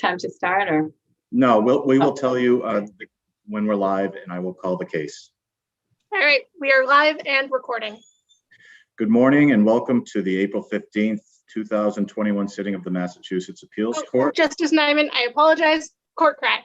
time to start, or? No, we will tell you when we're live, and I will call the case. All right, we are live and recording. Good morning and welcome to the April 15th, 2021 sitting of the Massachusetts Appeals Court. Justice Neyman, I apologize. Court cry.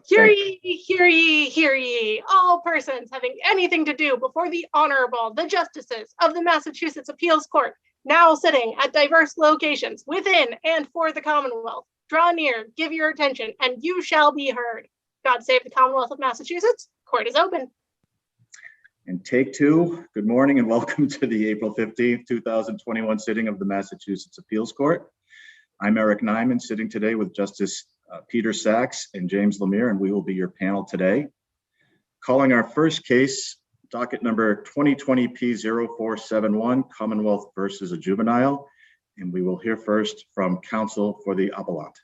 Hear ye, hear ye, hear ye. All persons having anything to do before the Honorable, the Justices of the Massachusetts Appeals Court, now sitting at diverse locations within and for the Commonwealth. Draw near, give your attention, and you shall be heard. God save the Commonwealth of Massachusetts. Court is open. And take two. Good morning and welcome to the April 15th, 2021 sitting of the Massachusetts Appeals Court. I'm Eric Neyman, sitting today with Justice Peter Sachs and James Lemire, and we will be your panel today. Calling our first case, docket number 2020-P0471, Commonwealth versus a juvenile. And we will hear first from counsel for the appellant.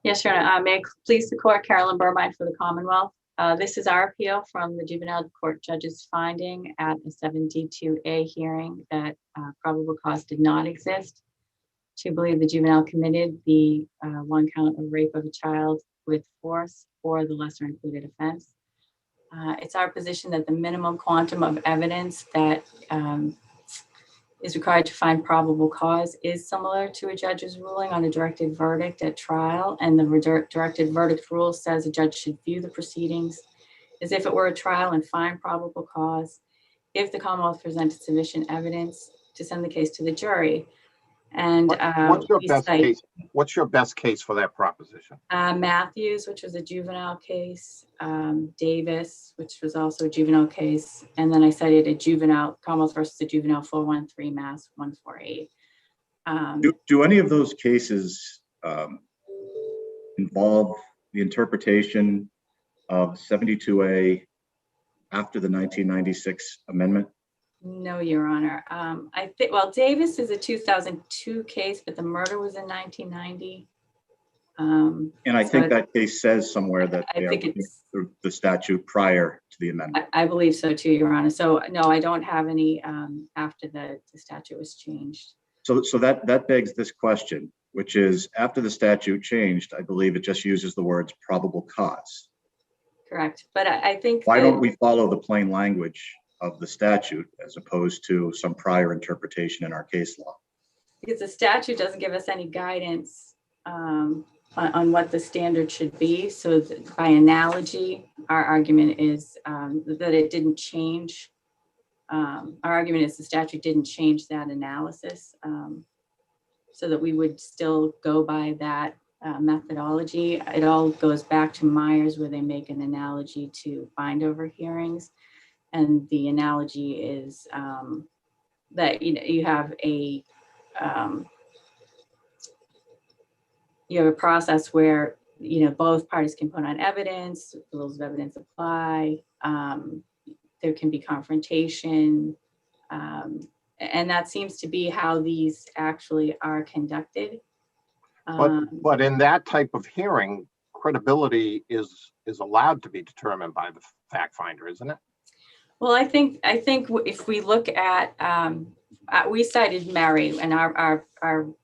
Yes, Your Honor. May I please the court, CHERRYLYN for the Commonwealth. This is our appeal from the juvenile court judge's finding at the 7D2A hearing that probable cause did not exist to believe the juvenile committed the one count of rape of a child with force or the lesser included offense. It's our position that the minimum quantum of evidence that is required to find probable cause is similar to a judge's ruling on a directed verdict at trial. And the directed verdict rule says a judge should view the proceedings as if it were a trial and find probable cause if the Commonwealth presented sufficient evidence to send the case to the jury. And what's your best case for that proposition? Matthews, which was a juvenile case, Davis, which was also a juvenile case, and then I cited a juvenile, Commonwealth versus a juvenile 413 Mass 148. Do any of those cases involve the interpretation of 72A after the 1996 amendment? No, Your Honor. I think, well, Davis is a 2002 case, but the murder was in 1990. And I think that case says somewhere that I think it's the statute prior to the amendment. I believe so too, Your Honor. So no, I don't have any after the statute was changed. So that begs this question, which is after the statute changed, I believe it just uses the words probable cause. Correct. But I think why don't we follow the plain language of the statute as opposed to some prior interpretation in our case law? Because the statute doesn't give us any guidance on what the standard should be. So by analogy, our argument is that it didn't change. Our argument is the statute didn't change that analysis, so that we would still go by that methodology. It all goes back to Myers, where they make an analogy to bind over hearings. And the analogy is that you have a process where both parties can put on evidence, the rules of evidence apply. There can be confrontation, and that seems to be how these actually are conducted. But in that type of hearing, credibility is allowed to be determined by the fact finder, isn't it? Well, I think if we look at, we cited Mary, and our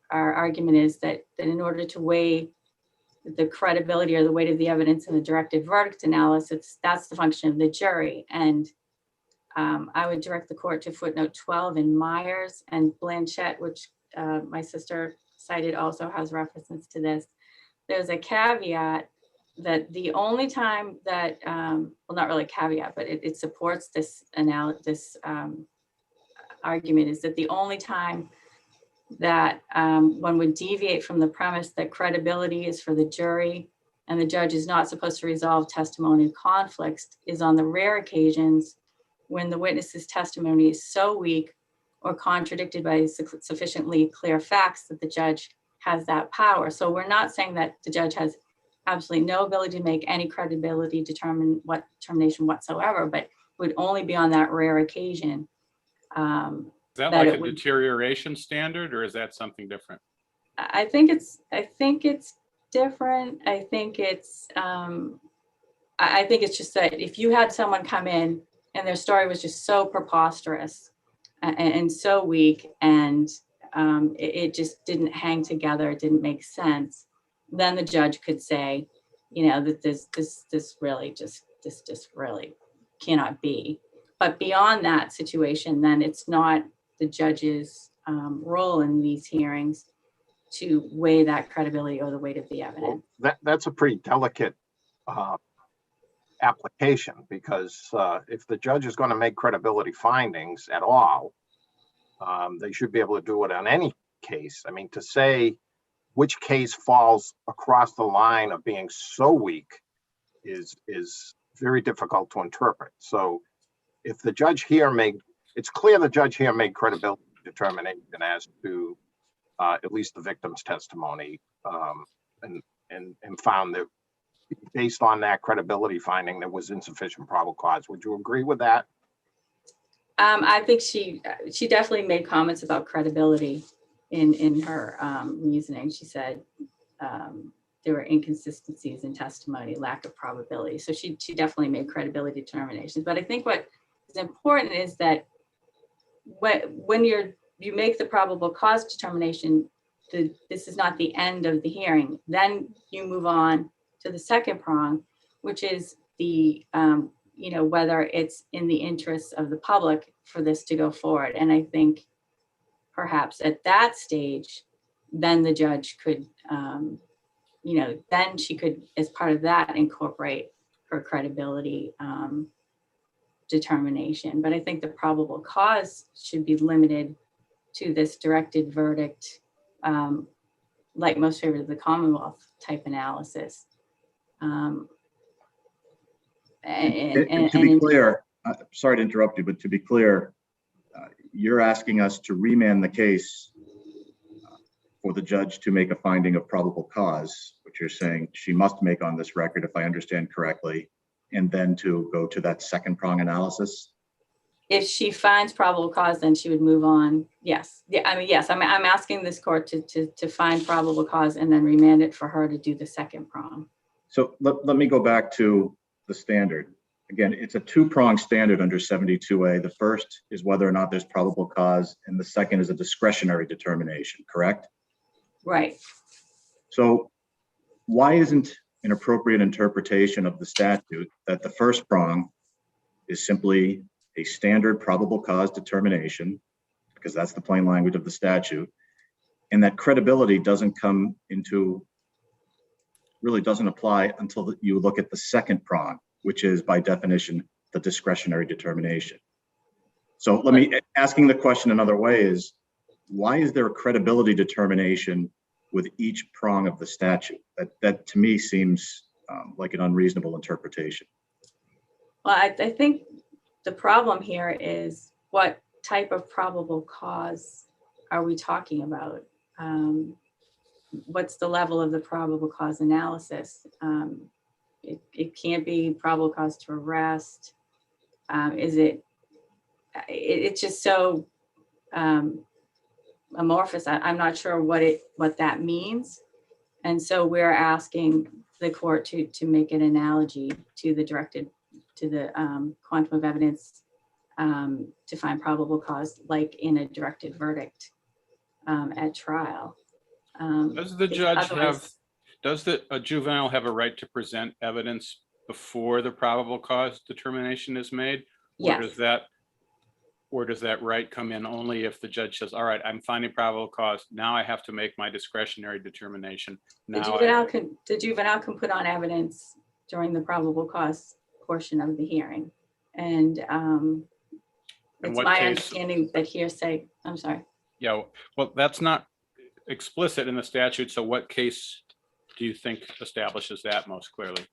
argument is that in order to weigh the credibility or the weight of the evidence in the directed verdict analysis, that's the function of the jury. And I would direct the court to footnote 12 in Myers, and Blanchett, which my sister cited, also has references to this. There's a caveat that the only time that, well, not really a caveat, but it supports this argument, is that the only time that one would deviate from the premise that credibility is for the jury and the judge is not supposed to resolve testimony conflicts is on the rare occasions when the witness's testimony is so weak or contradicted by sufficiently clear facts that the judge has that power. So we're not saying that the judge has absolutely no ability to make any credibility determination whatsoever, but would only be on that rare occasion. Is that like a deterioration standard, or is that something different? I think it's different. I think it's just that if you had someone come in and their story was just so preposterous and so weak, and it just didn't hang together, it didn't make sense, then the judge could say, you know, that this really cannot be. But beyond that situation, then it's not the judge's role in these hearings to weigh that credibility or the weight of the evidence. Well, that's a pretty delicate application, because if the judge is going to make credibility findings at all, they should be able to do it on any case. I mean, to say which case falls across the line of being so weak is very difficult to interpret. So if the judge here it's clear the judge here made credibility determination as to at least the victim's testimony, and found that based on that credibility finding, there was insufficient probable cause. Would you agree with that? I think she definitely made comments about credibility in her reasoning. She said there were inconsistencies in testimony, lack of probability. So she definitely made credibility determinations. But I think what is important is that when you make the probable cause determination, this is not the end of the hearing. Then you move on to the second prong, which is the you know, whether it's in the interests of the public for this to go forward. And I think perhaps at that stage, then the judge could, you know, then she could, as part of that, incorporate her credibility determination. But I think the probable cause should be limited to this directed verdict, like most favored of the Commonwealth type analysis. And to be clear, sorry to interrupt you, but to be clear, you're asking us to remand the case for the judge to make a finding of probable cause, which you're saying she must make on this record, if I understand correctly, and then to go to that second prong analysis? If she finds probable cause, then she would move on. Yes. Yeah. I mean, yes. I'm asking this court to find probable cause and then remand it for her to do the second prong. So let me go back to the standard. Again, it's a two-pronged standard under 72A. The first is whether or not there's probable cause, and the second is a discretionary determination, correct? Right. So why isn't an appropriate interpretation of the statute that the first prong is simply a standard probable cause determination, because that's the plain language of the statute, and that credibility doesn't come into, really doesn't apply until you look at the second prong, which is by definition, the discretionary determination. So let me, asking the question another way is, why is there a credibility determination with each prong of the statute? That to me seems like an unreasonable interpretation. Well, I think the problem here is what type of probable cause are we talking about? What's the level of the probable cause analysis? It can't be probable cause to arrest. It's just so amorphous. I'm not sure what that means. And so we're asking the court to make an analogy to the quantum of evidence to find probable cause, like in a directed verdict at trial. Does the judge does a juvenile have a right to present evidence before the probable cause determination is made? Yes. Or does that right come in only if the judge says, all right, I'm finding probable cause, now I have to make my discretionary determination. The juvenile can put on evidence during the probable cause portion of the hearing. And it's my understanding that hearsay, I'm sorry. Yeah, well, that's not explicit in the statute. So what case do you think establishes that most clearly?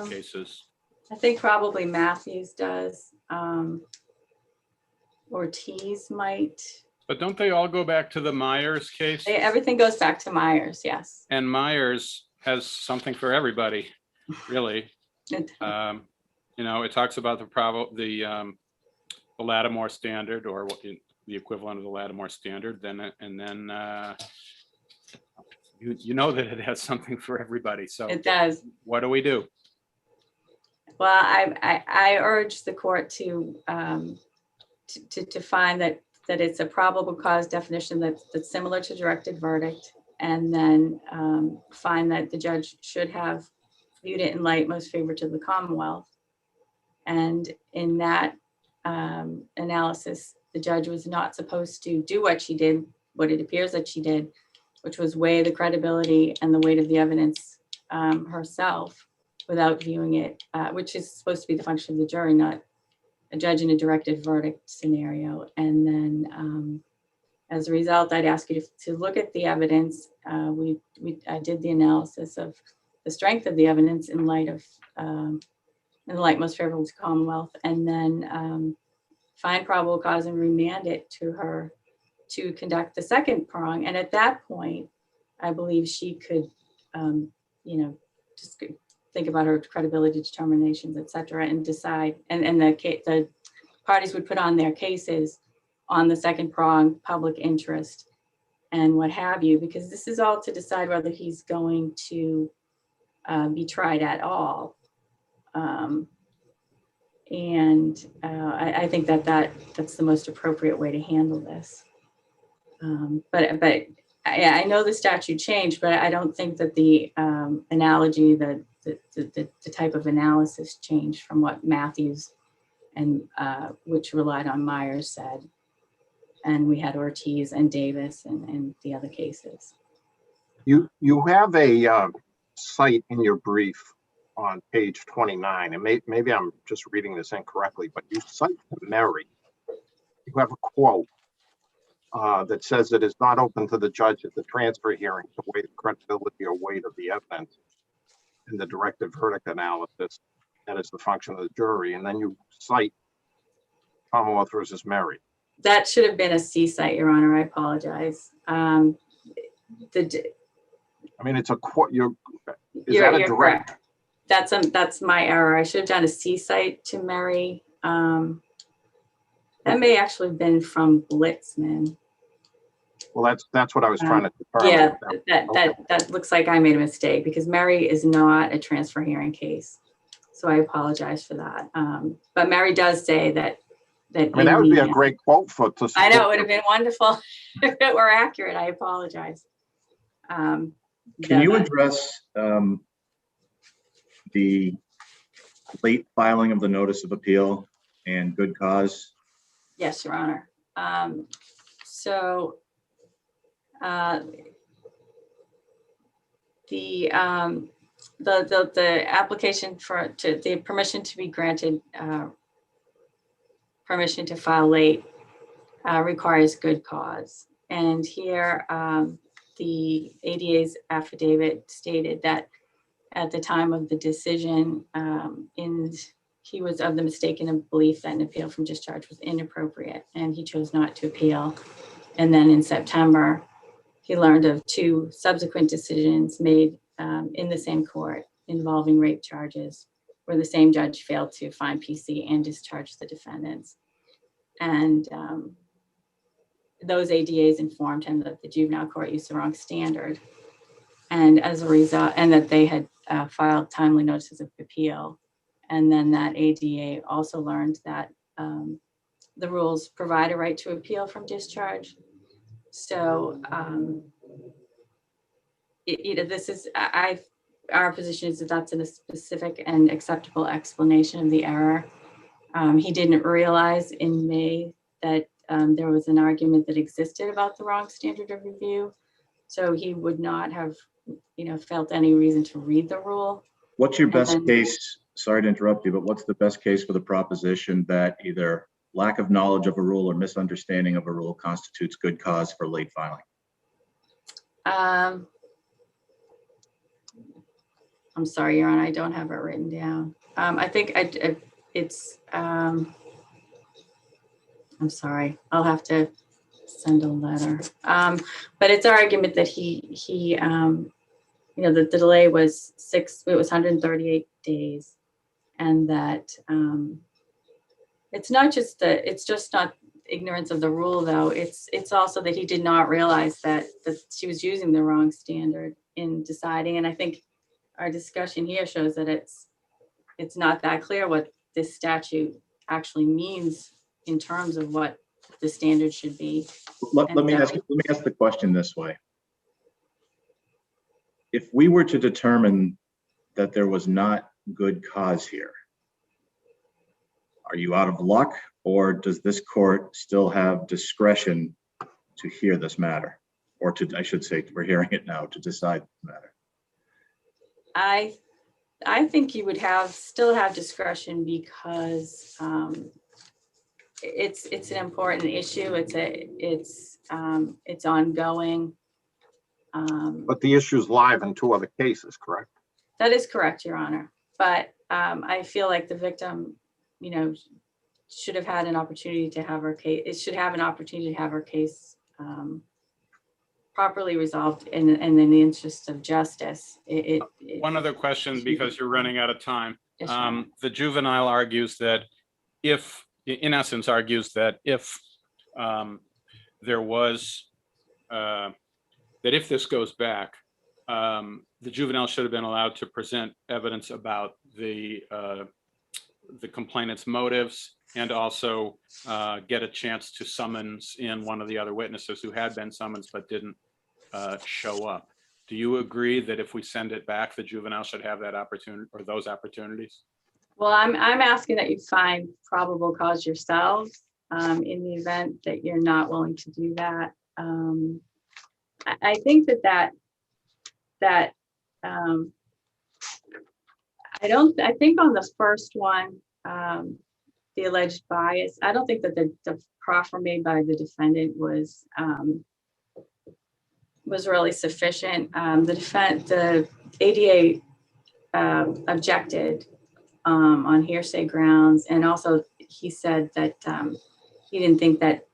Cases. I think probably Matthews does. Ortiz might. But don't they all go back to the Myers case? Everything goes back to Myers, yes. And Myers has something for everybody, really. You know, it talks about the Lattimore standard, or the equivalent of the Lattimore standard. And then you know that it has something for everybody. So it does. What do we do? Well, I urge the court to find that that it's a probable cause definition that's similar to directed verdict, and then find that the judge should have viewed it in light most favorable to the Commonwealth. And in that analysis, the judge was not supposed to do what she did, what it appears that she did, which was weigh the credibility and the weight of the evidence herself without viewing it, which is supposed to be the function of the jury, not a judge in a directed verdict scenario. And then as a result, I'd ask you to look at the evidence. I did the analysis of the strength of the evidence in light of, in the light most favorable to Commonwealth, and then find probable cause and remand it to her to conduct the second prong. And at that point, I believe she could, just think about her credibility determinations, et cetera, and decide, and the parties would put on their cases on the second prong, public interest and what have you, because this is all to decide whether he's going to be tried at all. I think that's the most appropriate way to handle this. But I know the statute changed, but I don't think that the analogy, the type of analysis changed from what Matthews and which relied on Myers said. And we had Ortiz and Davis and the other cases. You have a cite in your brief on page 29, and maybe I'm just reading this incorrectly, but you cite Mary. You have a quote that says it is not open to the judge at the transfer hearing to weigh the credibility or weight of the evidence in the directed verdict analysis. That is the function of the jury. And then you cite Commonwealth versus Mary. That should have been a C cite, Your Honor. I apologize. I mean, it's a quote. Is You're that a direct? correct. That's my error. I should have done a C cite to Mary. That may actually have been from Blitzman. Well, that's what I was trying to determine. Yeah, that looks like I made a mistake, because Mary is not a transfer hearing case. So I apologize for that. But Mary does say that. I mean, that would be a great quote to I know, it would have been wonderful if it were accurate. I apologize. Can you address the late filing of the notice of appeal and good cause? Yes, Your Honor. The application for the permission to be granted permission to file late requires good cause. And here the ADA's affidavit stated that at the time of the decision, he was of the mistaken belief that an appeal from discharge was inappropriate, and he chose not to appeal. And then in September, he learned of 2 subsequent decisions made in the same court involving rape charges, where the same judge failed to find PC and discharge the defendants. And those ADAs informed him that the juvenile court used the wrong standard. And as a result, and that they had filed timely notices of appeal. And then that ADA also learned that the rules provide a right to appeal from discharge. So this is, our position is that that's a specific and acceptable explanation of the error. He didn't realize in May that there was an argument that existed about the wrong standard of review. So he would not have, felt any reason to read the rule. What's your best case? Sorry to interrupt you, but what's the best case for the proposition that either lack of knowledge of a rule or misunderstanding of a rule constitutes good cause for late filing? I'm sorry, Your Honor, I don't have it written down. I think it's, I'm sorry, I'll have to send a letter. But it's our argument that the delay was 138 days, and that it's just not ignorance of the rule, though. It's also that he did not realize that she was using the wrong standard in deciding. And I think our discussion here shows that it's not that clear what this statute actually means in terms of what the standard should be. Let me ask the question this way. If we were to determine that there was not good cause here, are you out of luck, or does this court still have discretion to hear this matter? Or to, I should say, we're hearing it now, to decide the matter? I think you would still have discretion, because it's an important issue. It's ongoing. But the issue's live in 2 other cases, correct? That is correct, Your Honor. But I feel like the victim, should have had an opportunity to have her case. It should have an opportunity to have her case properly resolved in the interest of justice. One other question, because you're running out of time. Yes, Your Honor. The juvenile argues that if there was, that if this goes back, the juvenile should have been allowed to present evidence about the complainant's motives, and also get a chance to summons in one of the other witnesses who had been summoned but didn't show up. Do you agree that if we send it back, the juvenile should have that opportunity, or those opportunities? Well, I'm asking that you find probable cause yourselves in the event that you're not willing to do that. I think that I think on the first one, the alleged bias, I don't think that the proffer made by the defendant was really sufficient. The ADA objected on hearsay grounds, and also he said that he didn't think that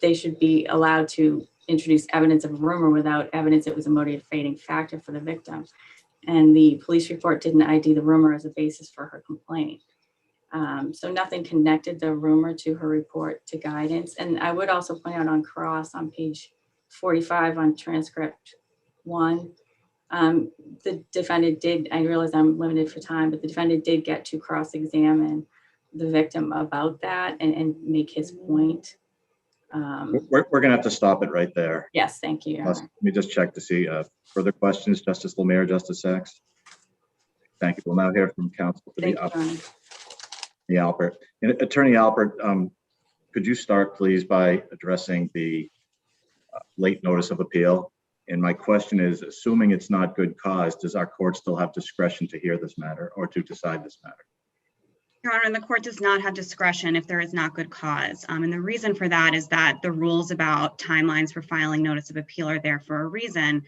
they should be allowed to introduce evidence of a rumor without evidence it was a motivating factor for the victim. And the police report didn't ID the rumor as a basis for her complaint. So nothing connected the rumor to her report to guidance. And I would also point out on cross on page 45 on transcript 1, the defendant did, I realize I'm limited for time, but the defendant did get to cross-examine the victim about that and make his point. We're going to have to stop it right there. Yes, thank you. Let me just check to see further questions. Justice Lemire, Justice Sachs. Thank you. We'll now hear from counsel for Thank you, the Alpert. Attorney Alpert, could you start please by addressing the late notice of appeal? And my question is, assuming it's not good cause, does our court still have discretion to hear this matter or to decide this matter? Your Honor, the court does not have discretion if there is not good cause. And the reason for that is that the rules about timelines for filing notice of appeal are there for a reason,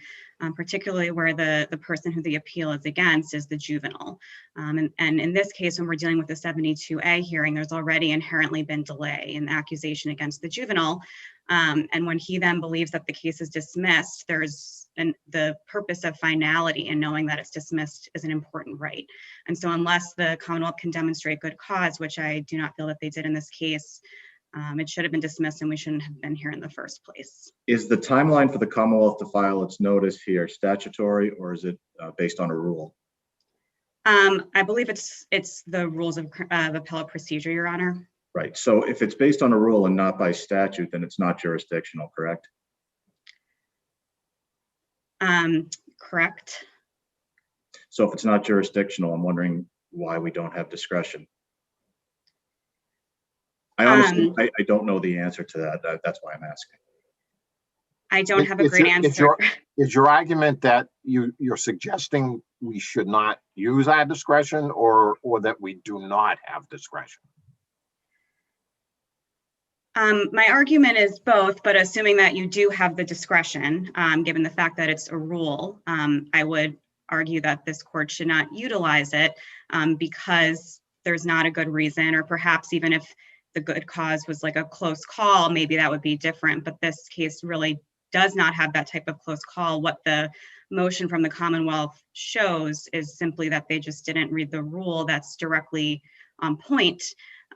particularly where the person who the appeal is against is the juvenile. And in this case, when we're dealing with the 72A hearing, there's already inherently been delay in the accusation against the juvenile. And when he then believes that the case is dismissed, the purpose of finality and knowing that it's dismissed is an important right. And so unless the Commonwealth can demonstrate good cause, which I do not feel that they did in this case, it should have been dismissed and we shouldn't have been here in the first place. Is the timeline for the Commonwealth to file its notice here statutory, or is it based on a rule? I believe it's the rules of appellate procedure, Your Honor. Right. So if it's based on a rule and not by statute, then it's not jurisdictional, correct? Correct. So if it's not jurisdictional, I'm wondering why we don't have discretion. I honestly, I don't know the answer to that. That's why I'm asking. I don't have a great answer. Is your argument that you're suggesting we should not use our discretion, or that we do not have discretion? My argument is both, but assuming that you do have the discretion, given the fact that it's a rule, I would argue that this court should not utilize it because there's not a good reason, or perhaps even if the good cause was like a close call, maybe that would be different. But this case really does not have that type of close call. What the motion from the Commonwealth shows is simply that they just didn't read the rule that's directly on point.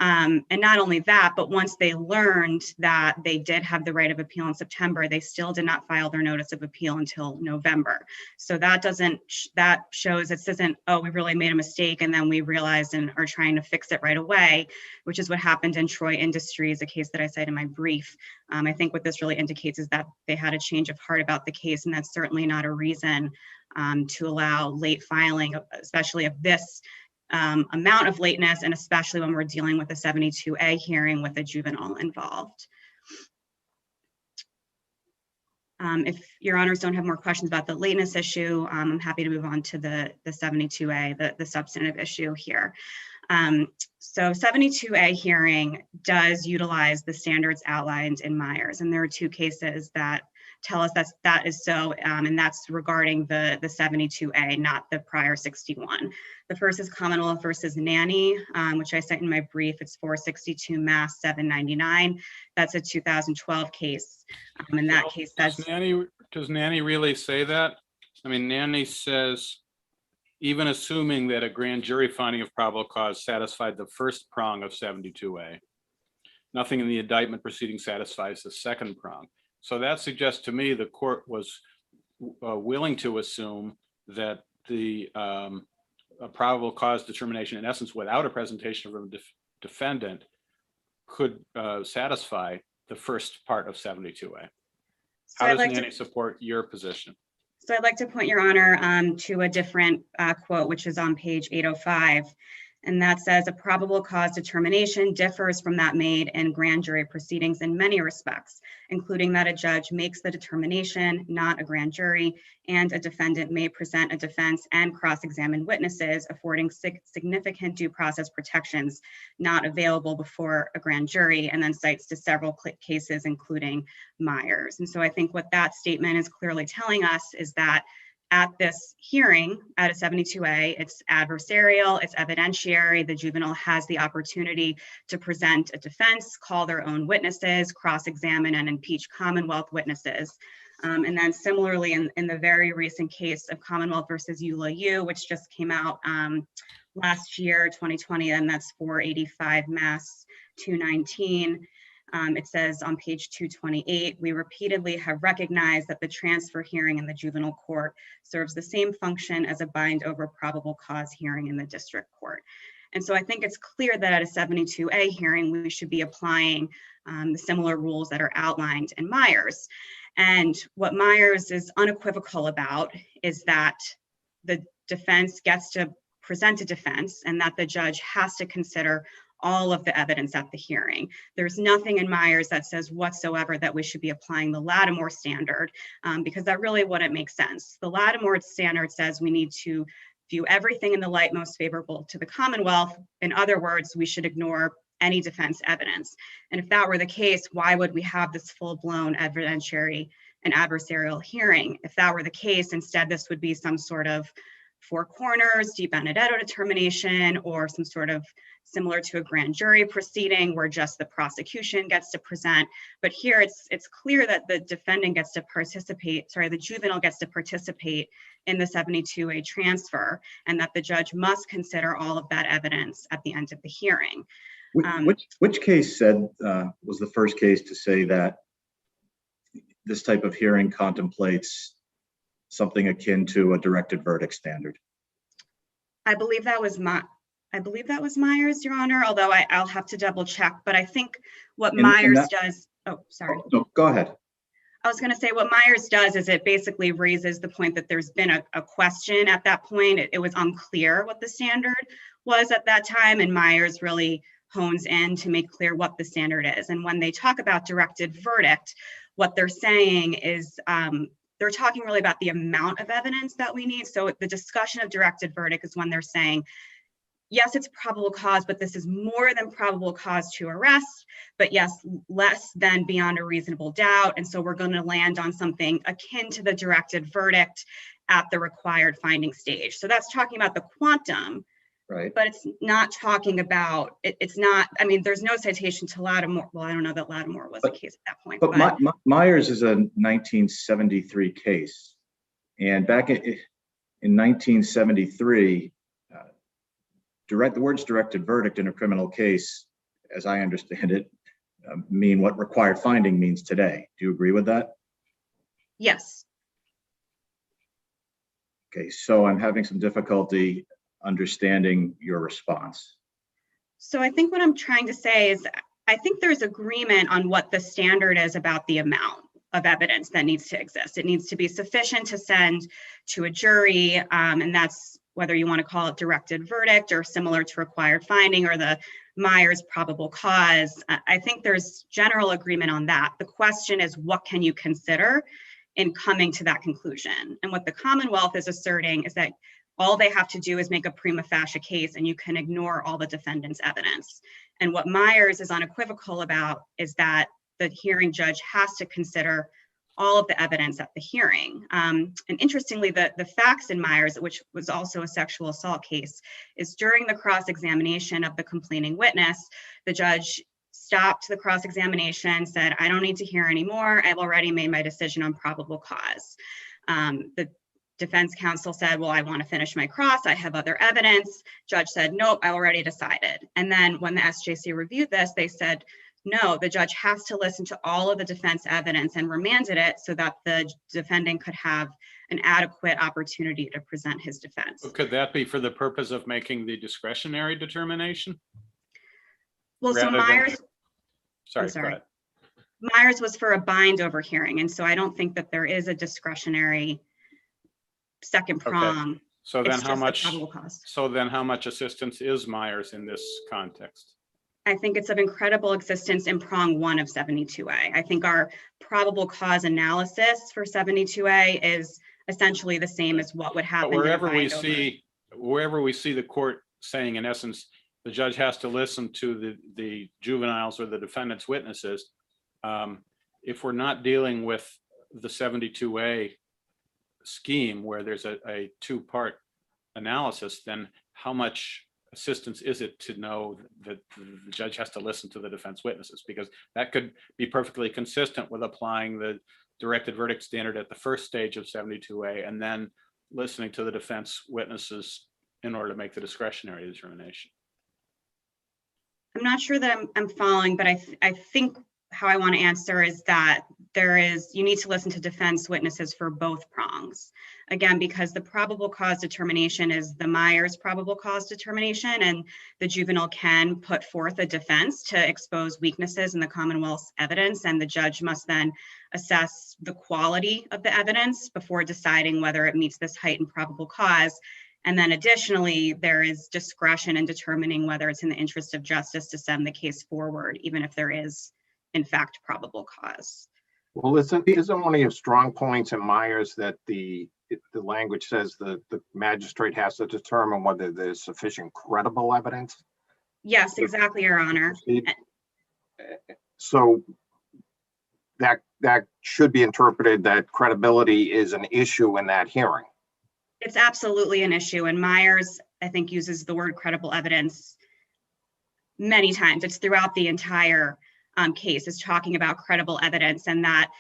And not only that, but once they learned that they did have the right of appeal in September, they still did not file their notice of appeal until November. So that shows this isn't, oh, we really made a mistake and then we realized and are trying to fix it right away, which is what happened in Troy Industries, a case that I cite in my brief. I think what this really indicates is that they had a change of heart about the case, and that's certainly not a reason to allow late filing, especially of this amount of lateness, and especially when we're dealing with a 72A hearing with a juvenile involved. If your honors don't have more questions about the lateness issue, I'm happy to move on to the 72A, the substantive issue here. So 72A hearing does utilize the standards outlined in Myers, and there are two cases that tell us that is so, and that's regarding the 72A, not the prior 61. The first is Commonwealth versus Nanny, which I cite in my brief. It's 462 Mass 799. That's a 2012 case. And that case says— Does Nanny really say that? I mean, Nanny says, even assuming that a grand jury finding of probable cause satisfied the first prong of 72A, nothing in the indictment proceeding satisfies the second prong. So that suggests to me the court was willing to assume that the a probable cause determination, in essence, without a presentation from a defendant, could satisfy the first part of 72A. How does Nanny support your position? So I'd like to point your honor to a different quote, which is on page 805. And that says, a probable cause determination differs from that made in grand jury proceedings in many respects, including that a judge makes the determination, not a grand jury, and a defendant may present a defense and cross-examine witnesses, affording significant due process protections not available before a grand jury, and then cites to several cases, including Myers. And so I think what that statement is clearly telling us is that at this hearing, at a 72A, it's adversarial, it's evidentiary. The juvenile has the opportunity to present a defense, call their own witnesses, cross-examine and impeach Commonwealth witnesses. And then similarly, in the very recent case of Commonwealth versus Eula U, which just came out last year, 2020, and that's 485 Mass 219. It says on page 228, we repeatedly have recognized that the transfer hearing in the juvenile court serves the same function as a bind over probable cause hearing in the district court. And so I think it's clear that at a 72A hearing, we should be applying the similar rules that are outlined in Myers. And what Myers is unequivocal about is that the defense gets to present a defense and that the judge has to consider all of the evidence at the hearing. There's nothing in Myers that says whatsoever that we should be applying the Lattimore standard, because that really wouldn't make sense. The Lattimore standard says we need to view everything in the light most favorable to the Commonwealth. In other words, we should ignore any defense evidence. And if that were the case, why would we have this full-blown evidentiary and adversarial hearing? If that were the case, instead this would be some sort of four corners, de Benedetto determination, or some sort of similar to a grand jury proceeding where just the prosecution gets to present. But here it's clear that the defendant gets to participate, sorry, the juvenile gets to participate in the 72A transfer, and that the judge must consider all of that evidence at the end of the hearing. Which case said was the first case to say that this type of hearing contemplates something akin to a directed verdict standard? I believe that was Myers, Your Honor, although I'll have to double check. But I think what Myers does, oh, sorry. No, go ahead. I was going to say what Myers does is it basically raises the point that there's been a question at that point. It was unclear what the standard was at that time, and Myers really hones in to make clear what the standard is. And when they talk about directed verdict, what they're saying is they're talking really about the amount of evidence that we need. So the discussion of directed verdict is when they're saying, yes, it's probable cause, but this is more than probable cause to arrest, but yes, less than beyond a reasonable doubt. And so we're going to land on something akin to the directed verdict at the required finding stage. So that's talking about the quantum, right? But it's not talking about, it's not, I mean, there's no citation to Lattimore. Well, I don't know that Lattimore was the case at that point. But Myers is a 1973 case. And back in 1973, the words directed verdict in a criminal case as I understand it, mean what required finding means today. Do you agree with that? Yes. Okay, so I'm having some difficulty understanding your response. So I think what I'm trying to say is I think there's agreement on what the standard is about the amount of evidence that needs to exist. It needs to be sufficient to send to a jury, and that's whether you want to call it directed verdict or similar to required finding or the Myers probable cause. I think there's general agreement on that. The question is, what can you consider in coming to that conclusion? And what the Commonwealth is asserting is that all they have to do is make a prima facie case and you can ignore all the defendant's evidence. And what Myers is unequivocal about is that the hearing judge has to consider all of the evidence at the hearing. And interestingly, the facts in Myers, which was also a sexual assault case, is during the cross-examination of the complaining witness, the judge stopped the cross-examination, said, I don't need to hear anymore. I've already made my decision on probable cause. The defense counsel said, well, I want to finish my cross. I have other evidence. Judge said, nope, I already decided. And then when the SJC reviewed this, they said, no, the judge has to listen to all of the defense evidence and remanded it so that the defendant could have an adequate opportunity to present his defense. Could that be for the purpose of making the discretionary determination? Well, so Myers, Sorry, sorry. go ahead. Myers was for a bind over hearing. And so I don't think that there is a discretionary second prong. Okay. So then how much, probable cause. so then how much assistance is Myers in this context? I think it's of incredible existence in prong 1 of 72A. I think our probable cause analysis for 72A is essentially the same as what would happen. But wherever we see the court saying, in essence, the judge has to listen to the juveniles or the defendant's witnesses, if we're not dealing with the 72A scheme where there's a two-part analysis, then how much assistance is it to know that the judge has to listen to the defense witnesses? Because that could be perfectly consistent with applying the directed verdict standard at the first stage of 72A and then listening to the defense witnesses in order to make the discretionary determination. I'm not sure that I'm following, but I think how I want to answer is that you need to listen to defense witnesses for both prongs. Again, because the probable cause determination is the Myers probable cause determination, and the juvenile can put forth a defense to expose weaknesses in the Commonwealth's evidence, and the judge must then assess the quality of the evidence before deciding whether it meets this heightened probable cause. And then additionally, there is discretion in determining whether it's in the interest of justice to send the case forward, even if there is, in fact, probable cause. Well, isn't one of your strong points in Myers that the language says the magistrate has to determine whether there's sufficient credible evidence? Yes, exactly, Your Honor. So that should be interpreted that credibility is an issue in that hearing. It's absolutely an issue, and Myers, I think, uses the word credible evidence many times. It's throughout the entire case is talking about credible evidence, and that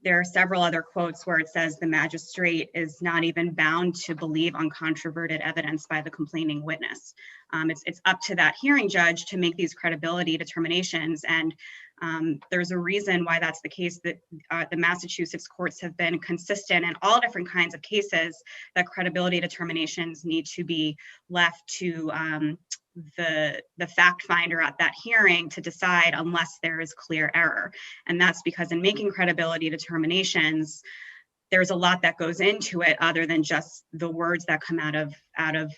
there are several other quotes where it says the magistrate is not even bound to believe uncontroverted evidence by the complaining witness. It's up to that hearing judge to make these credibility determinations, and there's a reason why that's the case, that the Massachusetts courts have been consistent in all different kinds of cases that credibility determinations need to be left to the fact finder at that hearing to decide unless there is clear error. And that's because in making credibility determinations, there's a lot that goes into it other than just the words that come out of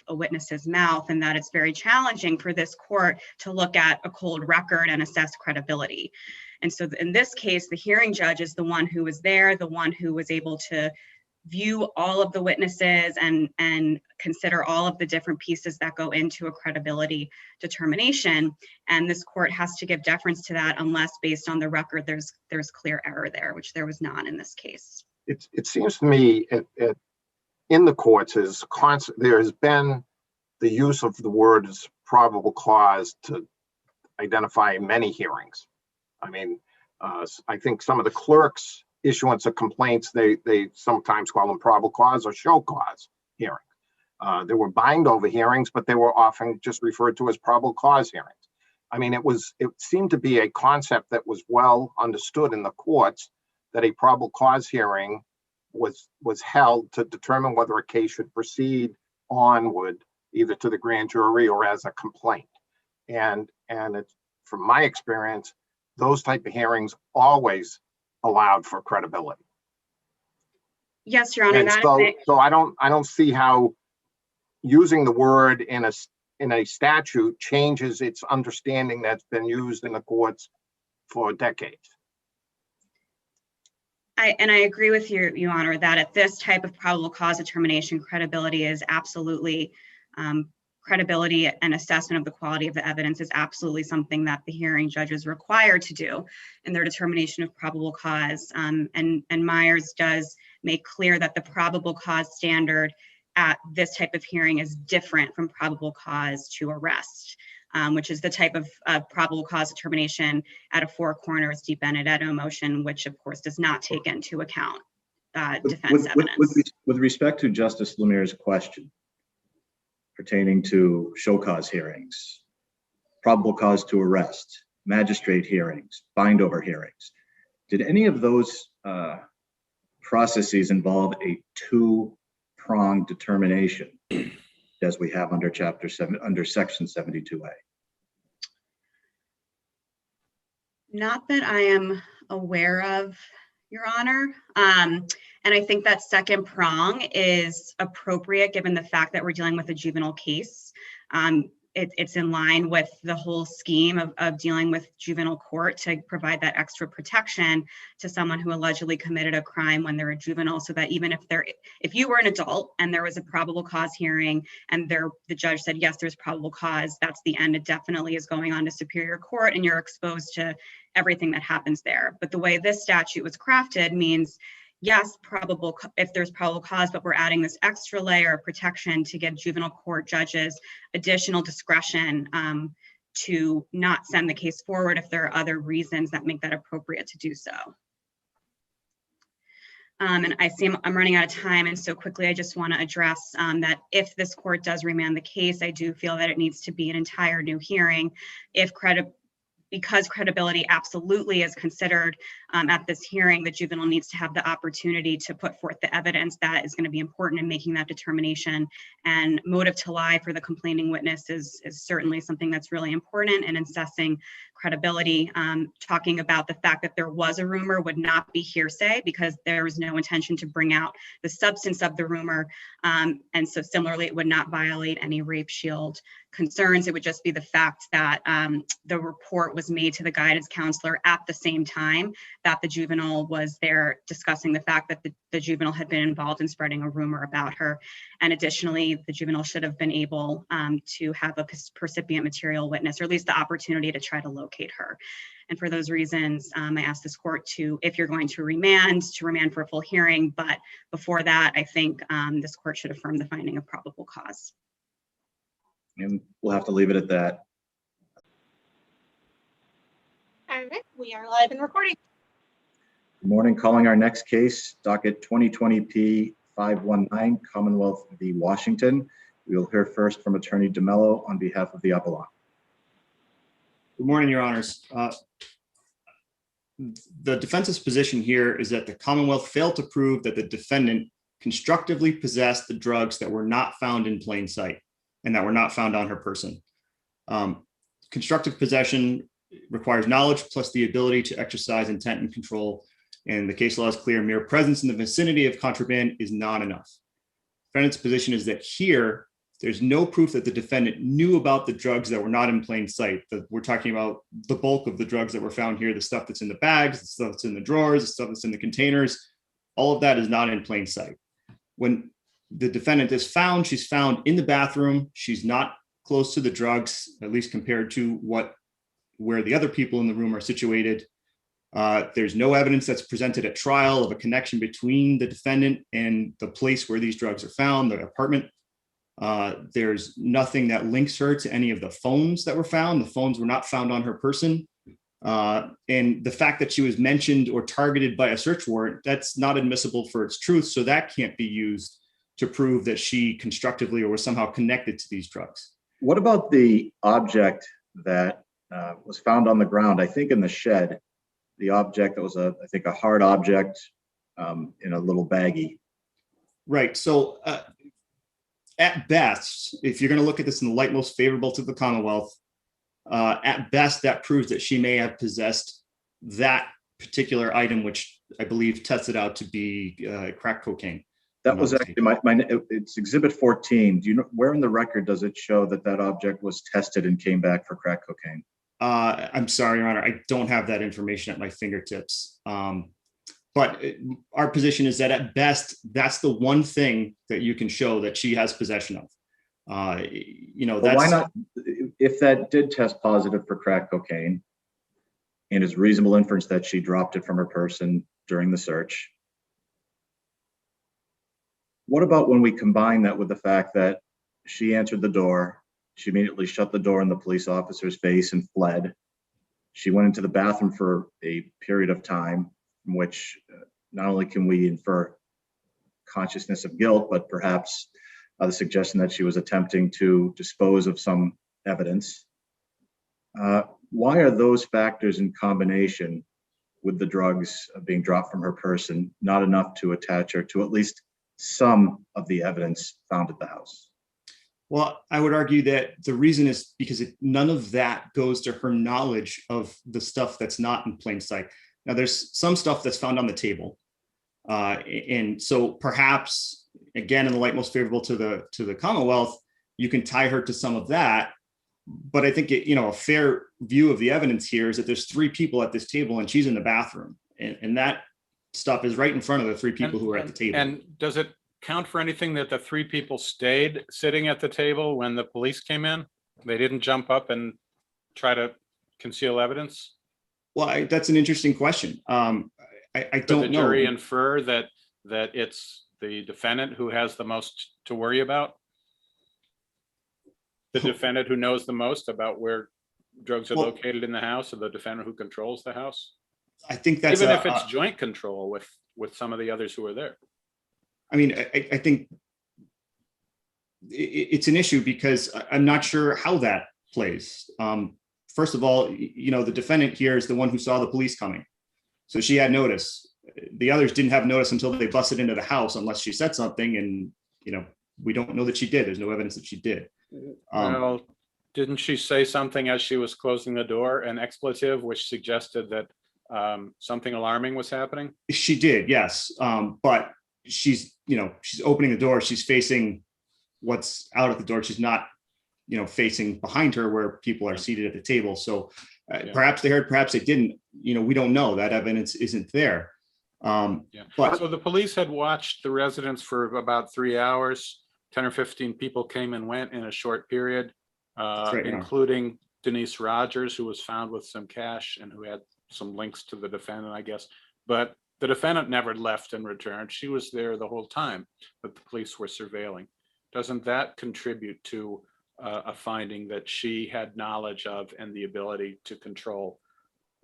a witness's mouth, and that it's very challenging for this court to look at a cold record and assess credibility. And so in this case, the hearing judge is the one who was there, the one who was able to view all of the witnesses and consider all of the different pieces that go into a credibility determination. And this court has to give deference to that unless based on the record there's clear error there, which there was not in this case. It seems to me in the courts there has been the use of the words probable cause to identify many hearings. I mean, I think some of the clerks' issuance of complaints, they sometimes call them probable cause or show cause hearings. There were bind over hearings, but they were often just referred to as probable cause hearings. I mean, it seemed to be a concept that was well understood in the courts, that a probable cause hearing was held to determine whether a case should proceed onward, either to the grand jury or as a complaint. And it's, from my experience, those type of hearings always allowed for credibility. Yes, Your Honor. And so I don't see how using the word in a statute changes its understanding that's been used in the courts for decades. I agree with you, Your Honor, that at this type of probable cause determination, credibility is absolutely, credibility and assessment of the quality of the evidence is absolutely something that the hearing judge is required to do in their determination of probable cause. And Myers does make clear that the probable cause standard at this type of hearing is different from probable cause to arrest, which is the type of probable cause determination at a four corners de Benedetto motion, which of course does not take into account defense evidence. With respect to Justice Lemire's question pertaining to show cause hearings, probable cause to arrest, magistrate hearings, bind over hearings, did any of those processes involve a two-pronged determination as we have under Chapter 7, under Section 72A? Not that I am aware of, Your Honor. And I think that second prong is appropriate given the fact that we're dealing with a juvenile case. It's in line with the whole scheme of dealing with juvenile court to provide that extra protection to someone who allegedly committed a crime when they're a juvenile, so that even if you were an adult and there was a probable cause hearing and the judge said, yes, there's probable cause, that's the end. It definitely is going on to superior court and you're exposed to everything that happens there. But the way this statute was crafted means, yes, if there's probable cause, but we're adding this extra layer of protection to give juvenile court judges additional discretion to not send the case forward if there are other reasons that make that appropriate to do so. And I see I'm running out of time, and so quickly I just want to address that if this court does remand the case, I do feel that it needs to be an entire new hearing because credibility absolutely is considered at this hearing. The juvenile needs to have the opportunity to put forth the evidence that is going to be important in making that determination. And motive to lie for the complaining witness is certainly something that's really important in assessing credibility. Talking about the fact that there was a rumor would not be hearsay because there was no intention to bring out the substance of the rumor. And so similarly, it would not violate any rape shield concerns. It would just be the fact that the report was made to the guidance counselor at the same time that the juvenile was there discussing the fact that the juvenile had been involved in spreading a rumor about her. And additionally, the juvenile should have been able to have a percipient material witness, or at least the opportunity to try to locate her. And for those reasons, I ask this court to, if you're going to remand for a full hearing. But before that, I think this court should affirm the finding of probable cause. And we'll have to leave it at that. All right, we are live and recording. Good morning. Calling our next case, docket 2020 P519, Commonwealth v. Washington. We will hear first from Attorney DeMello on behalf of the appellant. Good morning, Your Honors. The defense's position here is that the Commonwealth failed to prove that the defendant constructively possessed the drugs that were not found in plain sight and that were not found on her person. Constructive possession requires knowledge plus the ability to exercise intent and control. And the case law is clear. Mere presence in the vicinity of contraband is not enough. Defendant's position is that here, there's no proof that the defendant knew about the drugs that were not in plain sight. We're talking about the bulk of the drugs that were found here, the stuff that's in the bags, the stuff that's in the drawers, the stuff that's in the containers. All of that is not in plain sight. When the defendant is found, she's found in the bathroom. She's not close to the drugs, at least compared to where the other people in the room are situated. There's no evidence that's presented at trial of a connection between the defendant and the place where these drugs are found, the apartment. There's nothing that links her to any of the phones that were found. The phones were not found on her person. And the fact that she was mentioned or targeted by a search warrant, that's not admissible for its truth. So that can't be used to prove that she constructively or was somehow connected to these drugs. What about the object that was found on the ground, I think in the shed. The object that was I think a hard object in a little baggie. Right. So at best, if you're going to look at this in the light most favorable to the Commonwealth, at best, that proves that she may have possessed that particular item, which I believe tested out to be crack cocaine. That was actually it's Exhibit 14. Do you know where in the record does it show that that object was tested and came back for crack cocaine? I'm sorry, Your Honor, I don't have that information at my fingertips. But our position is that at best, that's the one thing that you can show that she has possession of. Well, why not? If that did test positive for crack cocaine, and it's reasonable inference that she dropped it from her person during the search, what about when we combine that with the fact that she answered the door, she immediately shut the door in the police officer's face and fled. She went into the bathroom for a period of time from which not only can we infer consciousness of guilt, but perhaps the suggestion that she was attempting to dispose of some evidence. Why are those factors in combination with the drugs being dropped from her person not enough to attach her to at least some of the evidence found at the house? Well, I would argue that the reason is because none of that goes to her knowledge of the stuff that's not in plain sight. Now, there's some stuff that's found on the table. And so perhaps, again, in the light most favorable to the Commonwealth, you can tie her to some of that. But I think, a fair view of the evidence here is that there's 3 people at this table and she's in the bathroom. And that stuff is right in front of the 3 people who are at the table. And does it count for anything that the 3 people stayed sitting at the table when the police came in? They didn't jump up and try to conceal evidence? Well, that's an interesting question. I don't know. Does the jury infer that it's the defendant who has the most to worry about? The defendant who knows the most about where drugs are located in the house, or the defendant who controls the house? I think that's even if it's joint control with some of the others who are there. I mean, I think it's an issue because I'm not sure how that plays. First of all, the defendant here is the one who saw the police coming. So she had notice. The others didn't have notice until they busted into the house, unless she said something. And, we don't know that she did. There's no evidence that she did. Well, didn't she say something as she was closing the door, an expletive, which suggested that something alarming was happening? She did, yes. But she's opening the door. She's facing what's out at the door. She's not, facing behind her where people are seated at the table. So perhaps they heard, perhaps they didn't. We don't know. That evidence isn't there. But so the police had watched the residence for about 3 hours. 10 or 15 people came and went in a short period, including Denise Rogers, who was found with some cash and who had some links to the defendant, I guess. But the defendant never left and returned. She was there the whole time that the police were surveilling. Doesn't that contribute to a finding that she had knowledge of and the ability to control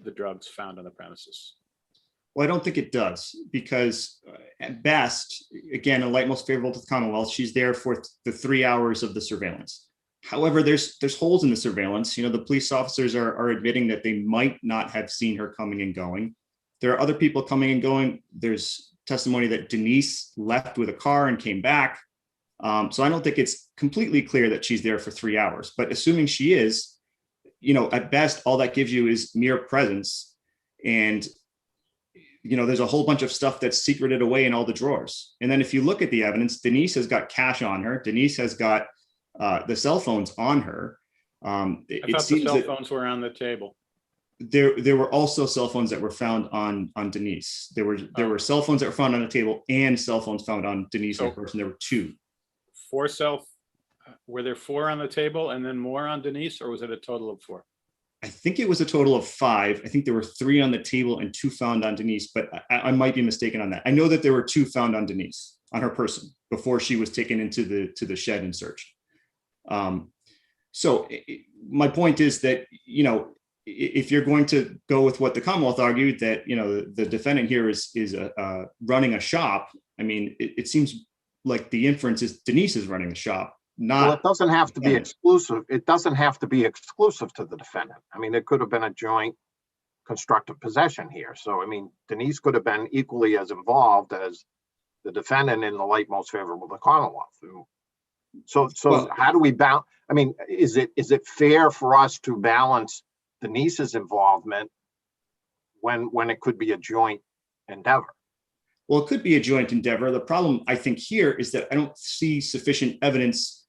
the drugs found on the premises? Well, I don't think it does, because at best, again, in light most favorable to the Commonwealth, she's there for the 3 hours of the surveillance. However, there's holes in the surveillance. The police officers are admitting that they might not have seen her coming and going. There are other people coming and going. There's testimony that Denise left with a car and came back. So I don't think it's completely clear that she's there for 3 hours. But assuming she is, at best, all that gives you is mere presence. And there's a whole bunch of stuff that's secreted away in all the drawers. And then if you look at the evidence, Denise has got cash on her. Denise has got the cell phones on her. I thought the cell phones were on the table. There were also cell phones that were found on Denise. There were cell phones that were found on the table and cell phones found on Denise in person. There were 2. Were there 4 on the table and then more on Denise, or was it a total of 4? I think it was a total of 5. I think there were 3 on the table and 2 found on Denise, but I might be mistaken on that. I know that there were 2 found on Denise, on her person, before she was taken into the shed and searched. So my point is that, if you're going to go with what the Commonwealth argued, that, the defendant here is running a shop. I mean, it seems like the inference is Denise is running the shop, Well, not. it doesn't have to be Yeah. exclusive. It doesn't have to be exclusive to the defendant. I mean, it could have been a joint constructive possession here. So, I mean, Denise could have been equally as involved as the defendant in the light most favorable to the Commonwealth. So Well- how do we balance? I mean, is it fair for us to balance Denise's involvement when it could be a joint endeavor? Well, it could be a joint endeavor. The problem, I think, here is that I don't see sufficient evidence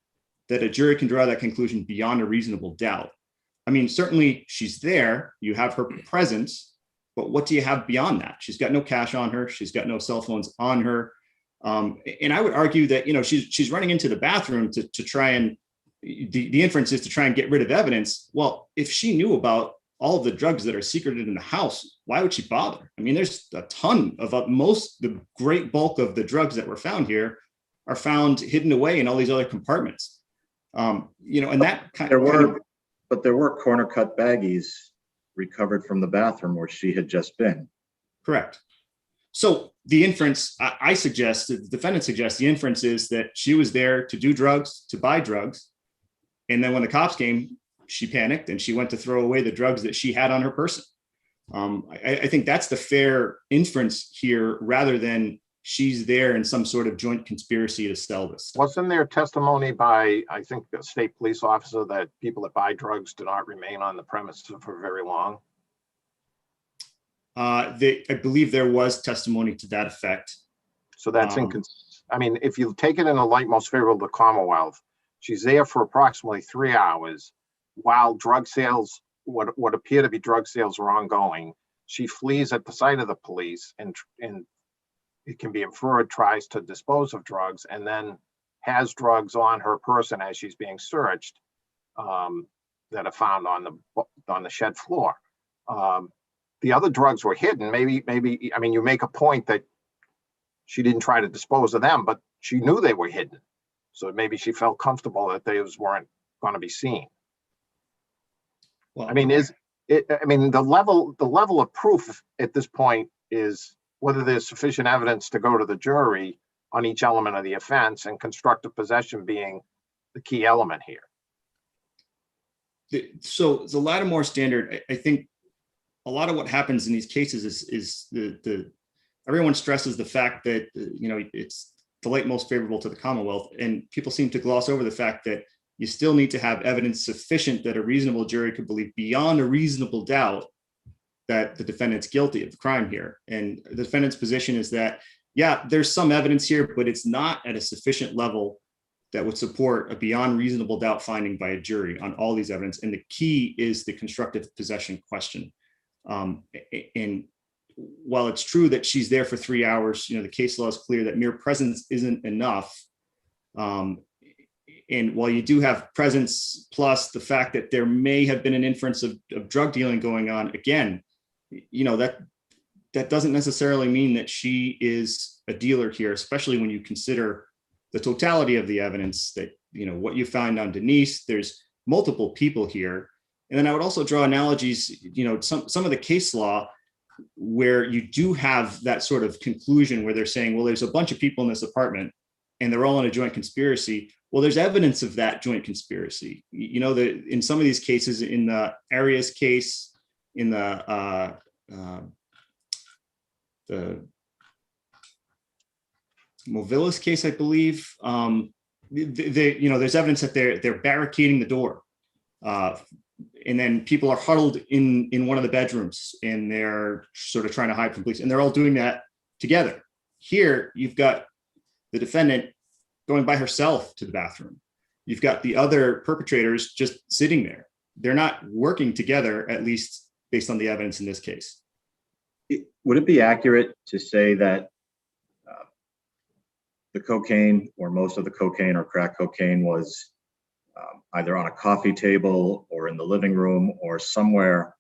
that a jury can draw that conclusion beyond a reasonable doubt. I mean, certainly she's there, you have her presence, but what do you have beyond that? She's got no cash on her, she's got no cell phones on her. And I would argue that, you know, she's running into the bathroom to try and, the inference is to try and get rid of evidence. Well, if she knew about all of the drugs that are secreted in the house, why would she bother? I mean, there's a ton of the great bulk of the drugs that were found here are found hidden away in all these other compartments. You know, and that But there were corner cut baggies recovered from the bathroom where she had just been. Correct. So the inference, I suggest, the defendant suggests, the inference is that she was there to do drugs, to buy drugs. And then when the cops came, she panicked and she went to throw away the drugs that she had on her person. I think that's the fair inference here, rather than she's there in some sort of joint conspiracy to sell this stuff. Wasn't there testimony by, I think, a state police officer that people that buy drugs do not remain on the premises for very long? I believe there was testimony to that effect. So that's I mean, if you take it in a light most favorable to the Commonwealth, she's there for approximately 3 hours while drug sales, what appear to be drug sales, are ongoing. She flees at the sight of the police, and it can be inferred tries to dispose of drugs, and then has drugs on her person as she's being searched that are found on the shed floor. The other drugs were hidden. Maybe, I mean, you make a point that she didn't try to dispose of them, but she knew they were hidden. So maybe she felt comfortable that those weren't going to be seen. Well, I mean, the level of proof at this point is whether there's sufficient evidence to go to the jury on each element of the offense, and constructive possession being the key element here. So the Lattimore standard, I think a lot of what happens in these cases is everyone stresses the fact that, you know, it's the light most favorable to the Commonwealth, and people seem to gloss over the fact that you still need to have evidence sufficient that a reasonable jury could believe beyond a reasonable doubt that the defendant's guilty of the crime here. And the defendant's position is that, yeah, there's some evidence here, but it's not at a sufficient level that would support a beyond reasonable doubt finding by a jury on all these evidence. And the key is the constructive possession question. And while it's true that she's there for 3 hours, you know, the case law is clear that mere presence isn't enough. And while you do have presence plus the fact that there may have been an inference of drug dealing going on, again, you know, that doesn't necessarily mean that she is a dealer here, especially when you consider the totality of the evidence that, you know, what you find on Denise, there's multiple people here. And then I would also draw analogies, you know, some of the case law where you do have that sort of conclusion where they're saying, well, there's a bunch of people in this apartment and they're all in a joint conspiracy. Well, there's evidence of that joint conspiracy. You know, in some of these cases, in the Arias case, in the Movilis case, I believe, you know, there's evidence that they're barricading the door. And then people are huddled in one of the bedrooms and they're sort of trying to hide from police, and they're all doing that together. Here, you've got the defendant going by herself to the bathroom. You've got the other perpetrators just sitting there. They're not working together, at least based on the evidence in this case. Would it be accurate to say that the cocaine, or most of the cocaine or crack cocaine, was either on a coffee table or in the living room or somewhere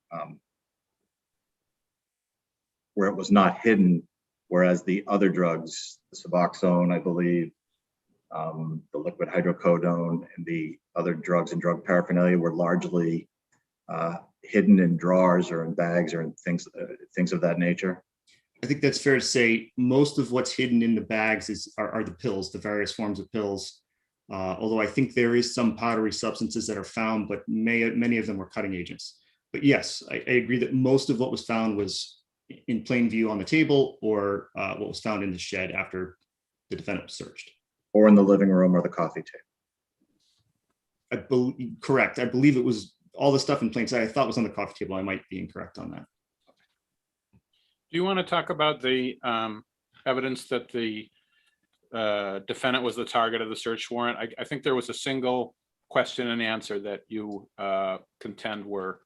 where it was not hidden, whereas the other drugs, the Suboxone, I believe, the liquid hydrocodone, and the other drugs and drug paraphernalia were largely hidden in drawers or in bags or in things of that nature? I think that's fair to say. Most of what's hidden in the bags are the pills, the various forms of pills. Although I think there is some powdery substances that are found, but many of them were cutting agents. But yes, I agree that most of what was found was in plain view on the table, or what was found in the shed after the defendant was searched. Or in the living room or the coffee table. Correct. I believe it was all the stuff in plain sight. I thought was on the coffee table. I might be incorrect on that. Do you want to talk about the evidence that the defendant was the target of the search warrant? I think there was a single question and answer that you contend were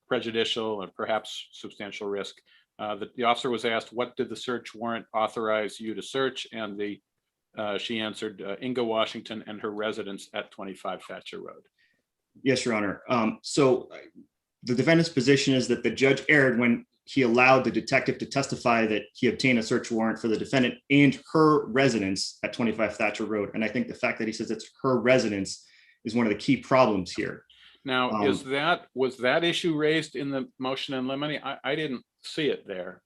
prejudicial and perhaps substantial risk. The officer was asked, what did the search warrant authorize you to search? And she answered, Inga, Washington, and her residence at 25 Thatcher Road. Yes, Your Honor. So the defendant's position is that the judge erred when he allowed the detective to testify that he obtained a search warrant for the defendant and her residence at 25 Thatcher Road. And I think the fact that he says it's her residence is one of the key problems here. Now, was that issue raised in the motion in limine? I didn't see it there.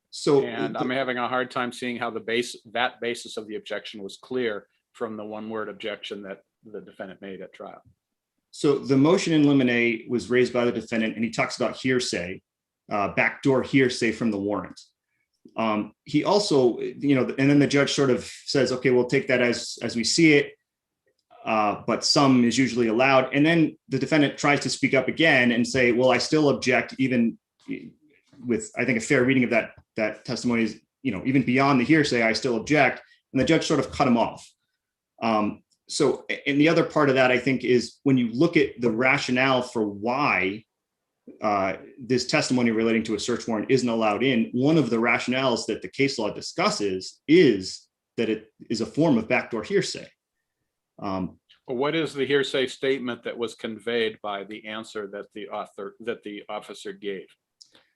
So, and I'm having a hard time seeing how that basis of the objection was clear from the one-word objection that the defendant made at trial. So the motion in limine was raised by the defendant, and he talks about hearsay, backdoor hearsay from the warrant. He also, and then the judge sort of says, okay, we'll take that as we see it, but some is usually allowed. And then the defendant tries to speak up again and say, well, I still object, even with, I think, a fair reading of that testimony is, even beyond the hearsay, I still object. And the judge sort of cut him off. So, and the other part of that, I think, is when you look at the rationale for why this testimony relating to a search warrant isn't allowed in, one of the rationales that the case law discusses is that it is a form of backdoor hearsay. Well, what is the hearsay statement that was conveyed by the answer that the officer gave?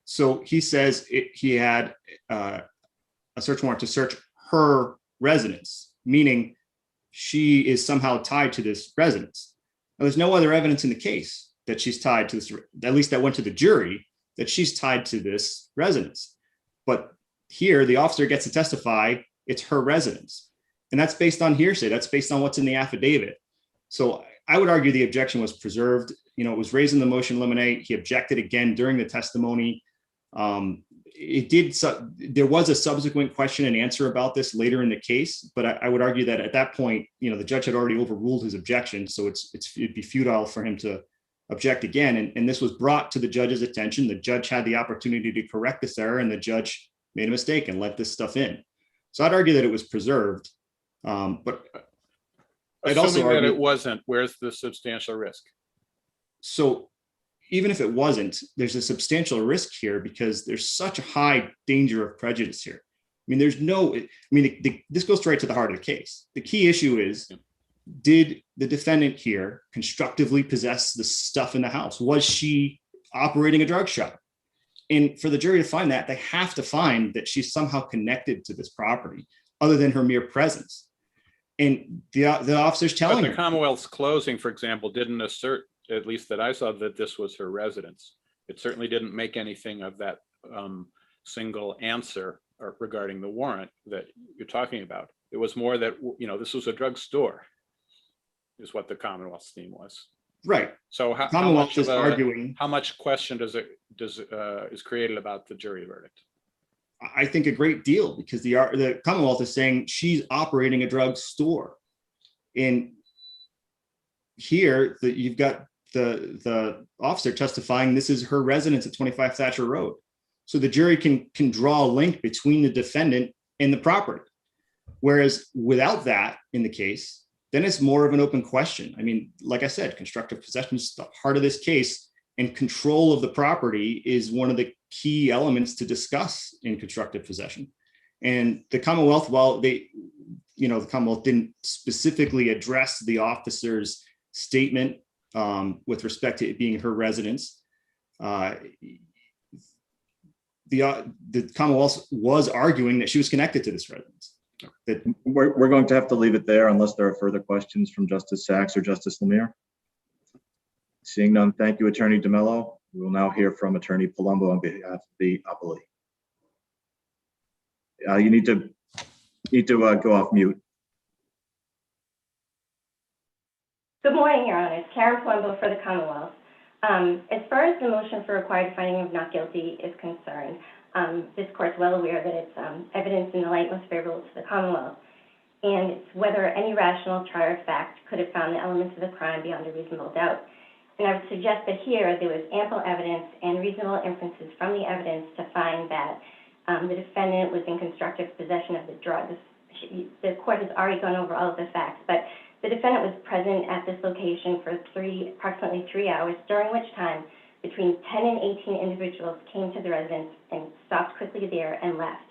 So he says he had a search warrant to search her residence, meaning she is somehow tied to this residence. Now, there's no other evidence in the case that she's tied to this, at least that went to the jury, that she's tied to this residence. But here, the officer gets to testify it's her residence. And that's based on hearsay. That's based on what's in the affidavit. So I would argue the objection was preserved. It was raised in the motion limine. He objected again during the testimony. There was a subsequent question and answer about this later in the case, but I would argue that at that point, the judge had already overruled his objection. So it'd be futile for him to object again. And this was brought to the judge's attention. The judge had the opportunity to correct this error, and the judge made a mistake and let this stuff in. So I'd argue that it was preserved. But I'd also assuming argue that it wasn't, where's the substantial risk? So even if it wasn't, there's a substantial risk here because there's such a high danger of prejudice here. This goes straight to the heart of the case. The key issue is, did the defendant here constructively possess the stuff in the house? Was she operating a drug shop? And for the jury to find that, they have to find that she's somehow connected to this property other than her mere presence. And the officer's telling her. But the Commonwealth's closing, for example, didn't assert, at least that I saw, that this was her residence. It certainly didn't make anything of that single answer regarding the warrant that you're talking about. It was more that, this was a drug store, is what the Commonwealth's theme was. Right. So how much question is created about the jury verdict? I think a great deal, because the Commonwealth is saying she's operating a drug store. And here you've got the officer testifying this is her residence at 25 Thatcher Road. So the jury can draw a link between the defendant and the property. Whereas without that in the case, then it's more of an open question. Like I said, constructive possession is the heart of this case, and control of the property is one of the key elements to discuss in constructive possession. And the Commonwealth, while the Commonwealth didn't specifically address the officer's statement with respect to it being her residence, the Commonwealth was arguing that she was connected to this residence. We're going to have to leave it there unless there are further questions from Justice Sachs or Justice Lemire. Seeing none, thank you, Attorney DeMello. We will now hear from Attorney Palumbo on behalf of the appellee. You need to go off mute. Good morning, Your Honors. Karen Palumbo for the Commonwealth. As far as the motion for required finding of not guilty is concerned, this court's well aware that it's evidence in the light most favorable to the Commonwealth, and it's whether any rational trier of fact could have found the elements of the crime beyond a reasonable doubt. And I would suggest that here there was ample evidence and reasonable inferences from the evidence to find that the defendant was in constructive possession of the drugs. The court has already gone over all of the facts, but the defendant was present at this location for approximately 3 hours, during which time between 10 and 18 individuals came to the residence and stopped quickly there and left.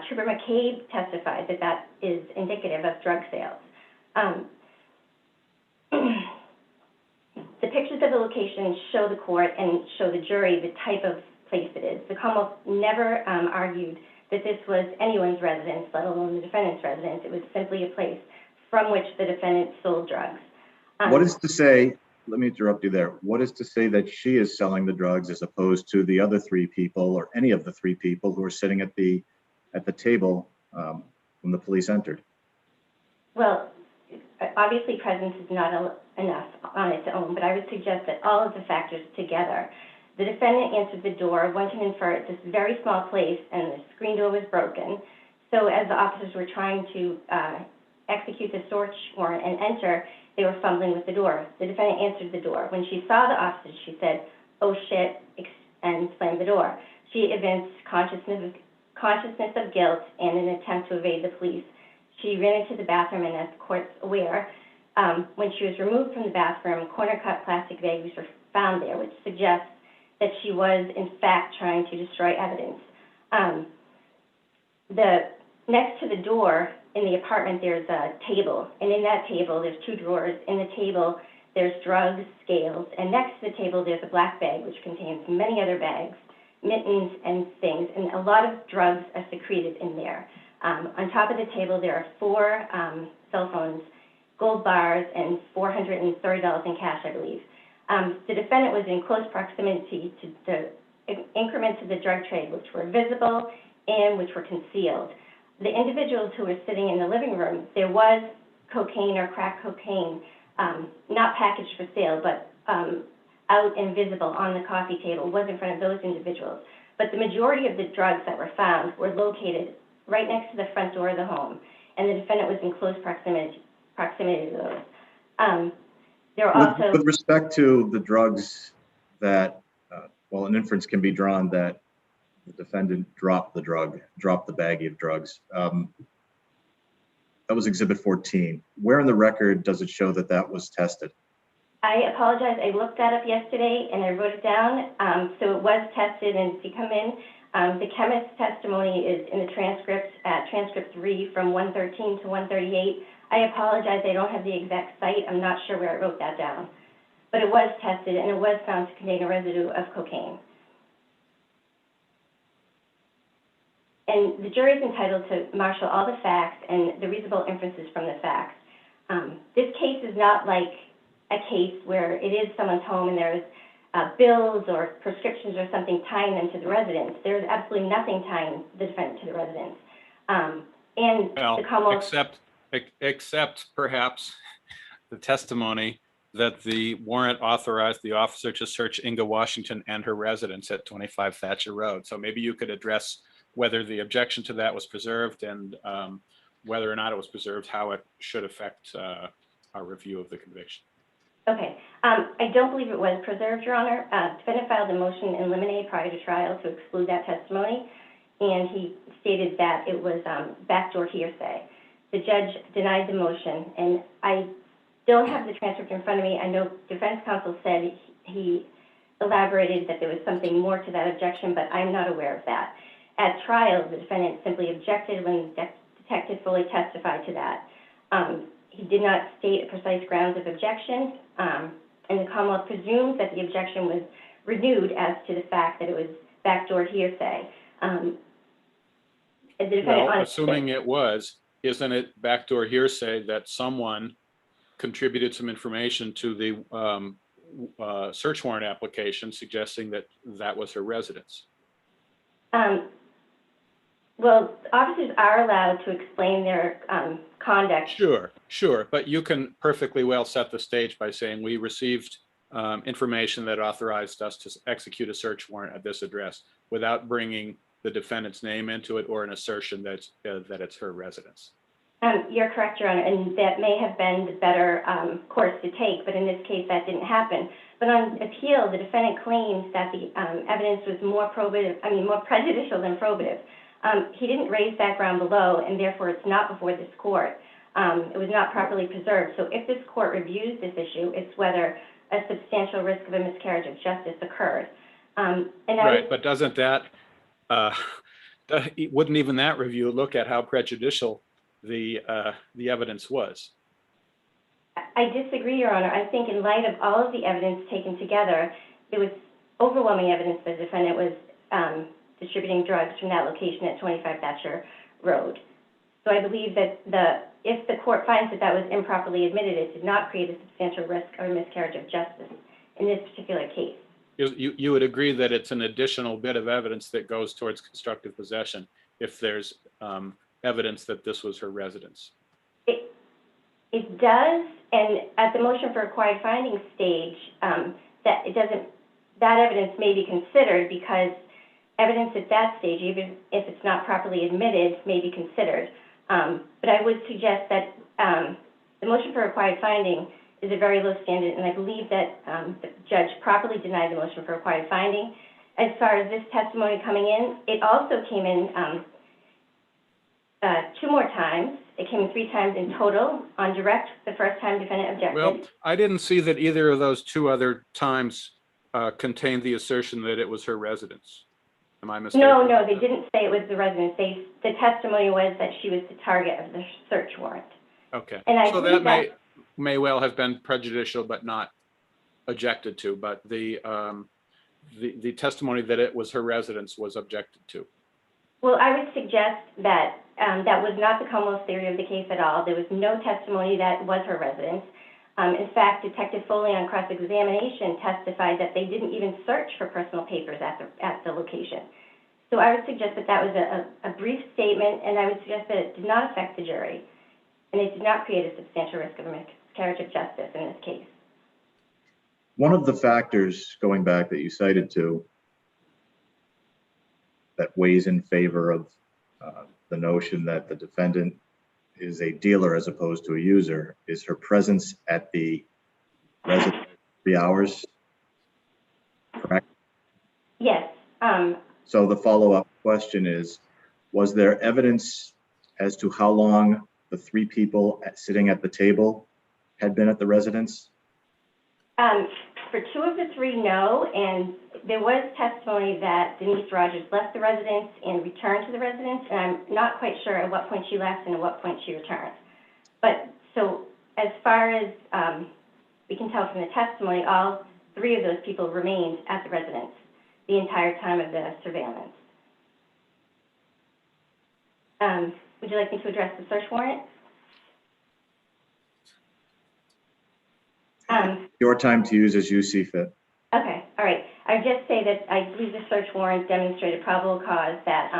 Trooper McCabe testified that that is indicative of drug sales. The pictures of the location show the court and show the jury the type of place it is. The Commonwealth never argued that this was anyone's residence, let alone the defendant's residence. It was simply a place from which the defendant sold drugs. What is to say, let me interrupt you there. What is to say that she is selling the drugs as opposed to the other 3 people or any of the 3 people who are sitting at the table when the police entered? Well, obviously presence is not enough on its own, but I would suggest that all of the factors together. The defendant answered the door. One can infer it's this very small place and the screen door was broken. So as the officers were trying to execute the search warrant and enter, they were fumbling with the door. The defendant answered the door. When she saw the officers, she said, "Oh shit," and slammed the door. She evinced consciousness of guilt and an attempt to evade the police. She ran into the bathroom, and as the court's aware, when she was removed from the bathroom, corner-cut plastic bags were found there, which suggests that she was, in fact, trying to destroy evidence. Next to the door in the apartment, there's a table, and in that table, there's 2 drawers. In the table, there's drugs, scales, and next to the table, there's a black bag, which contains many other bags, mittens, and things, and a lot of drugs are secreted in there. On top of the table, there are 4 cell phones, gold bars, and $430 in cash, I believe. The defendant was in close proximity to the increments of the drug trade, which were visible and which were concealed. The individuals who were sitting in the living room, there was cocaine or crack cocaine, not packaged for sale, but out and visible on the coffee table, was in front of those individuals. But the majority of the drugs that were found were located right next to the front door of the home, and the defendant was in close proximity to those. There are also, with respect to the drugs that, well, an inference can be drawn that the defendant dropped the baggie of drugs. That was Exhibit 14. Where in the record does it show that that was tested? I apologize. I looked that up yesterday and I wrote it down. So it was tested, and if you come in, the chemist's testimony is in the transcript at transcript 3 from 113 to 138. I apologize. I don't have the exact site. I'm not sure where I wrote that down. But it was tested, and it was found to contain a residue of cocaine. And the jury is entitled to marshal all the facts and the reasonable inferences from the facts. This case is not like a case where it is someone's home and there's bills or prescriptions or something tying them to the residence. There's absolutely nothing tying the defendant to the residence. Well, the Commonwealth, except perhaps the testimony that the warrant authorized the officer to search Inga Washington and her residence at 25 Thatcher Road. So maybe you could address whether the objection to that was preserved, and whether or not it was preserved, how it should affect our review of the conviction. Okay. I don't believe it was preserved, Your Honor. Defendant filed a motion in limine prior to trial to exclude that testimony, and he stated that it was backdoor hearsay. The judge denied the motion, and I don't have the transcript in front of me. I know defense counsel said he elaborated that there was something more to that objection, but I'm not aware of that. At trial, the defendant simply objected when the detective fully testified to that. He did not state precise grounds of objection, and the Commonwealth presumes that the objection was renewed as to the fact that it was backdoor hearsay. Well, assuming it was, isn't it backdoor hearsay that someone contributed some information to the search warrant application suggesting that that was her residence? Well, officers are allowed to explain their conduct. Sure. But you can perfectly well set the stage by saying we received information that authorized us to execute a search warrant at this address without bringing the defendant's name into it or an assertion that it's her residence. You're correct, Your Honor, and that may have been the better course to take, but in this case that didn't happen. But on appeal, the defendant claims that the evidence was more prejudicial than probative. He didn't raise that ground below, and therefore it's not before this court. It was not properly preserved. So if this court reviews this issue, it's whether a substantial risk of a miscarriage of justice occurred. Right, but doesn't that, wouldn't even that review look at how prejudicial the evidence was? I disagree, Your Honor. I think in light of all of the evidence taken together, there was overwhelming evidence that the defendant was distributing drugs from that location at 25 Thatcher Road. So I believe that if the court finds that that was improperly admitted, it did not create a substantial risk of a miscarriage of justice in this particular case. You would agree that it's an additional bit of evidence that goes towards constructive possession if there's evidence that this was her residence? It does, and at the motion for required findings stage, that evidence may be considered because evidence at that stage, even if it's not properly admitted, may be considered. But I would suggest that the motion for required finding is a very low standard, and I believe that the judge properly denied the motion for required finding. As far as this testimony coming in, it also came in 2 more times. It came in 3 times in total on direct, the first time defendant objected. Well, I didn't see that either of those 2 other times contained the assertion that it was her residence. Am I mistaken? No, they didn't say it was the residence. The testimony was that she was the target of the search warrant. Okay, And so that may well have been prejudicial but not objected to, but the testimony that it was her residence was objected to. Well, I would suggest that that was not the Commonwealth theory of the case at all. There was no testimony that was her residence. In fact, Detective Foley on cross-examination testified that they didn't even search for personal papers at the location. So I would suggest that that was a brief statement, and I would suggest that it did not affect the jury, and it did not create a substantial risk of a miscarriage of justice in this case. One of the factors, going back, that you cited to that weighs in favor of the notion that the defendant is a dealer as opposed to a user is her presence at the residence 3 hours, correct? Yes. So the follow-up question is, was there evidence as to how long the 3 people sitting at the table had been at the residence? For 2 of the 3, no, and there was testimony that Denise Rogers left the residence and returned to the residence, and I'm not quite sure at what point she left and at what point she returned. But so as far as we can tell from the testimony, all 3 of those people remained at the residence the entire time of the surveillance. Would you like me to address the search warrant? Your time to use as you see fit. Okay, all right. I just say that I believe the search warrant demonstrated probable cause that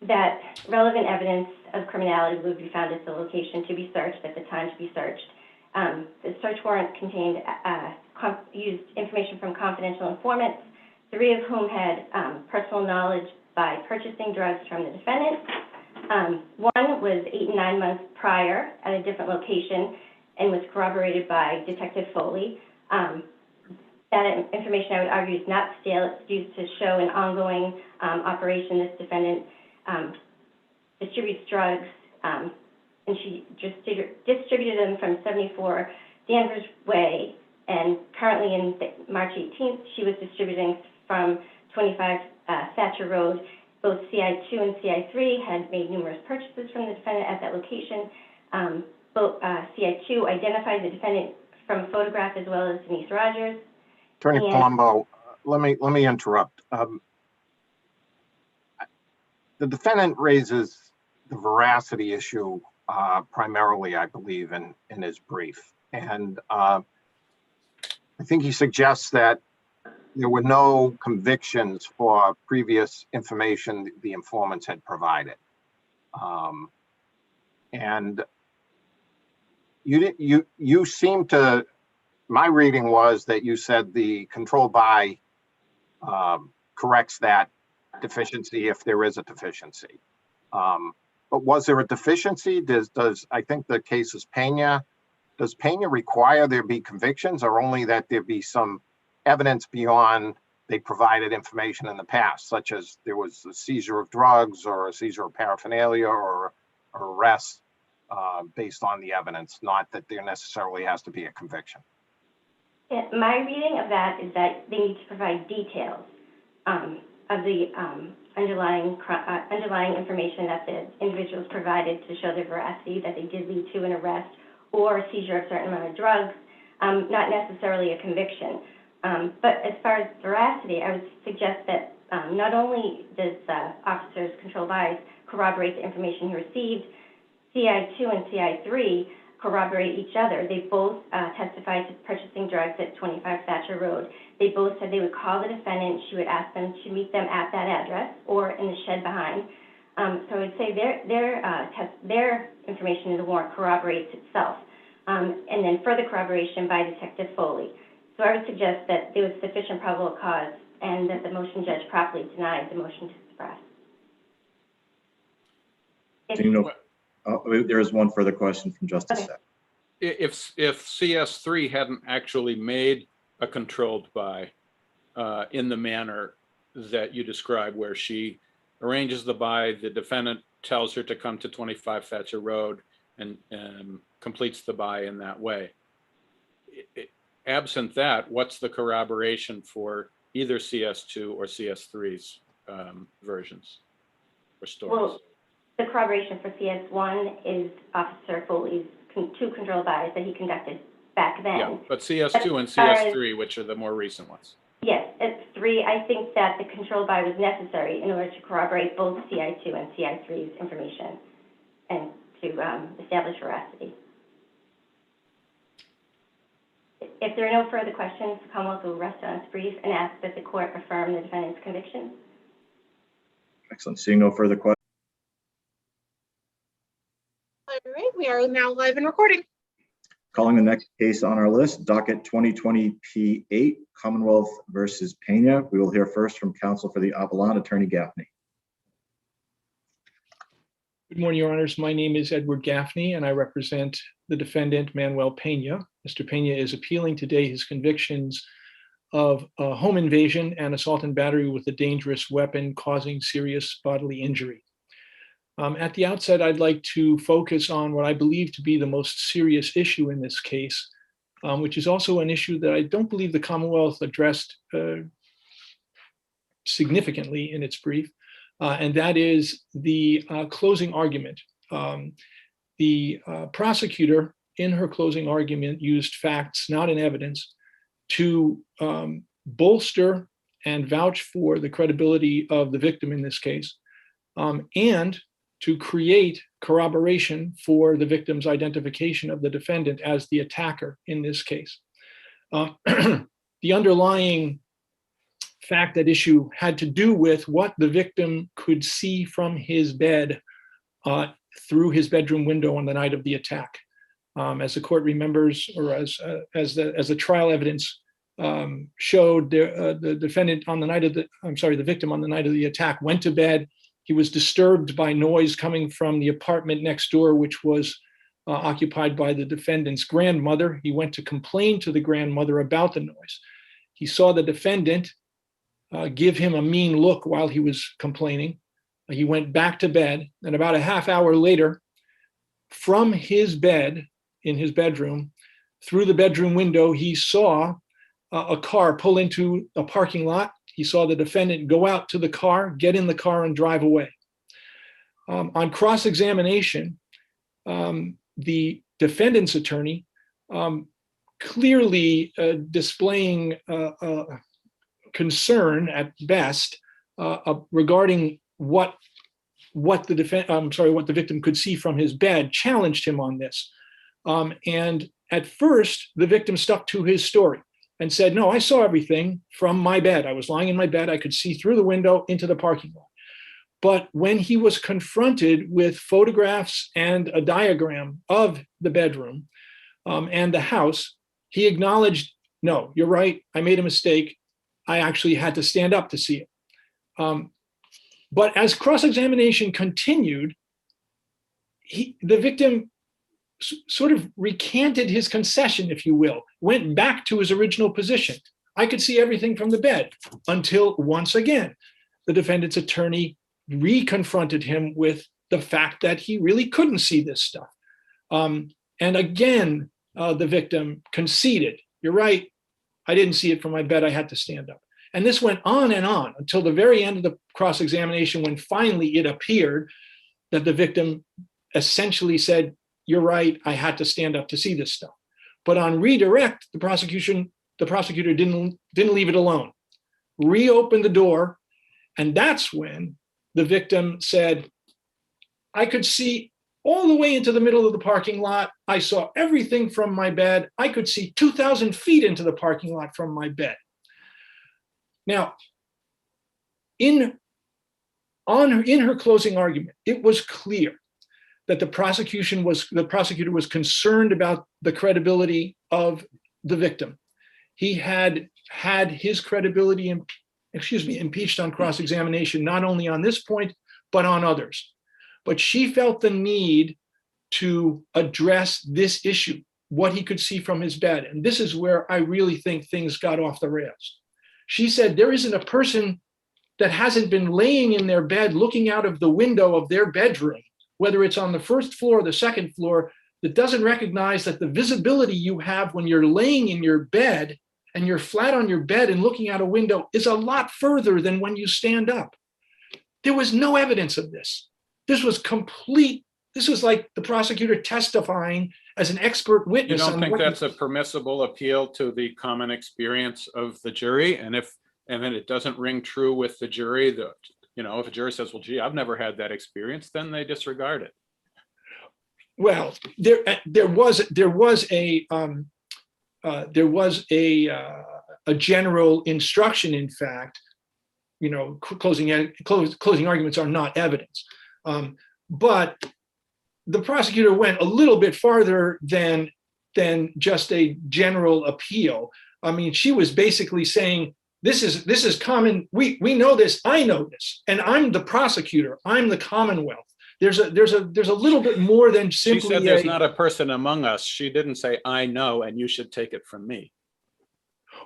that relevant evidence of criminality would be found at the location to be searched at the time to be searched. The search warrant contained used information from confidential informants, 3 of whom had personal knowledge by purchasing drugs from the defendant. 1 was 8 and 9 months prior at a different location and was corroborated by Detective Foley. That information, I would argue, is not stale. It's used to show an ongoing operation. This defendant distributes drugs, and she just distributed them from 74 Danvers Way, and currently in March 18th, she was distributing from 25 Thatcher Road. Both CI2 and CI3 had made numerous purchases from the defendant at that location. Both CI2 identified the defendant from a photograph as well as Denise Rogers. Attorney Palumbo, let me interrupt. The defendant raises the veracity issue primarily, I believe, in his brief. And I think he suggests that there were no convictions for previous information the informants had provided. And you seem to, my reading was that you said the control by corrects that deficiency if there is a deficiency. But was there a deficiency? I think the case is PENA. Does PENA require there be convictions, or only that there be some evidence beyond they provided information in the past, such as there was a seizure of drugs or a seizure of paraphernalia or arrest based on the evidence, not that there necessarily has to be a conviction? Yeah, my reading of that is that they need to provide details of the underlying information that the individuals provided to show their veracity, that they did lead to an arrest or a seizure of a certain amount of drugs, not necessarily a conviction. But as far as veracity, I would suggest that not only does officer's control bias corroborate the information he received, CI2 and CI3 corroborate each other. They both testified to purchasing drugs at 25 Thatcher Road. They both said they would call the defendant. She would ask them to meet them at that address or in the shed behind. So I would say their information in the warrant corroborates itself. And then further corroboration by Detective Foley. So I would suggest that there was sufficient probable cause and that the motion judge properly denied the motion to suppress. There is one further question from Justice Okay. Sack. If CS3 hadn't actually made a controlled buy in the manner that you described, where she arranges the buy, the defendant tells her to come to 25 Thatcher Road and completes the buy in that way. Absent that, what's the corroboration for either CS2 or CS3's versions or stories? Well, the corroboration for CS1 is Officer Foley's two control buys that he conducted back then. Yeah, but CS2 and CS3, which are the more recent ones? Yes, at 3, I think that the control buy was necessary in order to corroborate both CI2 and CI3's information and to establish veracity. If there are no further questions, the Commonwealth will rest on its brief and ask that the court affirm the defendant's conviction. Excellent. Seeing no further questions. All right, we are now live and recording. Calling the next case on our list, docket 2020 P8, Commonwealth versus Pena. We will hear first from counsel for the appellant, Attorney Gaffney. Good morning, Your Honors. My name is Edward Gaffney, and I represent the defendant, Manuel Pena. Mr. Pena is appealing today his convictions of home invasion and assault and battery with a dangerous weapon causing serious bodily injury. At the outset, I'd like to focus on what I believe to be the most serious issue in this case, which is also an issue that I don't believe the Commonwealth addressed significantly in its brief, and that is the closing argument. The prosecutor, in her closing argument, used facts, not in evidence, to bolster and vouch for the credibility of the victim in this case, and to create corroboration for the victim's identification of the defendant as the attacker in this case. The underlying fact at issue had to do with what the victim could see from his bed through his bedroom window on the night of the attack. As the court remembers, or as the trial evidence showed, the defendant on the night of the victim on the night of the attack went to bed. He was disturbed by noise coming from the apartment next door, which was occupied by the defendant's grandmother. He went to complain to the grandmother about the noise. He saw the defendant give him a mean look while he was complaining. He went back to bed, and about a half hour later, from his bed in his bedroom, through the bedroom window, he saw a car pull into a parking lot. He saw the defendant go out to the car, get in the car, and drive away. On cross-examination, the defendant's attorney, clearly displaying concern at best regarding what the victim could see from his bed, challenged him on this. And at first, the victim stuck to his story and said, "No, I saw everything from my bed. I was lying in my bed. I could see through the window into the parking lot." But when he was confronted with photographs and a diagram of the bedroom and the house, he acknowledged, no, you're right, I made a mistake. I actually had to stand up to see it. But as cross-examination continued, the victim sort of recanted his concession, if you will, went back to his original position. I could see everything from the bed, until once again, the defendant's attorney reconfronted him with the fact that he really couldn't see this stuff. And again, the victim conceded, you're right, I didn't see it from my bed, I had to stand up. And this went on and on until the very end of the cross-examination, when finally it appeared that the victim essentially said, you're right, I had to stand up to see this stuff. But on redirect, the prosecutor didn't leave it alone, reopened the door, and that's when the victim said, I could see all the way into the middle of the parking lot. I saw everything from my bed. I could see 2,000 feet into the parking lot from my bed. Now, in her closing argument, it was clear that the prosecutor was concerned about the credibility of the victim. He had his credibility impeached on cross-examination, not only on this point, but on others. But she felt the need to address this issue, what he could see from his bed. And this is where I really think things got off the rails. She said, there isn't a person that hasn't been laying in their bed looking out of the window of their bedroom, whether it's on the first floor or the second floor, that doesn't recognize that the visibility you have when you're laying in your bed and you're flat on your bed and looking out a window is a lot further than when you stand up. There was no evidence of this. This was complete. This was like the prosecutor testifying as an expert witness. You don't think that's a permissible appeal to the common experience of the jury? And then it doesn't ring true with the jury, if a jury says, well, gee, I've never had that experience, then they disregard it. Well, there was a general instruction, in fact, closing arguments are not evidence. But the prosecutor went a little bit farther than just a general appeal. I mean, she was basically saying, this is common. We know this. I know this, and I'm the prosecutor. I'm the Commonwealth. There's a little bit more than simply. She said there's not a person among us. She didn't say I know, and you should take it from me.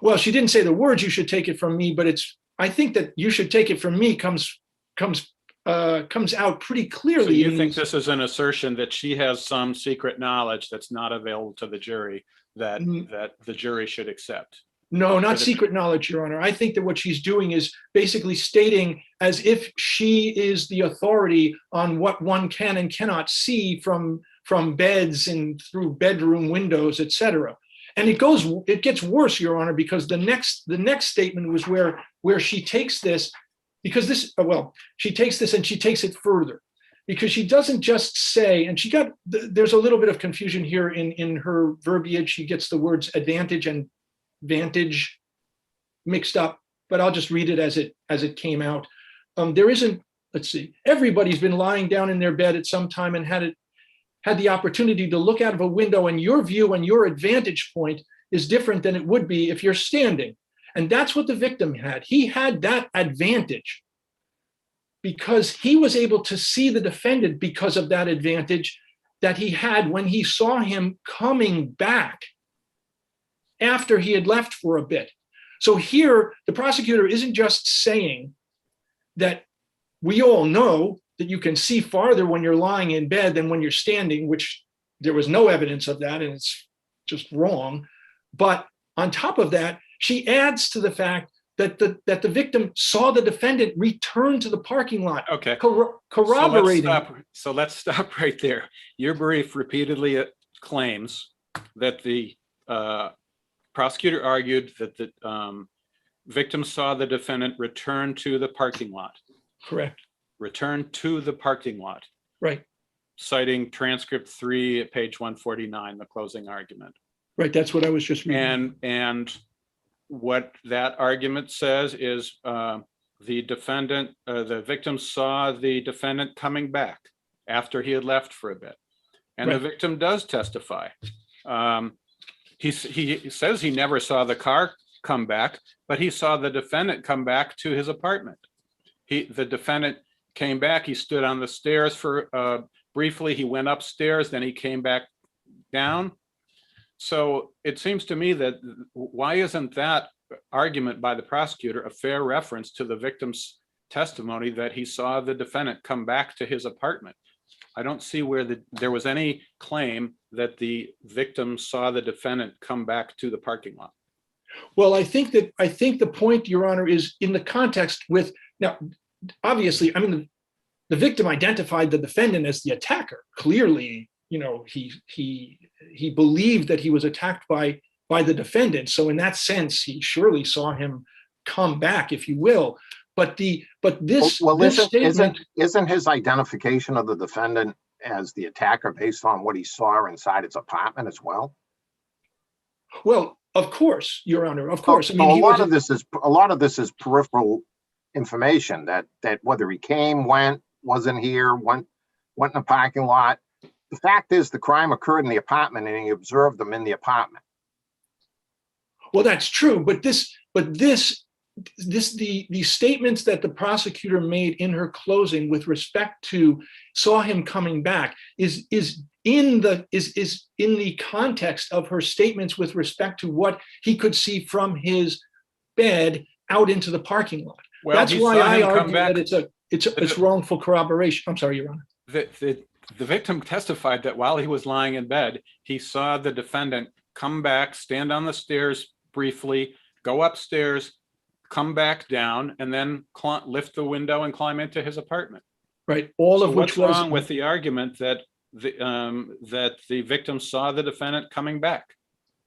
Well, she didn't say the words "you should take it from me," but I think that "you should take it from me" comes out pretty clearly. So you think this is an assertion that she has some secret knowledge that's not available to the jury that the jury should accept? No, not secret knowledge, Your Honor. I think that what she's doing is basically stating as if she is the authority on what one can and cannot see from beds and through bedroom windows, etc. And it gets worse, Your Honor, because the next statement was where she takes this, she takes this and she takes it further, because she doesn't just say, and there's a little bit of confusion here in her verbiage. She gets the words advantage and vantage mixed up, but I'll just read it as it came out. There isn't, let's see, everybody's been lying down in their bed at some time and had the opportunity to look out of a window, and your view and your advantage point is different than it would be if you're standing. And that's what the victim had. He had that advantage because he was able to see the defendant because of that advantage that he had when he saw him coming back after he had left for a bit. So here, the prosecutor isn't just saying that we all know that you can see farther when you're lying in bed than when you're standing, which there was no evidence of that, and it's just wrong. But on top of that, she adds to the fact that the victim saw the defendant return to the parking lot. Okay. Corroborating. So let's stop right there. Your brief repeatedly claims that the prosecutor argued that the victim saw the defendant return to the parking lot. Correct. Return to the parking lot. Right. Citing transcript 3 at page 149, the closing argument. Right, that's what I was just reading. And what that argument says is the defendant, the victim saw the defendant coming back after he had left for a bit. And the victim does testify. He says he never saw the car come back, but he saw the defendant come back to his apartment. The defendant came back, he stood on the stairs for briefly, he went upstairs, then he came back down. So it seems to me that why isn't that argument by the prosecutor a fair reference to the victim's testimony that he saw the defendant come back to his apartment? I don't see where there was any claim that the victim saw the defendant come back to the parking lot. Well, I think the point, Your Honor, is in the context with, now, obviously, I mean, the victim identified the defendant as the attacker. Clearly, you know, he believed that he was attacked by the defendant. So in that sense, he surely saw him come back, if you will. But this statement, isn't his identification of the defendant as the attacker based on what he saw inside his apartment as well? Well, of course, Your Honor, of course. I mean, a lot of this is peripheral information that whether he came, went, wasn't here, went in the parking lot. The fact is, the crime occurred in the apartment, and he observed them in the apartment. Well, that's true, but the statements that the prosecutor made in her closing with respect to saw him coming back is in the context of her statements with respect to what he could see from his bed out into the parking lot. Well, that's why I argue that it's wrongful corroboration. I'm sorry, Your Honor. The victim testified that while he was lying in bed, he saw the defendant come back, stand on the stairs briefly, go upstairs, come back down, and then lift the window and climb into his apartment. Right. All of which was what's wrong with the argument that the victim saw the defendant coming back,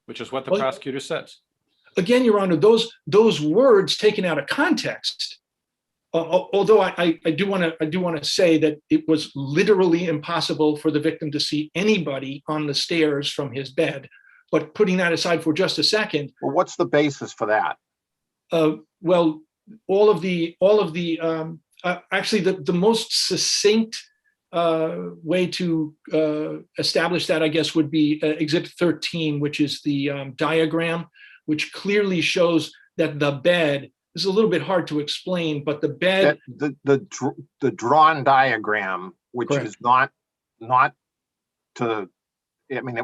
which is what the prosecutor says. Again, Your Honor, those words taken out of context. Although I do want to say that it was literally impossible for the victim to see anybody on the stairs from his bed. But putting that aside for just a second. Well, what's the basis for that? Well, actually, the most succinct way to establish that, I guess, would be Exhibit 13, which is the diagram, which clearly shows that the bed. This is a little bit hard to explain, but the bed, the drawn diagram, which correct. Is not to. I mean,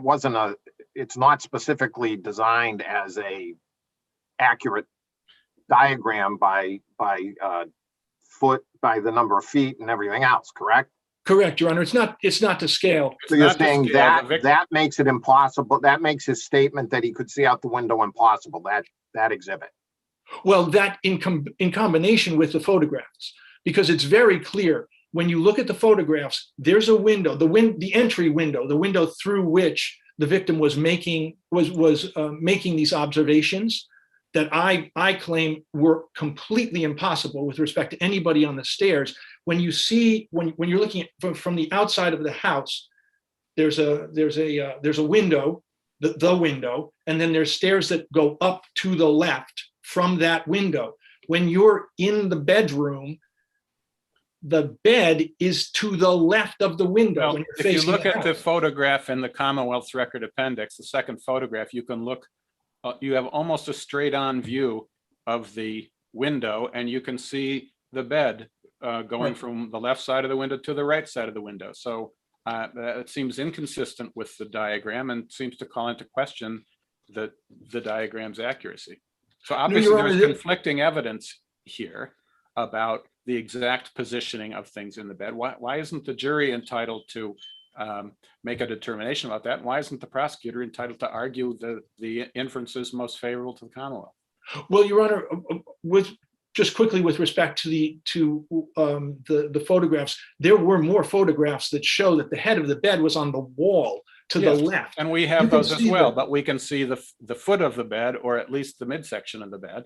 it's not specifically designed as a accurate diagram by foot, by the number of feet and everything else, correct? Correct, Your Honor. It's not to scale. So you're saying that makes it impossible. That makes his statement that he could see out the window impossible. That exhibit. Well, that in combination with the photographs, because it's very clear when you look at the photographs, there's a window, the entry window, the window through which the victim was making these observations that I claim were completely impossible with respect to anybody on the stairs. When you see when you're looking at from the outside of the house, there's a window, the window, and then there's stairs that go up to the left from that window. When you're in the bedroom, the bed is to the left of the window. Well, if you look at the photograph in the Commonwealth's Record Appendix, the second photograph, you can look, you have almost a straight on view of the window, and you can see the bed going from the left side of the window to the right side of the window. So it seems inconsistent with the diagram and seems to call into question the diagram's accuracy. So obviously there's conflicting evidence here about the exact positioning of things in the bed. Why isn't the jury entitled to make a determination about that? And why isn't the prosecutor entitled to argue the inferences most favorable to the Commonwealth? Well, Your Honor, just quickly with respect to the photographs, there were more photographs that show that the head of the bed was on the wall to the left. And we have those as well, but we can see the foot of the bed, or at least the midsection of the bed.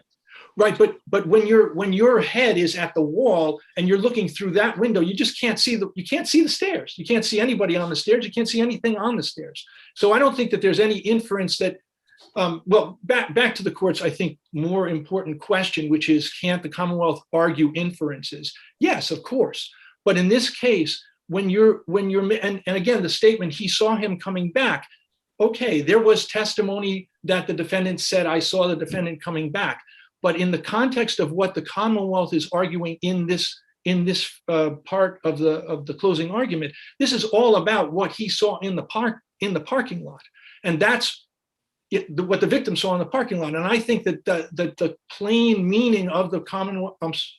Right, but when your head is at the wall and you're looking through that window, you just can't see the stairs. You can't see anybody on the stairs. You can't see anything on the stairs. So I don't think that there's any inference that Well, back to the court's, I think, more important question, which is, can't the Commonwealth argue inferences? Yes, of course. But in this case, and again, the statement, he saw him coming back. Okay, there was testimony that the defendant said, I saw the defendant coming back. But in the context of what the Commonwealth is arguing in this part of the closing argument, this is all about what he saw in the parking lot, and that's what the victim saw in the parking lot. And I think that the plain meaning of the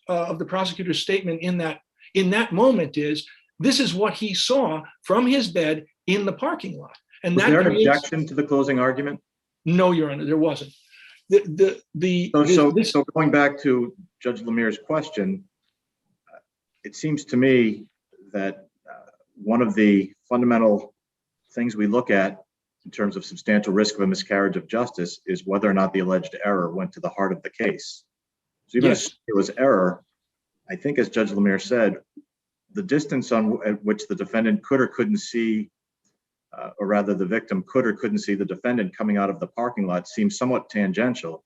of the prosecutor's statement in that moment is, this is what he saw from his bed in the parking lot. And was that there an creates, objection to the closing argument? No, Your Honor, there wasn't. So going back to Judge Lemire's question, it seems to me that one of the fundamental things we look at in terms of substantial risk of a miscarriage of justice is whether or not the alleged error went to the heart of the case. So even if it was error, I think, as Judge Lemire said, the distance at which the defendant could or couldn't see, or rather the victim could or couldn't see the defendant coming out of the parking lot seems somewhat tangential,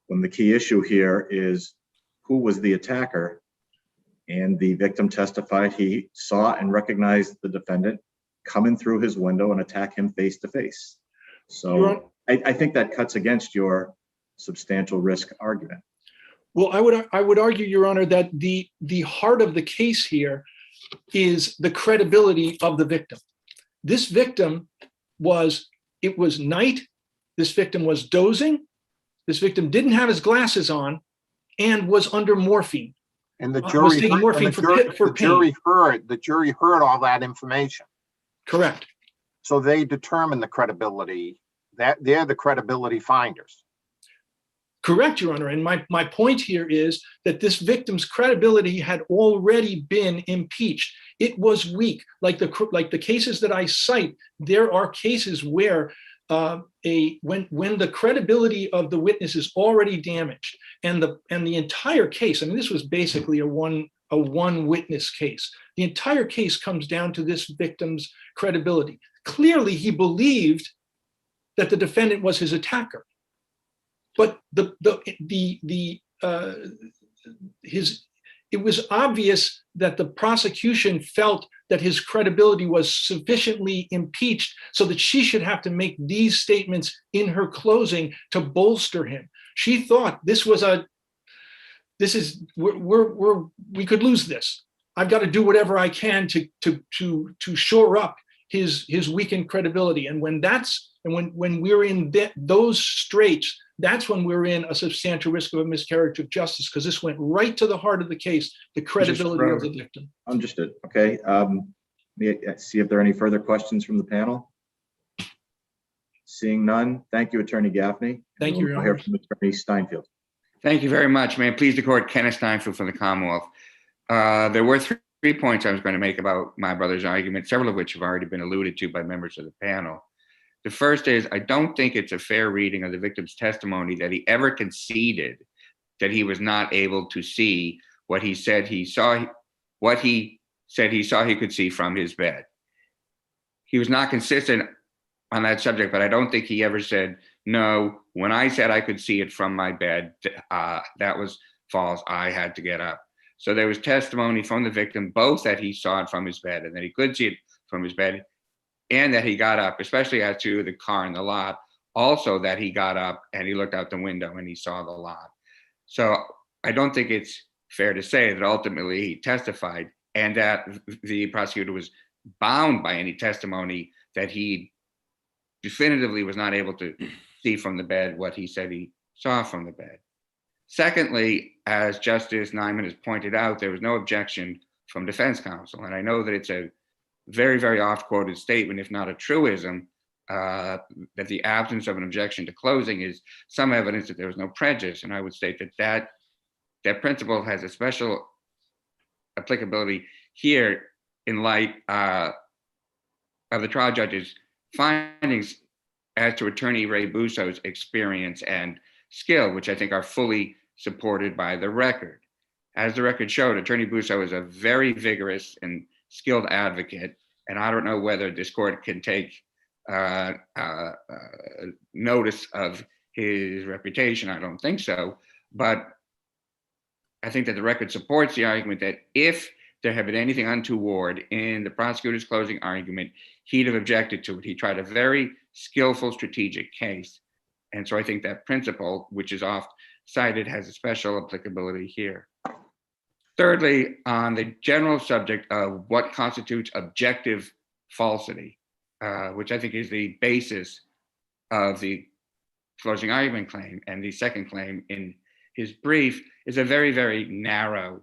when the key issue here is who was the attacker. And the victim testified he saw and recognized the defendant coming through his window and attack him face to face. So I think that cuts against your substantial risk argument. Well, I would argue, Your Honor, that the heart of the case here is the credibility of the victim. This victim it was night. This victim was dozing. This victim didn't have his glasses on and was under morphine. And the was taking morphine for pain. The jury heard all that information. Correct. So they determine the credibility, that they're the credibility finders. Correct, Your Honor. And my point here is that this victim's credibility had already been impeached. It was weak. Like the cases that I cite, there are cases where when the credibility of the witness is already damaged, and the entire case, I mean, this was basically a one witness case. The entire case comes down to this victim's credibility. Clearly, he believed that the defendant was his attacker, but it was obvious that the prosecution felt that his credibility was sufficiently impeached so that she should have to make these statements in her closing to bolster him. She thought we could lose this. I've got to do whatever I can to shore up his weakened credibility. And when we're in those straits, that's when we're in a substantial risk of a miscarriage of justice, because this went right to the heart of the case, the credibility of the victim. Understood. Okay. See if there are any further questions from the panel. Seeing none, thank you, Attorney Gaffney. Thank you, Your Honor. We'll hear from Attorney Steinfeld. Thank you very much. May it please the court, Kenneth Steinfeld from the Commonwealth. There were three points I was going to make about my brother's argument, several of which have already been alluded to by members of the panel. The first is, I don't think it's a fair reading of the victim's testimony that he ever conceded that he was not able to see what he said he saw, he could see from his bed. He was not consistent on that subject, but I don't think he ever said, no, when I said I could see it from my bed, that was false. I had to get up. So there was testimony from the victim, both that he saw it from his bed and that he could see it from his bed, and that he got up, especially as to the car in the lot, also that he got up and he looked out the window and he saw the lot. So I don't think it's fair to say that ultimately he testified and that the prosecutor was bound by any testimony that he definitively was not able to see from the bed what he said he saw from the bed. Secondly, as Justice Neyman has pointed out, there was no objection from defense counsel. And I know that it's a very, very oft-quoted statement, if not a truism, that the absence of an objection to closing is some evidence that there was no prejudice. And I would state that principle has a special applicability here in light of the trial judge's findings as to Attorney Ray Busso's experience and skill, which I think are fully supported by the record. As the record showed, Attorney Busso is a very vigorous and skilled advocate, and I don't know whether this court can take notice of his reputation. I don't think so. But I think that the record supports the argument that if there had been anything untoward in the prosecutor's closing argument, he'd have objected to it. He tried a very skillful strategic case. And so I think that principle, which is oft cited, has a special applicability here. Thirdly, on the general subject of what constitutes objective falsity, which I think is the basis of the closing argument claim, and the second claim in his brief, is a very, very narrow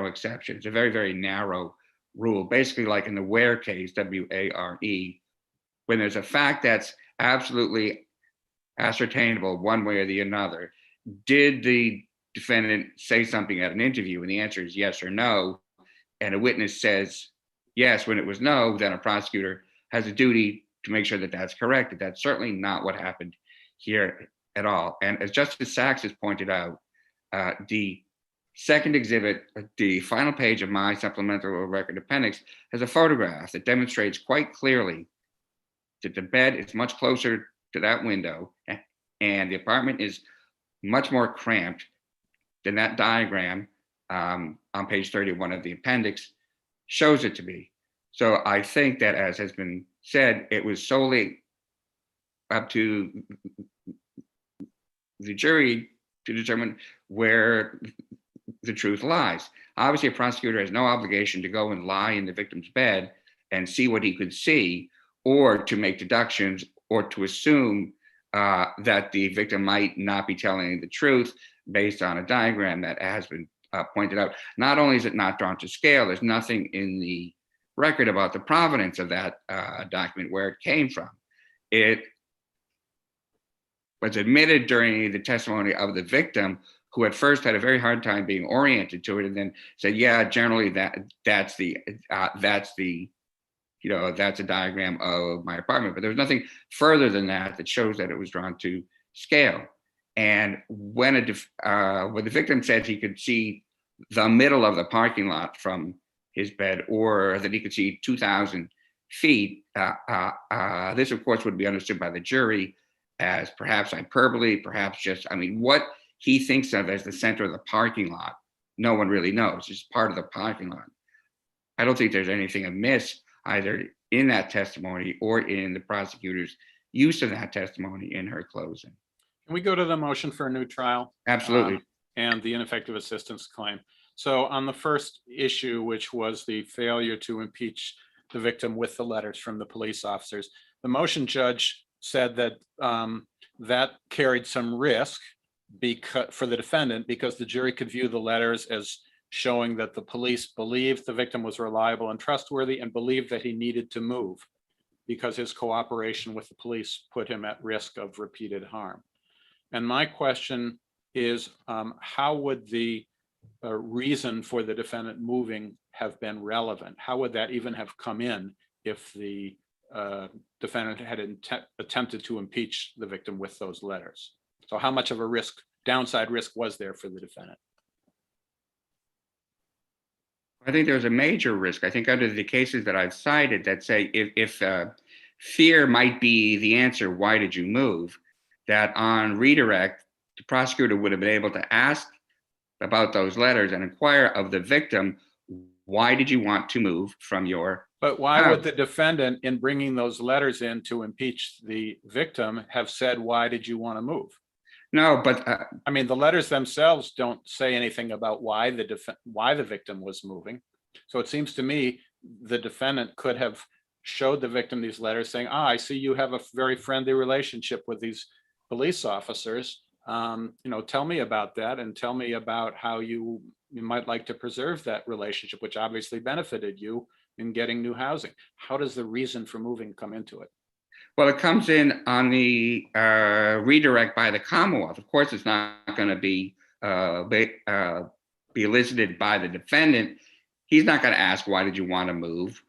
exception. It's a very, very narrow rule, basically like in the Ware case, W-A-R-E, when there's a fact that's absolutely ascertainable one way or the other. Did the defendant say something at an interview? And the answer is yes or no. And a witness says yes when it was no, then a prosecutor has a duty to make sure that that's correct. But that's certainly not what happened here at all. And as Justice Sachs has pointed out, the second exhibit, the final page of my supplemental record appendix, has a photograph that demonstrates quite clearly that the bed is much closer to that window and the apartment is much more cramped than that diagram on page 31 of the appendix shows it to be. So I think that, as has been said, it was solely up to the jury to determine where the truth lies. Obviously, a prosecutor has no obligation to go and lie in the victim's bed and see what he could see, or to make deductions, or to assume that the victim might not be telling the truth based on a diagram that has been pointed out. Not only is it not drawn to scale, there's nothing in the record about the provenance of that document, where it came from. It was admitted during the testimony of the victim, who at first had a very hard time being oriented to it, and then said, yeah, generally that's a diagram of my apartment. But there was nothing further than that shows that it was drawn to scale. And when the victim said he could see the middle of the parking lot from his bed, or that he could see 2,000 feet, this of course would be understood by the jury as perhaps hyperbole, perhaps just, what he thinks of as the center of the parking lot, no one really knows. It's just part of the parking lot. I don't think there's anything amiss either in that testimony or in the prosecutor's use of that testimony in her closing. Can we go to the motion for a new trial? Absolutely. And the ineffective assistance claim. So on the first issue, which was the failure to impeach the victim with the letters from the police officers, the motion judge said that that carried some risk for the defendant, because the jury could view the letters as showing that the police believed the victim was reliable and trustworthy, and believed that he needed to move because his cooperation with the police put him at risk of repeated harm. And my question is, how would the reason for the defendant moving have been relevant? How would that even have come in if the defendant had attempted to impeach the victim with those letters? So how much of a downside risk was there for the defendant? I think there's a major risk. I think under the cases that I've cited that say if fear might be the answer, why did you move? That on redirect, the prosecutor would have been able to ask about those letters and inquire of the victim, why did you want to move from your But why would the defendant, in bringing those letters in to impeach the victim, have said, why did you want to move? No, but the letters themselves don't say anything about why the victim was moving. So it seems to me the defendant could have showed the victim these letters saying, I see you have a very friendly relationship with these police officers. Tell me about that, and tell me about how you might like to preserve that relationship, which obviously benefited you in getting new housing. How does the reason for moving come into it? Well, it comes in on the redirect by the Commonwealth. Of course, it's not going to be elicited by the defendant. He's not going to ask, why did you want to move?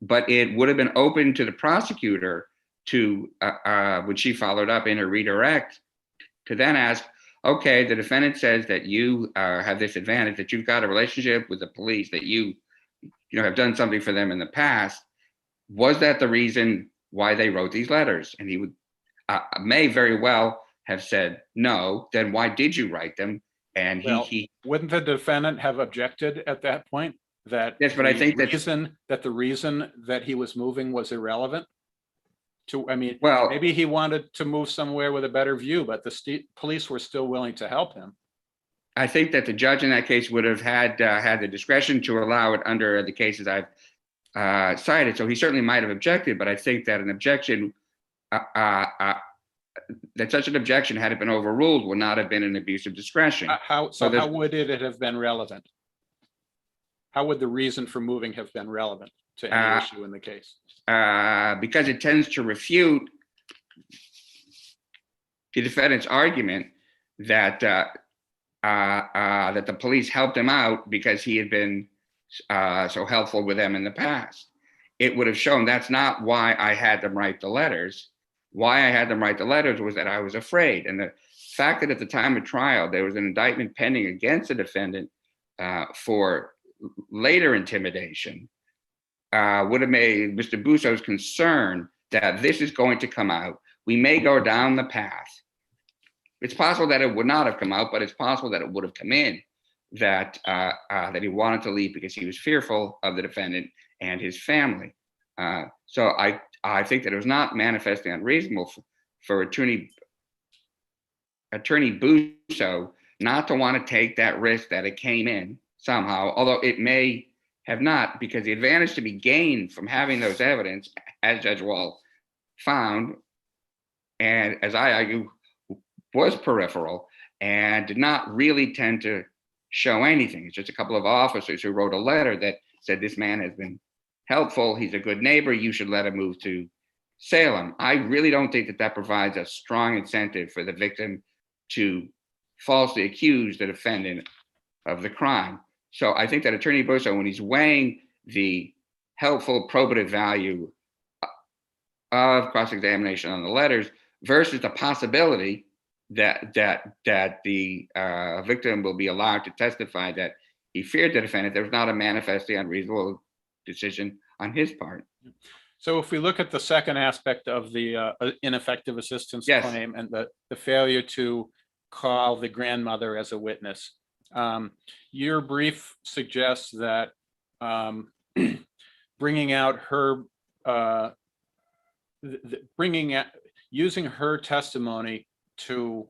But it would have been open to the prosecutor to, when she followed up in a redirect, to then ask, okay, the defendant says that you have this advantage, that you've got a relationship with the police, that you have done something for them in the past. Was that the reason why they wrote these letters. And he would may very well have said, no, then why did you write them? And he wouldn't the defendant have objected at that point that yes, but I think the reason that he was moving was irrelevant? Well, maybe he wanted to move somewhere with a better view, but the police were still willing to help him. I think that the judge in that case would have had the discretion to allow it under the cases I've cited. So he certainly might have objected, but I think that an objection, that such an objection, had it been overruled, would not have been an abuse of discretion. How would it have been relevant? How would the reason for moving have been relevant to any issue in the case? Because it tends to refute the defendant's argument that that the police helped him out because he had been so helpful with them in the past. It would have shown that's not why I had them write the letters. Why I had them write the letters was that I was afraid. And the fact that at the time of trial, there was an indictment pending against the defendant for later intimidation would have made Mr. Busso's concern that this is going to come out. We may go down the path. It's possible that it would not have come out, but it's possible that it would have come in that that he wanted to leave because he was fearful of the defendant and his family. So I think that it was not manifestly unreasonable for Attorney Busso not to want to take that risk that it came in somehow, although it may have not, because the advantage to be gained from having those evidence, as Judge Wall found, and as I argue, was peripheral and did not really tend to show anything. It's just a couple of officers who wrote a letter that said, this man has been helpful, he's a good neighbor, you should let him move to Salem. I really don't think that that provides a strong incentive for the victim to falsely accuse the defendant of the crime. So I think that Attorney Busso, when he's weighing the helpful probative value of cross-examination on the letters versus the possibility that the victim will be allowed to testify that he feared the defendant, there was not a manifestly unreasonable decision on his part. So if we look at the second aspect of the ineffective assistance Yes. claim and the failure to call the grandmother as a witness, your brief suggests that bringing out her, using her testimony to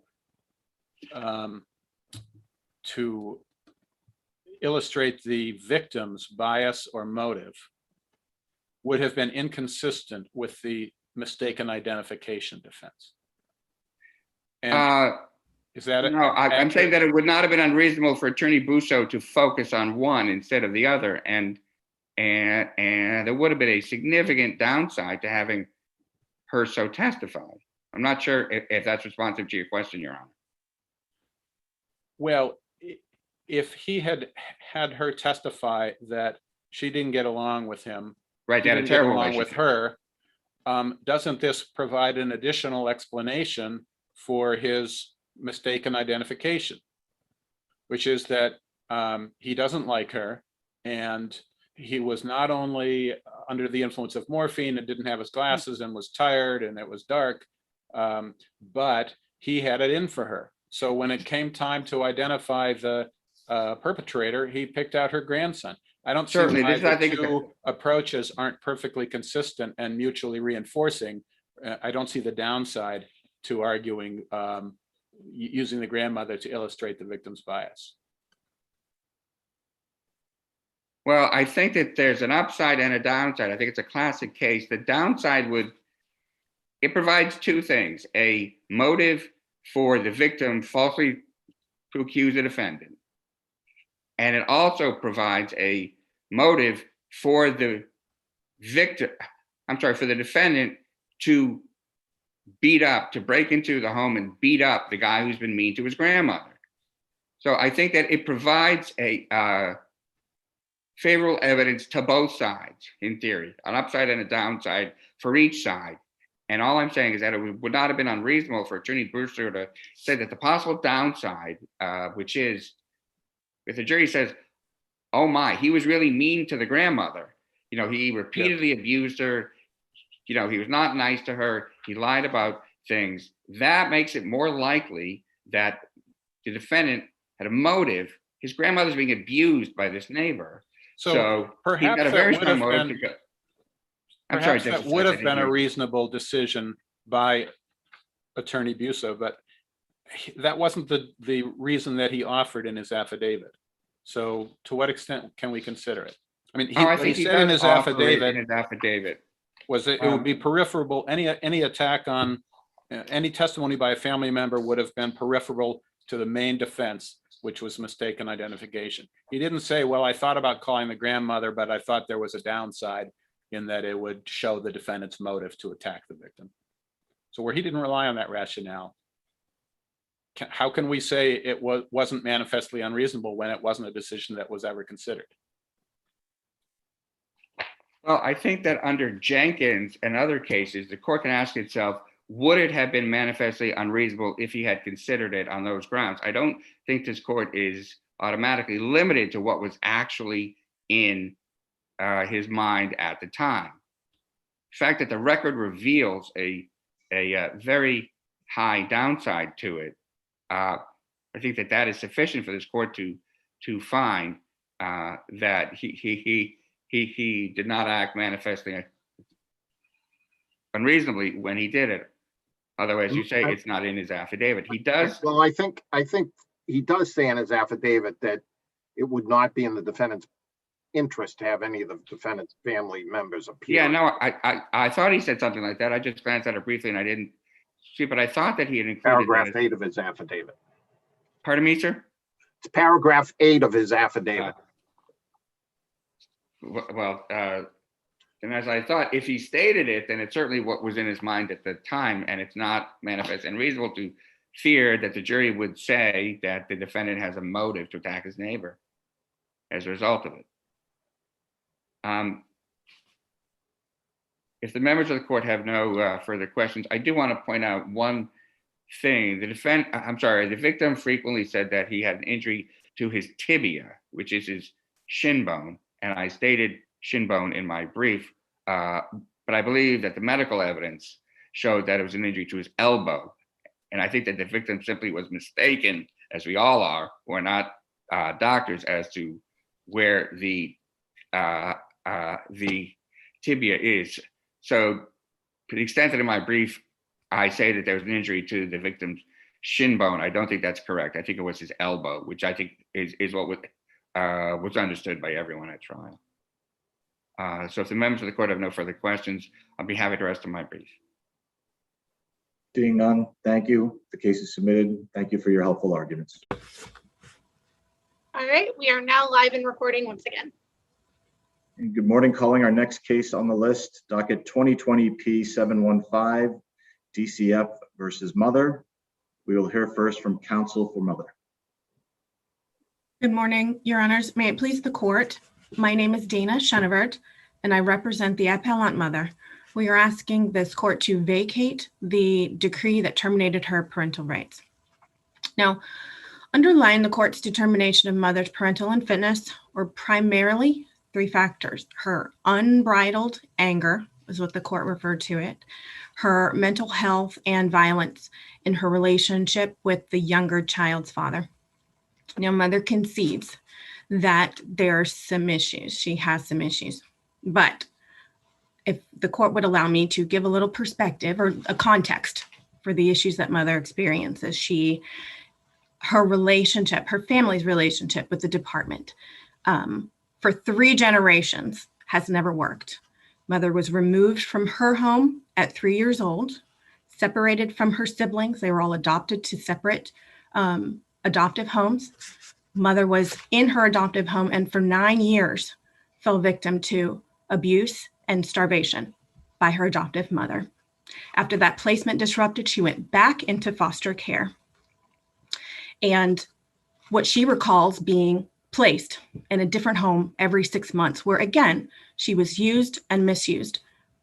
illustrate the victim's bias or motive would have been inconsistent with the mistaken identification defense. And is that it? No, I'm saying that it would not have been unreasonable for Attorney Busso to focus on one instead of the other, and there would have been a significant downside to having her so testify. I'm not sure if that's responsive to your question, Your Honor. Well, if he had her testify that she didn't get along with him, right, he they had a didn't get terrible along with relationship. her, doesn't this provide an additional explanation for his mistaken identification, which is that he doesn't like her, and he was not only under the influence of morphine and didn't have his glasses and was tired and it was dark, but he had it in for her. So when it came time to identify the perpetrator, he picked out her grandson. I don't see why the two approaches aren't perfectly consistent and mutually reinforcing. I don't see the downside to arguing using the grandmother to illustrate the victim's bias. Well, I think that there's an upside and a downside. I think it's a classic case. The downside it provides two things: a motive for the victim falsely to accuse the defendant, and it also provides a motive for the defendant to break into the home and beat up the guy who's been mean to his grandmother. So I think that it provides a favorable evidence to both sides, in theory, an upside and a downside for each side. And all I'm saying is that it would not have been unreasonable for Attorney Brewster to say that the possible downside, which is if the jury says, oh my, he was really mean to the grandmother. You know, he repeatedly abused her. you know, he was not nice to her, he lied about things, that makes it more likely that the defendant had a motive. His grandmother's being abused by this neighbor. So he's perhaps got a very that would strong have motive been, to go. I'm sorry, perhaps that Justice, would I have didn't been a hear. reasonable decision by Attorney Busso, but that wasn't the reason that he offered in his affidavit. So to what extent can we consider it? I mean, I what he think he said in does his offer it affidavit in his affidavit. was that it would be peripheral, any attack on, any testimony by a family member would have been peripheral to the main defense, which was mistaken identification. He didn't say, well, I thought about calling the grandmother, but I thought there was a downside in that it would show the defendant's motive to attack the victim. So where he didn't rely on that rationale, how can we say it wasn't manifestly unreasonable when it wasn't a decision that was ever considered? Well, I think that under Jenkins and other cases, the court can ask itself, would it have been manifestly unreasonable if he had considered it on those grounds? I don't think this court is automatically limited to what was actually in his mind at the time. The fact that the record reveals a very high downside to it, I think that is sufficient for this court to find that he did not act manifestly unreasonably when he did it. Although, as you say, it's not in his affidavit. He does. Well, I think he does say in his affidavit that it would not be in the defendant's interest to have any of the defendant's family members appear. Yeah, no, I thought he said something like that. I just glanced at it briefly and I didn't see, but I thought that he had included Paragraph that. 8 of his affidavit. Pardon me, sir? It's paragraph 8 of his affidavit. Well, and as I thought, if he stated it, then it's certainly what was in his mind at the time, and it's not manifest and reasonable to fear that the jury would say that the defendant has a motive to attack his neighbor as a result of it. If the members of the court have no further questions, I do want to point out one thing. The victim frequently said that he had an injury to his tibia, which is his shin bone, and I stated shin bone in my brief, but I believe that the medical evidence showed that it was an injury to his elbow. And I think that the victim simply was mistaken, as we all are. We're not doctors, as to where the tibia is. So to the extent that in my brief, I say that there was an injury to the victim's shin bone, I don't think that's correct. I think it was his elbow, which I think is what was understood by everyone at trial. So if the members of the court have no further questions, I'll be happy to rest of my brief. Seeing none, thank you. The case is submitted. Thank you for your helpful arguments. All right, we are now live and recording once again. And good morning. Calling our next case on the list, docket 2020 P715, DCF versus Mother. We will hear first from counsel for Mother. Good morning, Your Honors. May it please the court. My name is Dana Schoenevert, and I represent the appellant mother. We are asking this court to vacate the decree that terminated her parental rights. Now, underlying the court's determination of mother's parental unfitness were primarily three factors: her unbridled anger, is what the court referred to it, her mental health and violence in her relationship with the younger child's father. Now, mother concedes that there's some issues. She has some issues. But if the court would allow me to give a little perspective or a context for the issues that mother experiences, her relationship, her family's relationship with the department for 3 generations has never worked. Mother was removed from her home at 3 years old, separated from her siblings. They were all adopted to separate adoptive homes. Mother was in her adoptive home and for 9 years fell victim to abuse and starvation by her adoptive mother. After that placement disrupted, she went back into foster care. And what she recalls being placed in a different home every 6 months, where again, she was used and misused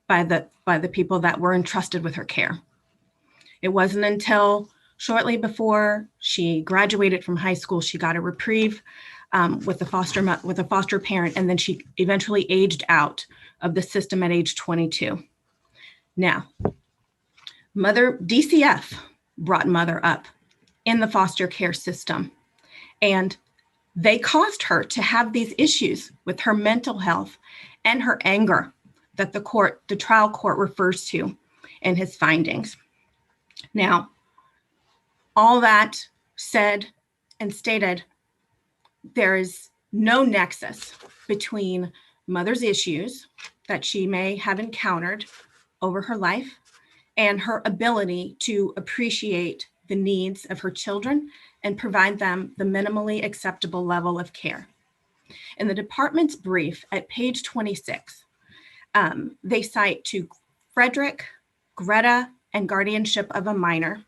by the people that were entrusted with her care. It wasn't until shortly before she graduated from high school, she got a reprieve with a foster parent, and then she eventually aged out of the system at age 22. Now, DCF brought mother up in the foster care system, and they caused her to have these issues with her mental health and her anger that the trial court refers to in his findings. Now, all that said and stated, there is no nexus between mother's issues that she may have encountered over her life and her ability to appreciate the needs of her children and provide them the minimally acceptable level of care. In the department's brief at page 26, they cite to Frederick, Greta, and guardianship of a minor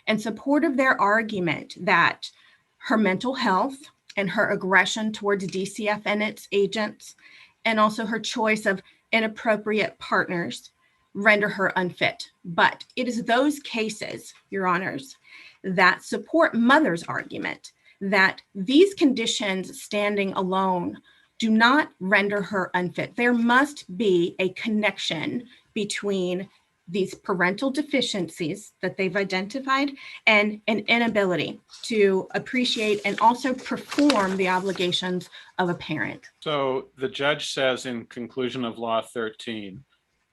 in support of their argument that her mental health and her aggression towards DCF and its agents, and also her choice of inappropriate partners, render her unfit. But it is those cases, Your Honors, that support mother's argument that these conditions standing alone do not render her unfit. There must be a connection between these parental deficiencies that they've identified and an inability to appreciate and also perform the obligations of a parent. So the judge says in conclusion of Law 13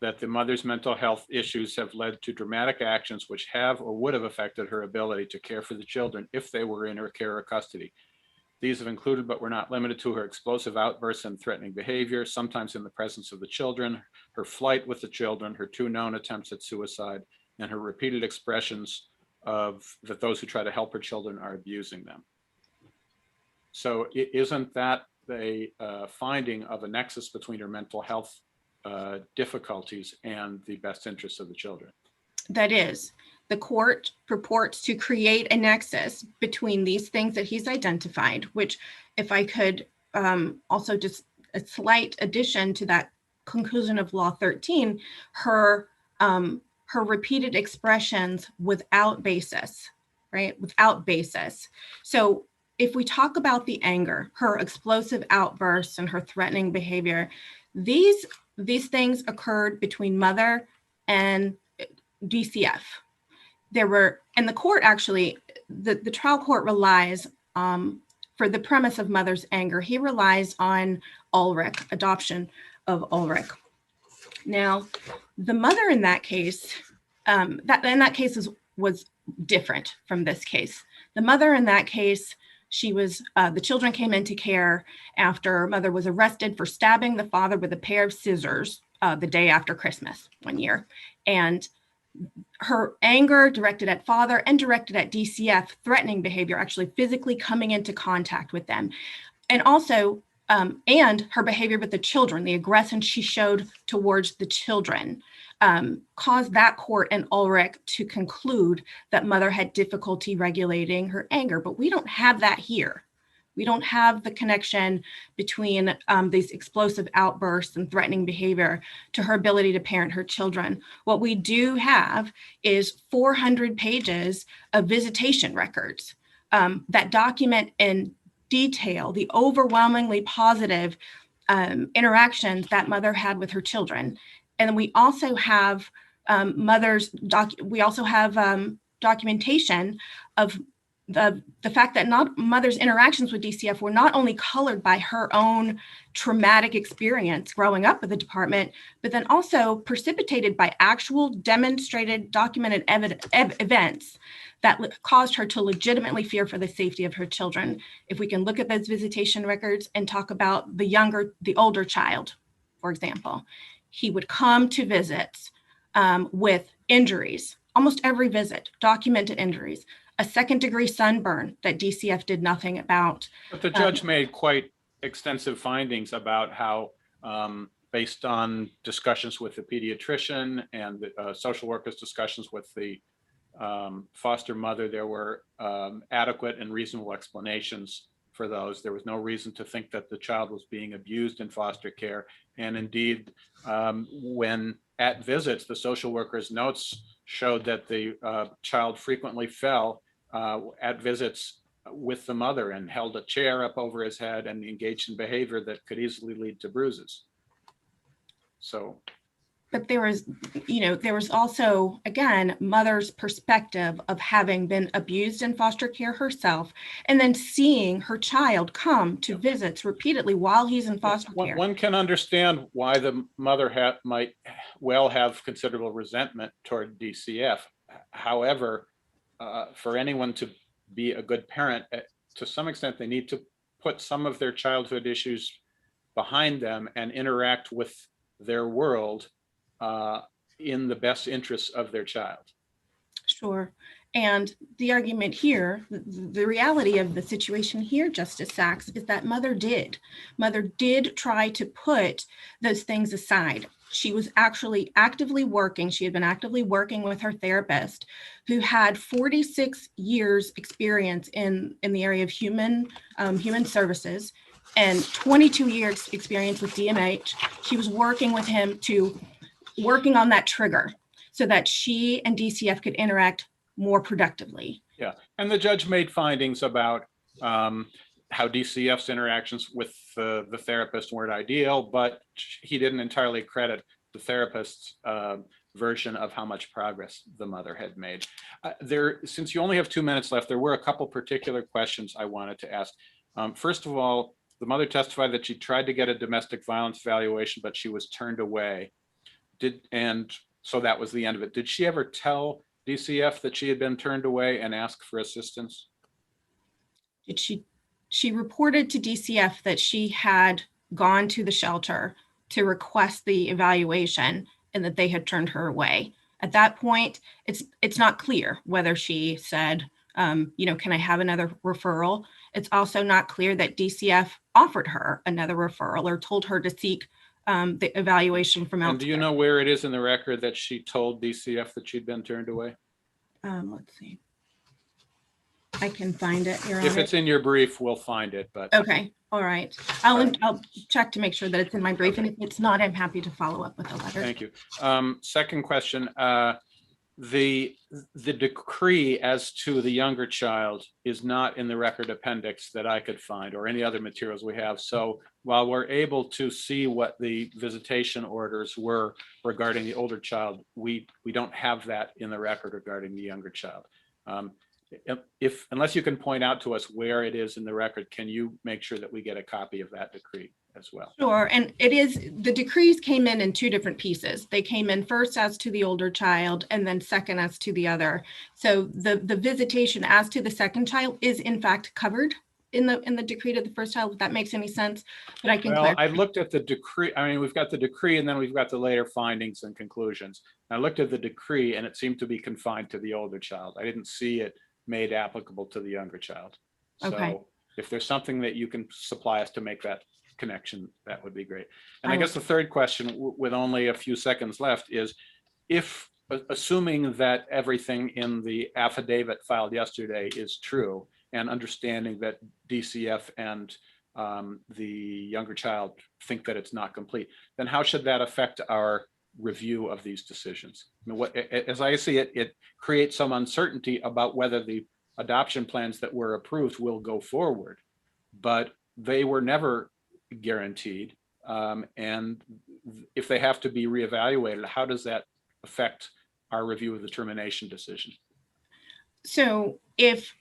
that the mother's mental health issues have led to dramatic actions which have or would have affected her ability to care for the children if they were in her care or custody. These have included, but were not limited to, her explosive outbursts and threatening behavior, sometimes in the presence of the children, her flight with the children, her 2 known attempts at suicide, and her repeated expressions of that those who try to help her children are abusing them. So isn't that a finding of a nexus between her mental health difficulties and the best interests of the children? That is. The court purports to create a nexus between these things that he's identified, which, if I could also just a slight addition to that conclusion of Law 13, her repeated expressions without basis, right? Without basis. So if we talk about the anger, her explosive outbursts and her threatening behavior, these things occurred between mother and DCF. And the court actually, the trial court relies for the premise of mother's anger, he relies on Ulrich, adoption of Ulrich. Now, the mother in that case, was different from this case. The mother in that case, the children came into care after mother was arrested for stabbing the father with a pair of scissors the day after Christmas one year. And her anger directed at father and directed at DCF, threatening behavior, actually physically coming into contact with them. And also, and her behavior with the children, the aggression she showed towards the children, caused that court and Ulrich to conclude that mother had difficulty regulating her anger. But we don't have that here. We don't have the connection between these explosive outbursts and threatening behavior to her ability to parent her children. What we do have is 400 pages of visitation records that document in detail the overwhelmingly positive interactions that mother had with her children. And we also have documentation of the fact that mother's interactions with DCF were not only colored by her own traumatic experience growing up with the department, but then also precipitated by actual demonstrated documented events that caused her to legitimately fear for the safety of her children. If we can look at those visitation records and talk about the older child, for example, he would come to visits with injuries, almost every visit, documented injuries, a second-degree sunburn that DCF did nothing about. But the judge made quite extensive findings about how, based on discussions with the pediatrician and the social workers' discussions with the foster mother, there were adequate and reasonable explanations for those. There was no reason to think that the child was being abused in foster care. And indeed, when at visits, the social workers' notes showed that the child frequently fell at visits with the mother and held a chair up over his head and engaged in behavior that could easily lead to bruises. So But there was, there was also, again, mother's perspective of having been abused in foster care herself, and then seeing her child come to visits repeatedly while he's in foster care. One can understand why the mother might well have considerable resentment toward DCF. However, for anyone to be a good parent, to some extent, they need to put some of their childhood issues behind them and interact with their world in the best interests of their child. Sure. And the argument here, the reality of the situation here, Justice Sachs, is that mother did try to put those things aside. She was actually actively working. She had been actively working with her therapist, who had 46 years experience in the area of human services and 22 years experience with DMH. She was working with him working on that trigger so that she and DCF could interact more productively. Yeah, and the judge made findings about how DCF's interactions with the therapist weren't ideal, but he didn't entirely credit the therapist's version of how much progress the mother had made. Since you only have 2 minutes left, there were a couple particular questions I wanted to ask. First of all, the mother testified that she tried to get a domestic violence evaluation, but she was turned away. And so that was the end of it. Did she ever tell DCF that she had been turned away and ask for assistance? She reported to DCF that she had gone to the shelter to request the evaluation and that they had turned her away. At that point, it's not clear whether she said, can I have another referral? It's also not clear that DCF offered her another referral or told her to seek the evaluation from elsewhere. And do you know where it is in the record that she told DCF that she'd been turned away? Let's see. I can find it. If it's in your brief, we'll find it. But okay, all right. I'll check to make sure that it's in my brief, and if it's not, I'm happy to follow up with a letter. Thank you. Second question: the decree as to the younger child is not in the record appendix that I could find, or any other materials we have. So while we're able to see what the visitation orders were regarding the older child, we don't have that in the record regarding the younger child. Unless you can point out to us where it is in the record, can you make sure that we get a copy of that decree as well? Sure, and the decrees came in 2 different pieces. They came in first as to the older child and then second as to the other. So the visitation as to the second child is in fact covered in the decree to the first child, if that makes any sense. But I can clarify. I looked at the decree. I mean, we've got the decree and then we've got the later findings and conclusions. I looked at the decree and it seemed to be confined to the older child. I didn't see it made applicable to the younger child. Okay. So if there's something that you can supply us to make that connection, that would be great. And I guess the third question, with only a few seconds left, is if, assuming that everything in the affidavit filed yesterday is true, and understanding that DCF and the younger child think that it's not complete, then how should that affect our review of these decisions? I mean, as I see it, it creates some uncertainty about whether the adoption plans that were approved will go forward, but they were never guaranteed. And if they have to be reevaluated, how does that affect our review of the termination decision? So if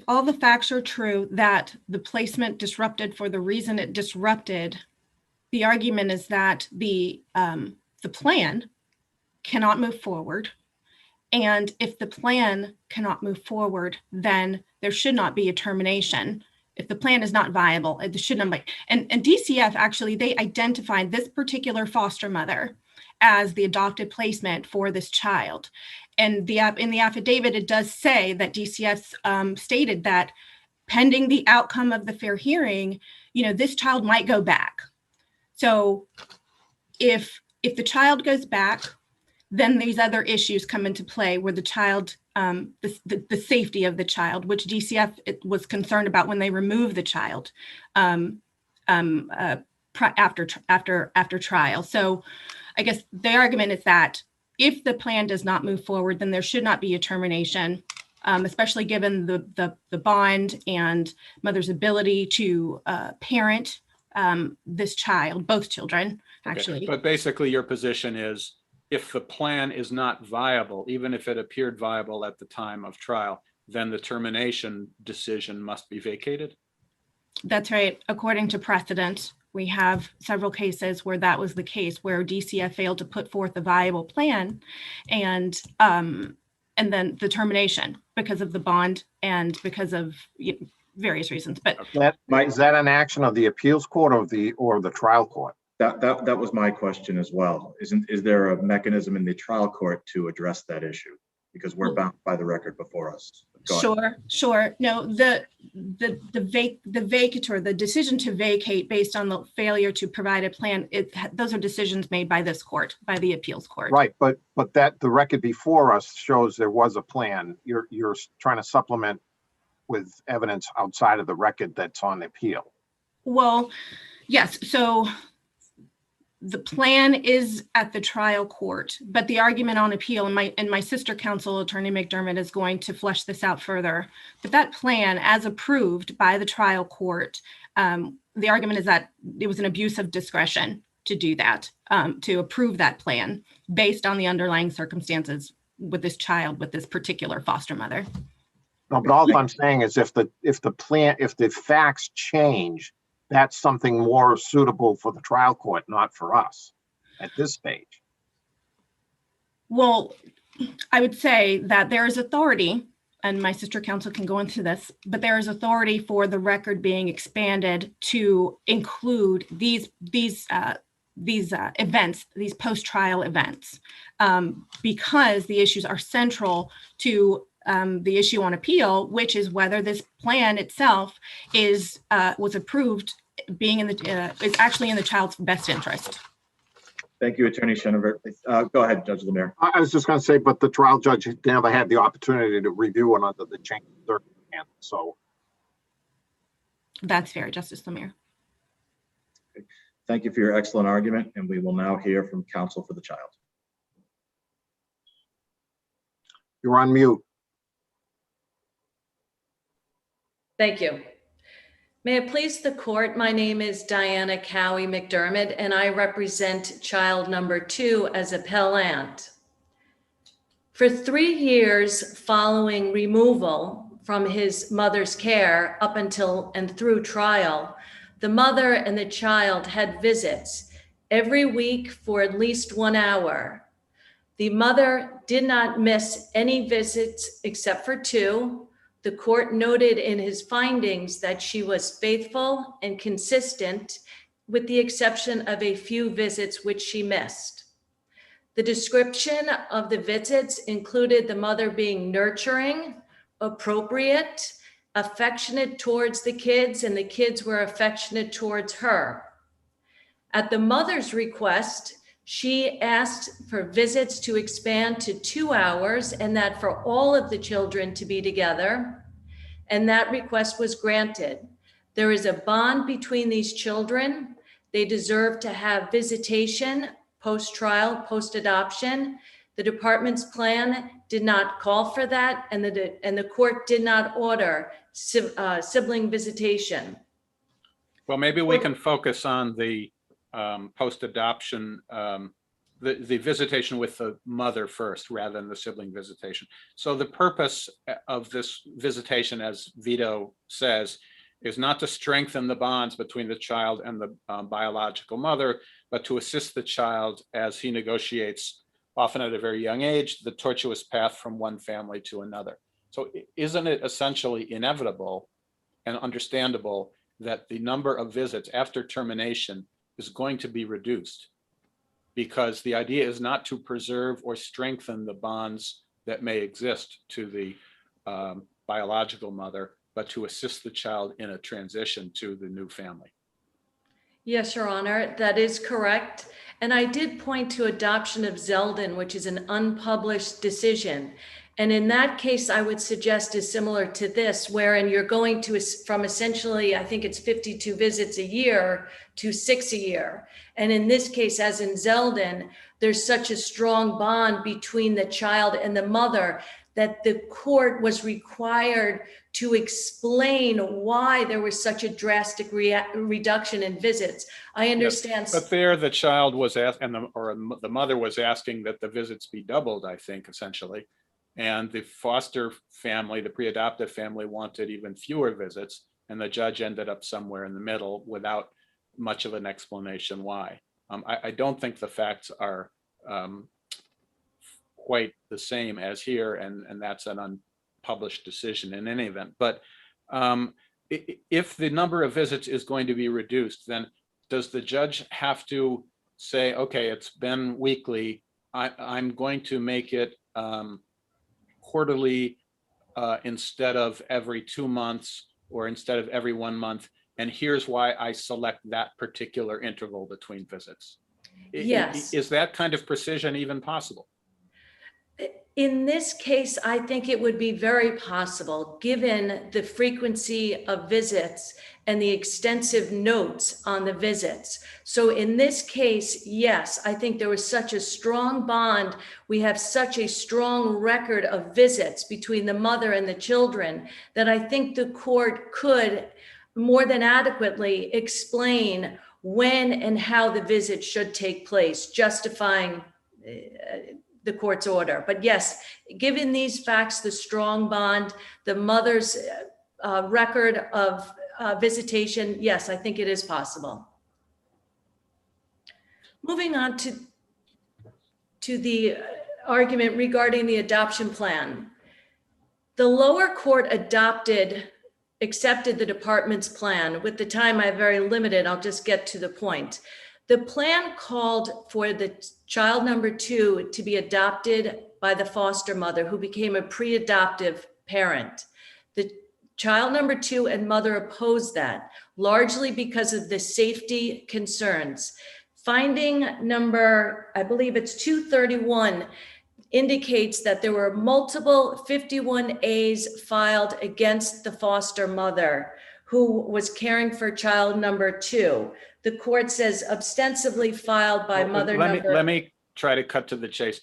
all the facts are true that the placement disrupted for the reason it disrupted, the argument is that the plan cannot move forward. And if the plan cannot move forward, then there should not be a termination. If the plan is not viable, it should not be. And DCF, actually, they identified this particular foster mother as the adopted placement for this child. And in the affidavit, it does say that DCF stated that pending the outcome of the fair hearing, this child might go back. So if the child goes back, then these other issues come into play where the child, the safety of the child, which DCF was concerned about when they removed the child after trial. So I guess the argument is that if the plan does not move forward, then there should not be a termination, especially given the bond and mother's ability to parent this child, both children, actually. But basically your position is if the plan is not viable, even if it appeared viable at the time of trial, then the termination decision must be vacated? That's right. According to precedent, we have several cases where that was the case, where DCF failed to put forth a viable plan, and then the termination because of the bond and because of various reasons. But is that an action of the appeals court or the trial court? That was my question as well. Is there a mechanism in the trial court to address that issue? Because we're bound by the record before us. Sure. No, the vacatur, the decision to vacate based on the failure to provide a plan, those are decisions made by this court, by the appeals court. Right, but that the record before us shows there was a plan. You're trying to supplement with evidence outside of the record that's on appeal. Well, yes. So the plan is at the trial court, but the argument on appeal, and my sister counsel, Attorney McDermott, is going to flesh this out further. But that plan, as approved by the trial court, the argument is that it was an abuse of discretion to do that, to approve that plan based on the underlying circumstances with this child, with this particular foster mother. No, but all I'm saying is if the facts change, that's something more suitable for the trial court, not for us at this stage. Well, I would say that there is authority, and my sister counsel can go into this, but there is authority for the record being expanded to include these events, these post-trial events, because the issues are central to the issue on appeal, which is whether this plan itself was approved being is actually in the child's best interest. Thank you, Attorney Schoenberg. Go ahead, Judge Lemire. I was just going to say, but the trial judge never had the opportunity to review it under the change of circumstance. So that's fair, Justice Lemire. Okay. Thank you for your excellent argument, and we will now hear from counsel for the child. You're on mute. Thank you. May it please the court, my name is Diana Cowie McDermott, and I represent child number 2 as appellant. For 3 years following removal from his mother's care up until and through trial, the mother and the child had visits every week for at least 1 hour. The mother did not miss any visits except for 2. The court noted in his findings that she was faithful and consistent, with the exception of a few visits which she missed. The description of the visits included the mother being nurturing, appropriate, affectionate towards the kids, and the kids were affectionate towards her. At the mother's request, she asked for visits to expand to 2 hours and that for all of the children to be together, and that request was granted. There is a bond between these children. They deserve to have visitation, post-trial, post-adoption. The department's plan did not call for that, and the court did not order sibling visitation. Well, maybe we can focus on the post-adoption, the visitation with the mother first, rather than the sibling visitation. So the purpose of this visitation, as Vito says, is not to strengthen the bonds between the child and the biological mother, but to assist the child as he negotiates, often at a very young age, the tortuous path from one family to another. So isn't it essentially inevitable and understandable that the number of visits after termination is going to be reduced? Because the idea is not to preserve or strengthen the bonds that may exist to the biological mother, but to assist the child in a transition to the new family. Yes, Your Honor, that is correct. And I did point to adoption of Zeldin, which is an unpublished decision. And in that case, I would suggest is similar to this, wherein you're going to from essentially, I think it's 52 visits a year to 6 a year. And in this case, as in Zeldin, there's such a strong bond between the child and the mother that the court was required to explain why there was such a drastic reduction in visits. I understand. Yes, but there the child was asked, and the mother was asking that the visits be doubled, I think, essentially. And the foster family, the pre-adoptive family, wanted even fewer visits, and the judge ended up somewhere in the middle without much of an explanation why. I don't think the facts are quite the same as here, and that's an unpublished decision in any event. But if the number of visits is going to be reduced, then does the judge have to say, okay, it's been weekly, I'm going to make it quarterly instead of every 2 months or instead of every 1 month, and here's why I select that particular interval between visits? Yes. Is that kind of precision even possible? In this case, I think it would be very possible, given the frequency of visits and the extensive notes on the visits. So in this case, yes, I think there was such a strong bond. We have such a strong record of visits between the mother and the children that I think the court could more than adequately explain when and how the visit should take place, justifying the court's order. But yes, given these facts, the strong bond, the mother's record of visitation, yes, I think it is possible. Moving on to the argument regarding the adoption plan. The lower court accepted the department's plan. With the time I have very limited, I'll just get to the point. The plan called for the child number 2 to be adopted by the foster mother who became a pre-adoptive parent. The child number 2 and mother opposed that, largely because of the safety concerns. Finding number, I believe it's 231, indicates that there were multiple 51As filed against the foster mother who was caring for child number 2. The court says ostensibly filed by mother number. Let me try to cut to the chase.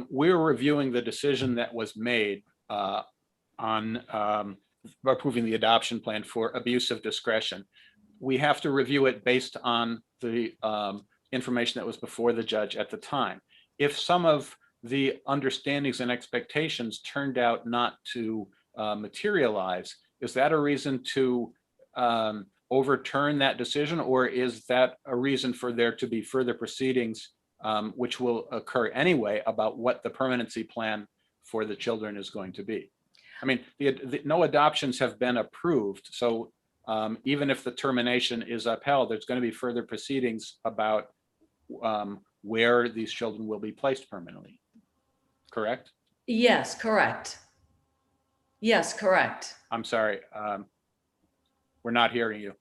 We're reviewing the decision that was made on approving the adoption plan for abuse of discretion. We have to review it based on the information that was before the judge at the time. If some of the understandings and expectations turned out not to materialize, is that a reason to overturn that decision, or is that a reason for there to be further proceedings which will occur anyway about what the permanency plan for the children is going to be? I mean, no adoptions have been approved, so even if the termination is upheld, there's going to be further proceedings about where these children will be placed permanently. Correct? Yes, correct. Yes, correct. I'm sorry. We're not hearing you.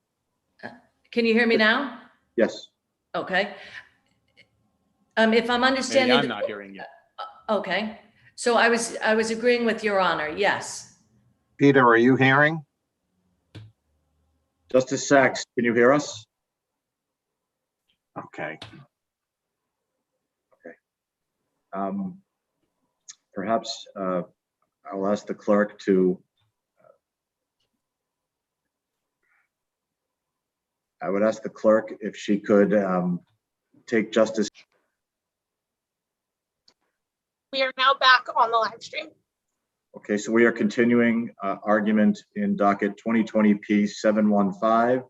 Can you hear me now? Yes. Okay. If I'm understanding. Maybe I'm not hearing you. Okay. So I was agreeing with Your Honor. Yes. Peter, are you hearing? Justice Sachs, can you hear us? Okay. Perhaps I'll ask the clerk to I would ask the clerk if she could take Justice. We are now back on the live stream. Okay, so we are continuing argument in docket 2020P 715.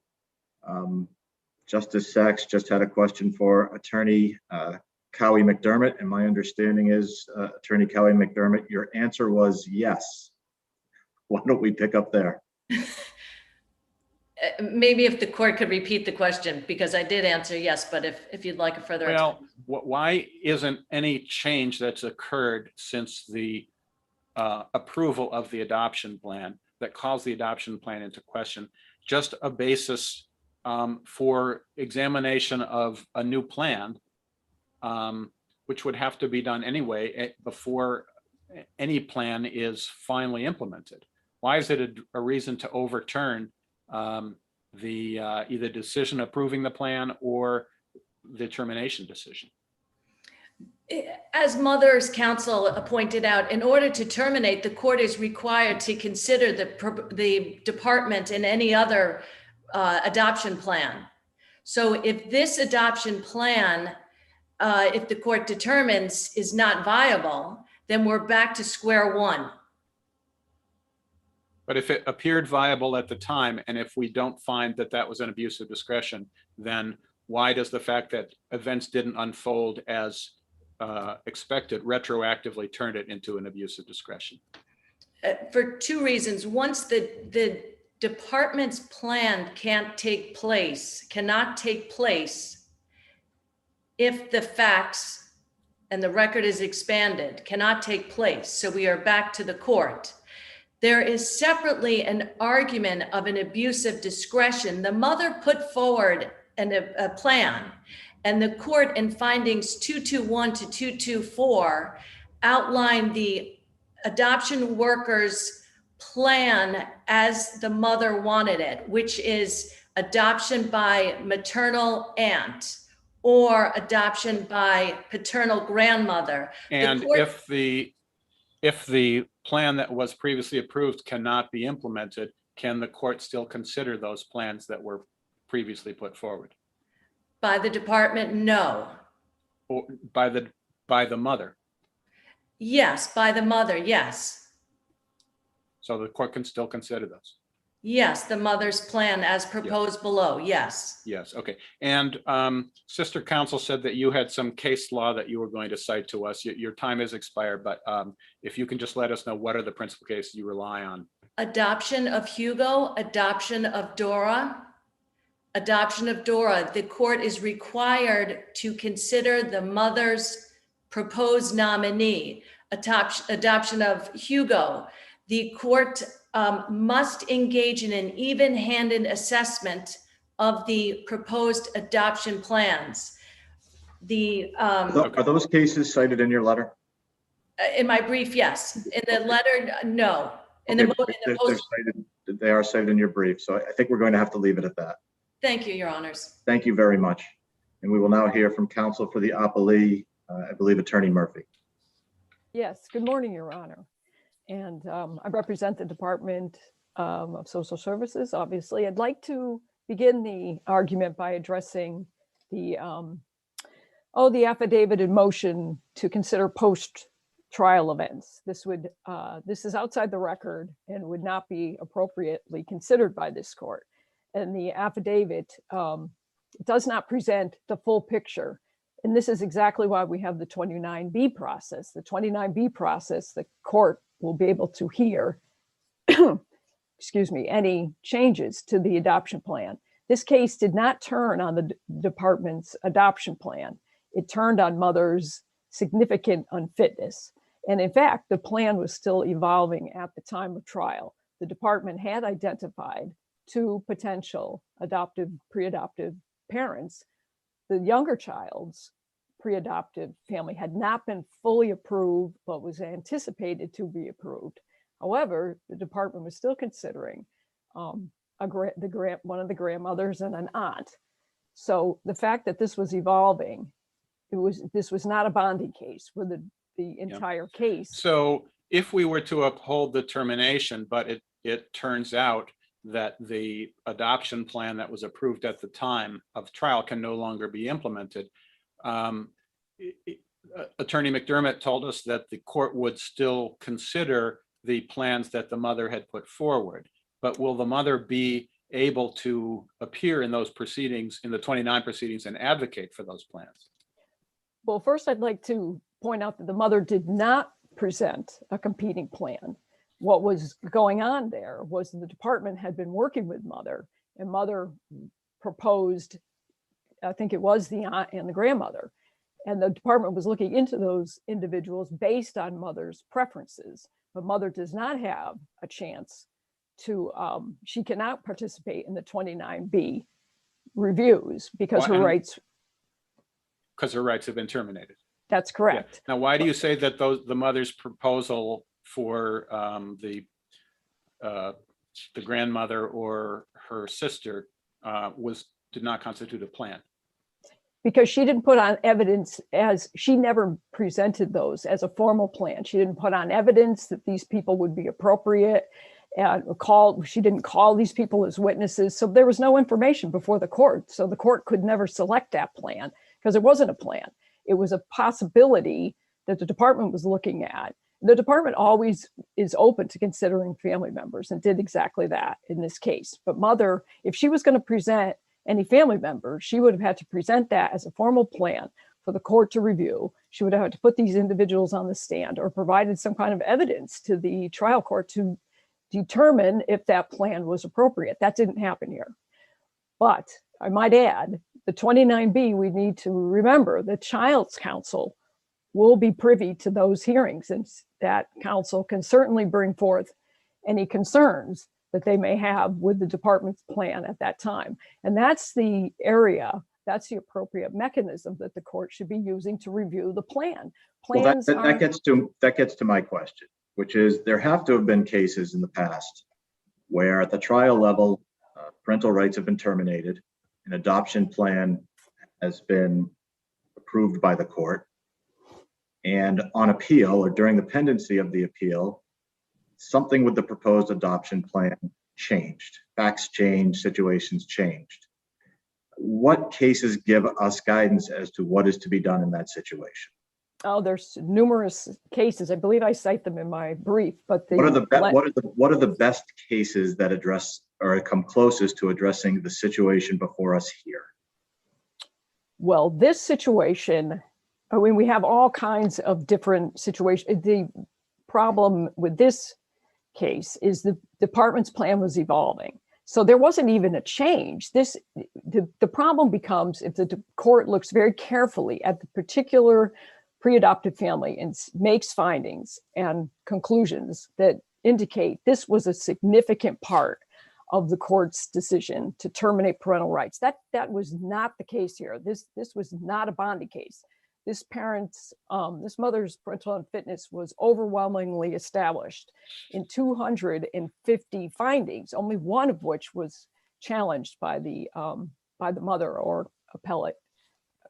Justice Sachs just had a question for Attorney Cowie McDermott, and my understanding is, Attorney Cowie McDermott, your answer was yes. Why don't we pick up there? Maybe if the court could repeat the question, because I did answer yes, but if you'd like a further. Well, why isn't any change that's occurred since the approval of the adoption plan that calls the adoption plan into question just a basis for examination of a new plan, which would have to be done anyway before any plan is finally implemented? Why is it a reason to overturn the either decision approving the plan or the termination decision? As Mother's Counsel pointed out, in order to terminate, the court is required to consider the department and any other adoption plan. So if this adoption plan, if the court determines is not viable, then we're back to square one. But if it appeared viable at the time, and if we don't find that that was an abuse of discretion, then why does the fact that events didn't unfold as expected retroactively turn it into an abuse of discretion? For two reasons. Once the department's plan cannot take place if the facts and the record is expanded, cannot take place. So we are back to the court. There is separately an argument of an abuse of discretion. The mother put forward a plan, and the court in findings 221 to 224 outlined the adoption worker's plan as the mother wanted it, which is adoption by maternal aunt or adoption by paternal grandmother. And if the plan that was previously approved cannot be implemented, can the court still consider those plans that were previously put forward? By the department, no. Or by the mother? Yes, by the mother, yes. So the court can still consider those? Yes, the mother's plan as proposed below, yes. Yes, okay. And Sister Counsel said that you had some case law that you were going to cite to us. Your time has expired, but if you can just let us know, what are the principal cases you rely on? Adoption of Hugo, adoption of Dora. Adoption of Dora, the court is required to consider the mother's proposed nominee. Adoption of Hugo, the court must engage in an even-handed assessment of the proposed adoption plans. Are those cases cited in your letter? In my brief, yes. In the letter, no. They are cited in your brief, so I think we're going to have to leave it at that. Thank you, Your Honors. Thank you very much. And we will now hear from counsel for the appellee, I believe Attorney Murphy. Yes, good morning, Your Honor. And I represent the Department of Social Services, obviously. I'd like to begin the argument by addressing the affidavit in motion to consider post-trial events. This is outside the record and would not be appropriately considered by this court. And the affidavit does not present the full picture. And this is exactly why we have the 29B process. The 29B process, the court will be able to hear, excuse me, any changes to the adoption plan. This case did not turn on the department's adoption plan. It turned on mother's significant unfitness. And in fact, the plan was still evolving at the time of trial. The department had identified two potential pre-adoptive parents. The younger child's pre-adoptive family had not been fully approved, but was anticipated to be approved. However, the department was still considering one of the grandmothers and an aunt. So the fact that this was evolving, this was not a bonding case for the entire case. So if we were to uphold the termination, but it turns out that the adoption plan that was approved at the time of trial can no longer be implemented. Attorney McDermott told us that the court would still consider the plans that the mother had put forward, but will the mother be able to appear in those proceedings, in the 29 proceedings, and advocate for those plans? Well, first I'd like to point out that the mother did not present a competing plan. What was going on there was the department had been working with mother, and mother proposed, I think it was the aunt and the grandmother, and the department was looking into those individuals based on mother's preferences. But mother does not have a chance to, she cannot participate in the 29B reviews because her rights. Because her rights have been terminated. That's correct. Yeah. Now, why do you say that the mother's proposal for the grandmother or her sister did not constitute a plan? because she didn't put on evidence, as she never presented those as a formal plan. She didn't put on evidence that these people would be appropriate, and she didn't call these people as witnesses. So there was no information before the court. So the court could never select that plan because it wasn't a plan. It was a possibility that the department was looking at. The department always is open to considering family members and did exactly that in this case. But mother, if she was going to present any family member, she would have had to present that as a formal plan for the court to review. She would have had to put these individuals on the stand or provided some kind of evidence to the trial court to determine if that plan was appropriate. That didn't happen here. But I might add, the 29B, we need to remember the child's counsel will be privy to those hearings, and that counsel can certainly bring forth any concerns that they may have with the department's plan at that time. And that's the area, that's the appropriate mechanism that the court should be using to review the plan. Plans well, that gets to my question, which is there have to have been cases in the past where at the trial level, parental rights have been terminated, an adoption plan has been approved by the court, and on appeal or during the pendency of the appeal, something with the proposed adoption plan changed. Facts changed, situations changed. What cases give us guidance as to what is to be done in that situation? Oh, there's numerous cases. I believe I cite them in my brief, but what are the best cases that address or come closest to addressing the situation before us here? Well, this situation, I mean, we have all kinds of different situations. The problem with this case is the department's plan was evolving. So there wasn't even a change. The problem becomes if the court looks very carefully at the particular pre-adopted family and makes findings and conclusions that indicate this was a significant part of the court's decision to terminate parental rights. That was not the case here. This was not a Bondi case. This mother's parental unfitness was overwhelmingly established in 250 findings, only one of which was challenged by the mother or appellate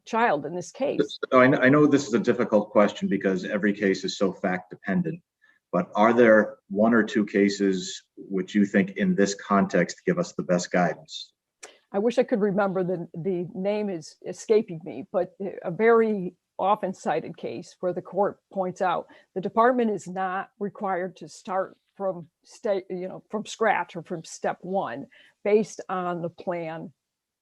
child in this case. I know this is a difficult question because every case is so fact dependent, but are there one or two cases which you think in this context give us the best guidance? I wish I could remember, the name is escaping me, but a very often cited case where the court points out the department is not required to start from scratch or from step one based on the plan,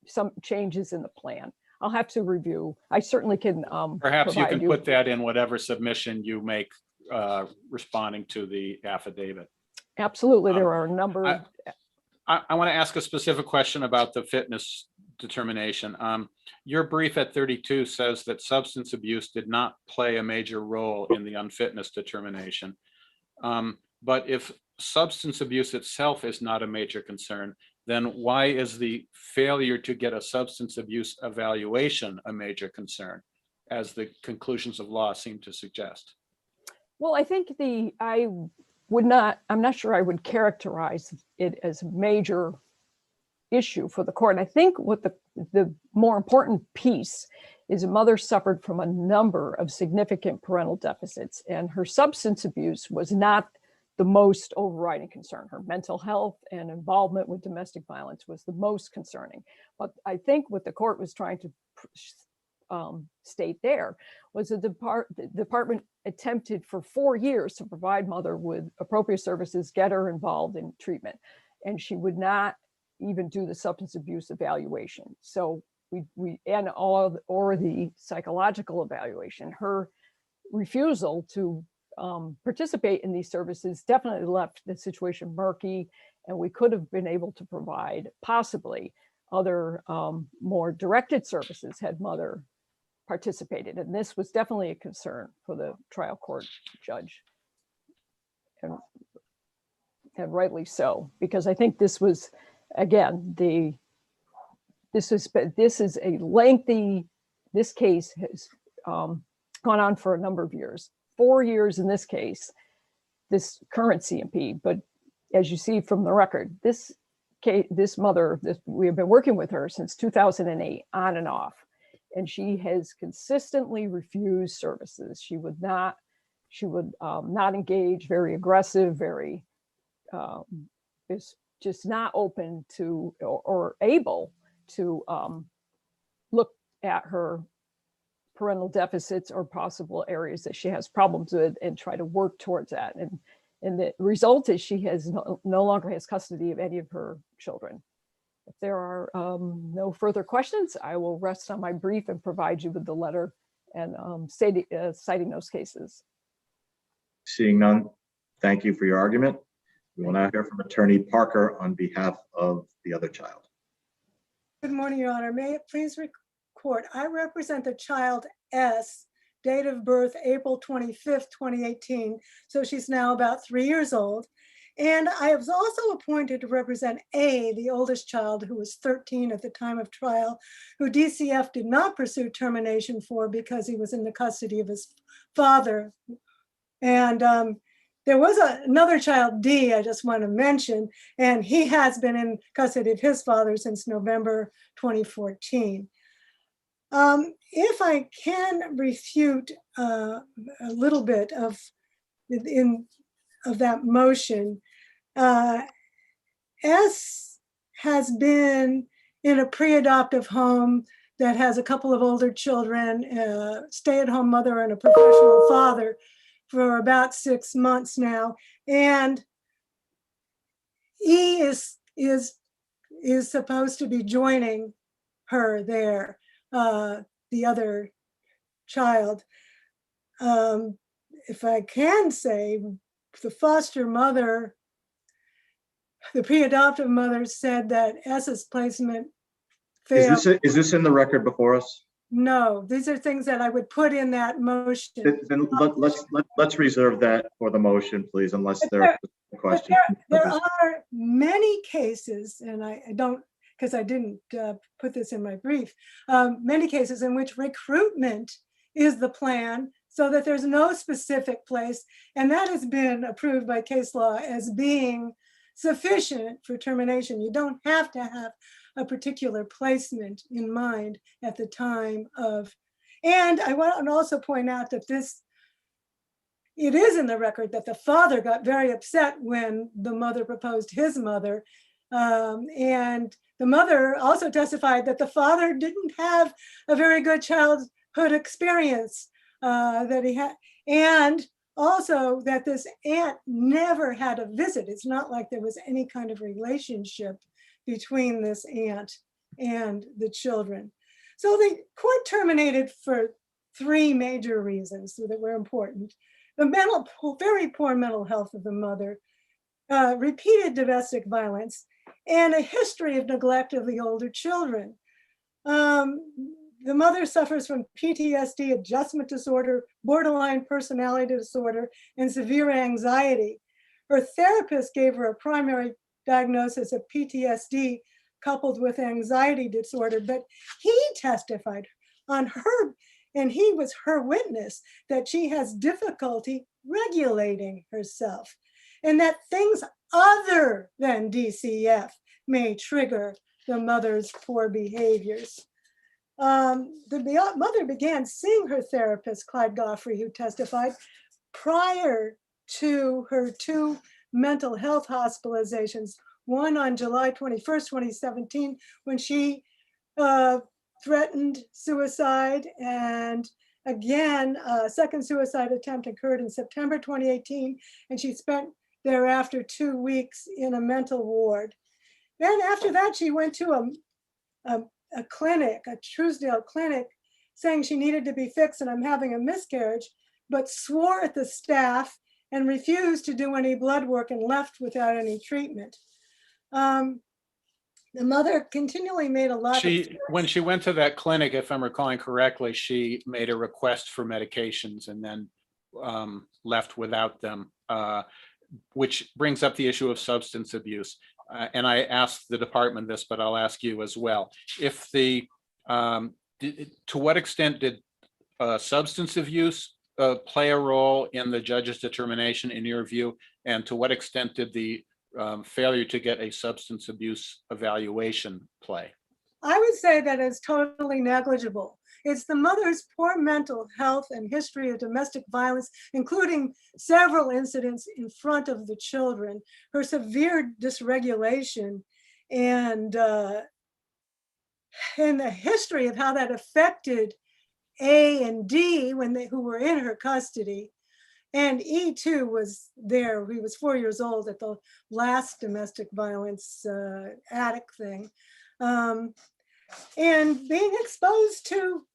some changes in the plan. I'll have to review. I certainly can. Perhaps you can put that in whatever submission you make responding to the affidavit. Absolutely, there are a number. I want to ask a specific question about the fitness determination. Your brief at 32 says that substance abuse did not play a major role in the unfitness determination. But if substance abuse itself is not a major concern, then why is the failure to get a substance abuse evaluation a major concern, as the conclusions of law seem to suggest? Well, I think I'm not sure I would characterize it as a major issue for the court. And I think what the more important piece is a mother suffered from a number of significant parental deficits, and her substance abuse was not the most overriding concern. Her mental health and involvement with domestic violence was the most concerning. But I think what the court was trying to state there was the department attempted for 4 years to provide mother with appropriate services, get her involved in treatment, and she would not even do the substance abuse evaluation. So or the psychological evaluation. Her refusal to participate in these services definitely left the situation murky, and we could have been able to provide possibly other more directed services had mother participated. And this was definitely a concern for the trial court judge, and rightly so, because I think this was, again, this is a lengthy, this case has gone on for a number of years. 4 years in this case, this current CMP, but as you see from the record, this mother, we have been working with her since 2008 on and off. and she has consistently refused services. She would not engage, very aggressive, very is just not open to or able to look at her parental deficits or possible areas that she has problems with and try to work towards that. And the result is she has no longer has custody of any of her children. If there are no further questions, I will rest on my brief and provide you with the letter and citing those cases. Seeing none, thank you for your argument. We will now hear from Attorney Parker on behalf of the other child. Good morning, Your Honor. May it please record, I represent the child S, date of birth April 25th, 2018. So she's now about 3 years old. And I was also appointed to represent A, the oldest child, who was 13 at the time of trial, who DCF did not pursue termination for because he was in the custody of his father. And there was another child, D, I just want to mention, and he has been in custody of his father since November 2014. If I can refute a little bit of that motion, S has been in a pre-adoptive home that has a couple of older children, a stay-at-home mother and a professional father for about 6 months now. And E is supposed to be joining her there, the other child. If I can say, the foster mother, the pre-adoptive mother said that S's placement failed. Is this in the record before us? No, these are things that I would put in that motion. Then let's reserve that for the motion, please, unless there are questions. There are many cases, and I don't, because I didn't put this in my brief, many cases in which recruitment is the plan so that there's no specific place, and that has been approved by case law as being sufficient for termination. You don't have to have a particular placement in mind at the time of, and I want to also point out that it is in the record that the father got very upset when the mother proposed his mother, and the mother also testified that the father didn't have a very good childhood experience that he had, and also that this aunt never had a visit. It's not like there was any kind of relationship between this aunt and the children. So the court terminated for 3 major reasons that were important. The very poor mental health of the mother, repeated domestic violence, and a history of neglect of the older children. The mother suffers from PTSD, adjustment disorder, borderline personality disorder, and severe anxiety. Her therapist gave her a primary diagnosis of PTSD coupled with anxiety disorder, but he testified on her, and he was her witness, that she has difficulty regulating herself and that things other than DCF may trigger the mother's poor behaviors. The mother began seeing her therapist, Clyde Goffrey, who testified, prior to her 2 mental health hospitalizations, one on July 21st, 2017, when she threatened suicide, and again, a second suicide attempt occurred in September 2018, and she spent thereafter 2 weeks in a mental ward. Then after that, she went to a clinic, a Truesdale clinic, saying she needed to be fixed and I'm having a miscarriage, but swore at the staff and refused to do any blood work and left without any treatment. The mother continually made a lot of... When she went to that clinic, if I'm recalling correctly, she made a request for medications and then left without them, which brings up the issue of substance abuse. And I asked the department this, but I'll ask you as well. If to what extent did substance abuse play a role in the judge's determination, in your view? And to what extent did the failure to get a substance abuse evaluation play? I would say that it's totally negligible. It's the mother's poor mental health and history of domestic violence, including several incidents in front of the children, her severe dysregulation, and the history of how that affected A and D who were in her custody. And E too was there. He was 4 years old at the last domestic violence attic thing. And being exposed to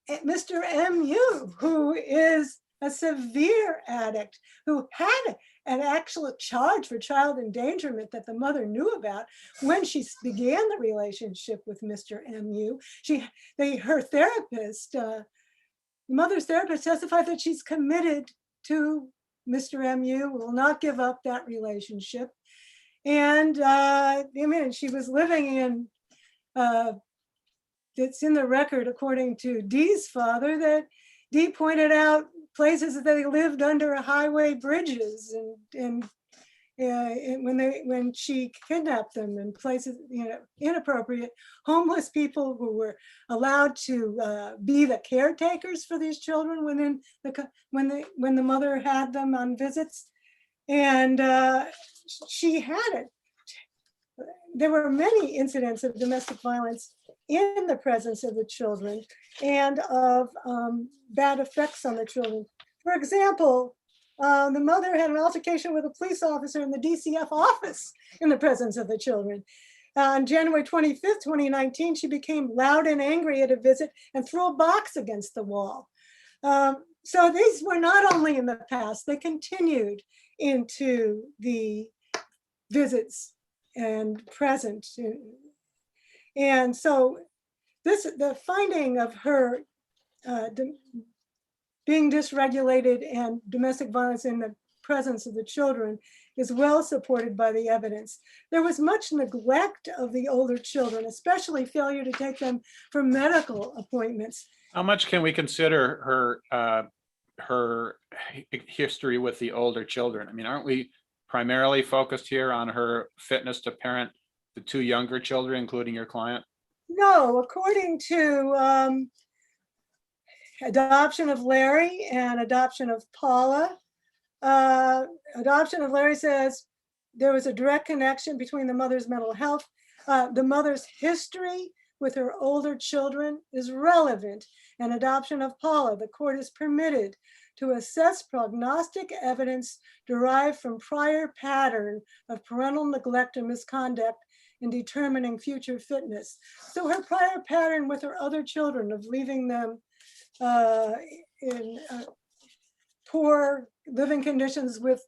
Mr. MU, who is a severe addict, who had an actual charge for child endangerment that the mother knew about when she began the relationship with Mr. MU. Her therapist, mother's therapist, testified that she's committed to Mr. MU, will not give up that relationship. And she was living in, it's in the record according to Dee's father, that Dee pointed out places that they lived under highway bridges and when she kidnapped them, and places, inappropriate, homeless people who were allowed to be the caretakers for these children when the mother had them on visits. And she had it. There were many incidents of domestic violence in the presence of the children and of bad effects on the children. For example, the mother had an altercation with a police officer in the DCF office in the presence of the children. On January 25th, 2019, she became loud and angry at a visit and threw a box against the wall. So these were not only in the past, they continued into the visits and present. And so the finding of her being dysregulated and domestic violence in the presence of the children is well supported by the evidence. There was much neglect of the older children, especially failure to take them for medical appointments. How much can we consider her history with the older children? I mean, aren't we primarily focused here on her fitness to parent the two younger children, including your client? No, according to adoption of Larry and adoption of Paula, adoption of Larry says there was a direct connection between the mother's mental health. The mother's history with her older children is relevant. And adoption of Paula, the court is permitted to assess prognostic evidence derived from prior pattern of parental neglect and misconduct in determining future fitness. So her prior pattern with her other children of leaving them in poor living conditions with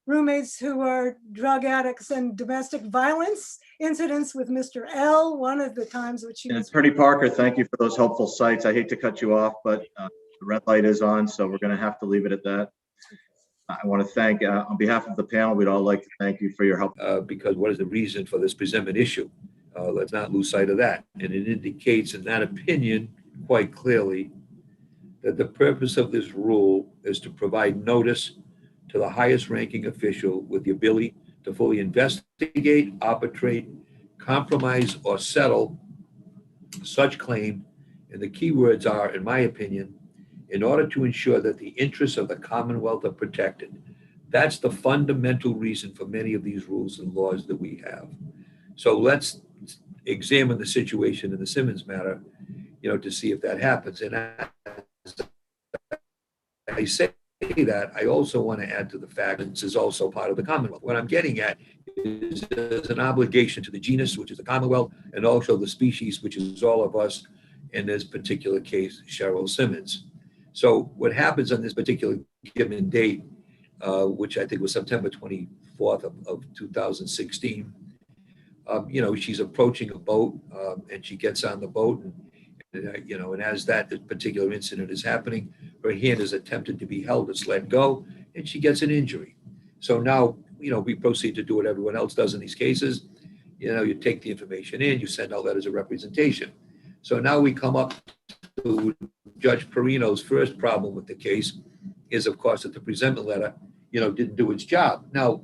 roommates who are drug addicts, and domestic violence incidents with Mr. L, one of the times which she was— Attorney Parker, thank you for those helpful cites. I hate to cut you off, but the red light is on, so we're going to have to leave it at that. I want to thank, on behalf of the panel, we'd all like to thank you for your help. Because what is the reason for this presentment issue? Let's not lose sight of that. And it indicates in that opinion quite clearly that the purpose of this rule is to provide notice to the highest ranking official with the ability to fully investigate, arbitrate, compromise, or settle such claim. And the key words are, in my opinion, in order to ensure that the interests of the Commonwealth are protected. That's the fundamental reason for many of these rules and laws that we have. So let's examine the situation in the Simmons matter, to see if that happens. And as I say that, I also want to add to the fact that this is also part of the Commonwealth. What I'm getting at is there's an obligation to the genus, which is the Commonwealth, and also the species, which is all of us, in this particular case, Cheryl Simmons. So what happens on this particular given date, which I think was September 24th of 2016, she's approaching a boat, and she gets on the boat, and as that particular incident is happening, her hand is attempted to be held, it's let go, and she gets an injury. So now, we proceed to do what everyone else does in these cases. You take the information in, you send out letters of representation. So now we come up to Judge Perino's first problem with the case is, of course, that the presentment letter, didn't do its job. Now,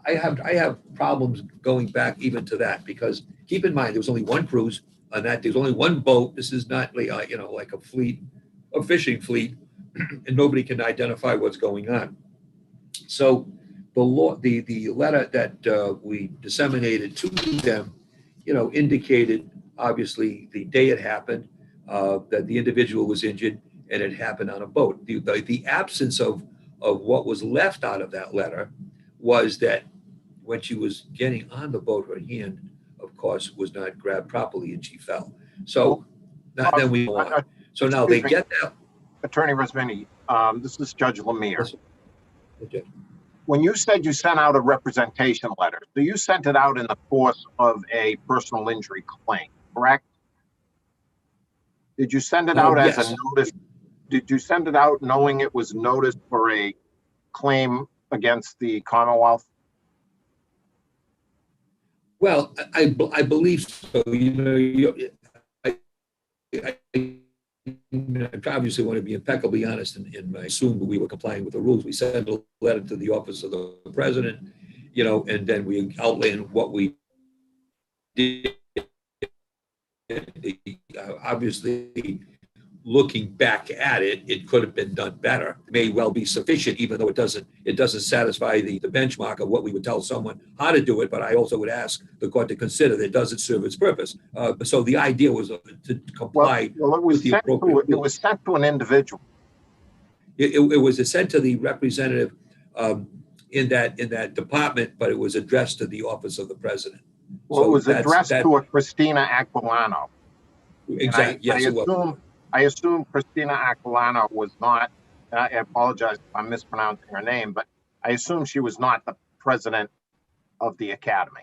I have problems going back even to that, because keep in mind, there was only one cruise on that. There's only one boat. This is not like, you know, like a fleet, a fishing fleet, and nobody can identify what's going on. So the letter that we disseminated to them, you know, indicated obviously the day it happened, that the individual was injured, and it happened on a boat. The absence of what was left out of that letter was that when she was getting on the boat, her hand, of course, was not grabbed properly and she fell. So then we go on. So now they get that. Attorney Rosmini, this is Judge Lemire. Okay. When you said you sent out a representation letter, so you sent it out in the course of a personal injury claim, correct? Did you send it out as a notice? Did you send it out knowing it was noticed for a claim against the Commonwealth? Well, I believe so. You know, I obviously want to be impeccably honest, and I assume that we were complying with the rules. We sent a letter to the office of the president, you know, and then we outlined what we did. Obviously, looking back at it, it could have been done better. It may well be sufficient, even though it doesn't satisfy the benchmark of what we would tell someone how to do it. But I also would ask the court to consider that it doesn't serve its purpose. So the idea was to comply with the appropriate. It was sent to an individual. It was sent to the representative in that department, but it was addressed to the office of the president. Well, so it was addressed to a Christina Aquilano. Exactly. Yes, it was. I assume Christina Aquilano was not, I apologize if I'm mispronouncing her name, but I assume she was not the president of the academy.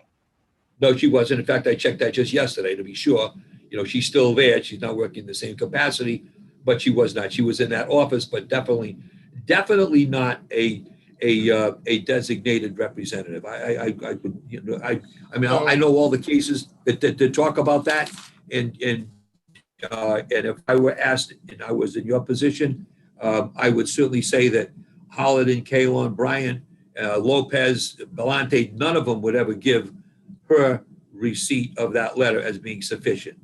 No, she wasn't. In fact, I checked that just yesterday to be sure. You know, she's still there. She's not working in the same capacity, but she was not. She was in that office, but definitely not a designated representative. I know all the cases that talk about that, and if I were asked and I was in your position, I would certainly say that Hollidan, Kalon, Bryan, Lopez, Belante, none of them would ever give her receipt of that letter as being sufficient.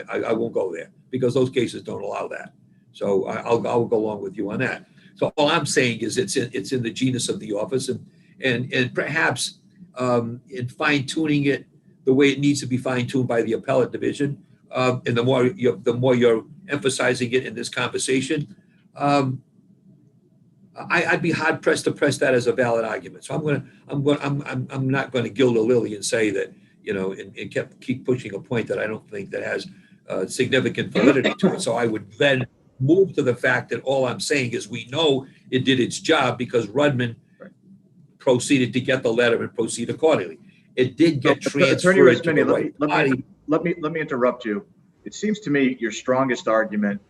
I won't go there because those cases don't allow that. So I'll go along with you on that. So all I'm saying is it's in the genus of the office, and perhaps in fine tuning it the way it needs to be fine tuned by the appellate division. And the more you're emphasizing it in this conversation, I'd be hard pressed to press that as a valid argument. So I'm not going to gild a lily and say that, you know, and keep pushing a point that I don't think that has significant validity to it. So I would then move to the fact that all I'm saying is we know it did its job because Rudman proceeded to get the letter and proceed accordingly. It did get transferred to the right party. Let me interrupt you. It seems to me your strongest argument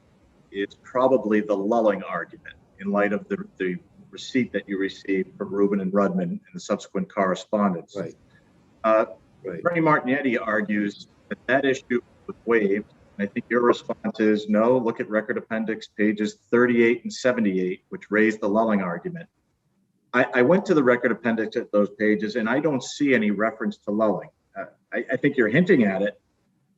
is probably the lulling argument in light of the receipt that you received from Rubin and Rudman and the subsequent correspondence. Right. Attorney Martignetti argues that issue was waived. And I think your response is no, look at record appendix pages 38 and 78, which raised the lulling argument. I went to the record appendix at those pages and I don't see any reference to lulling. I think you're hinting at it,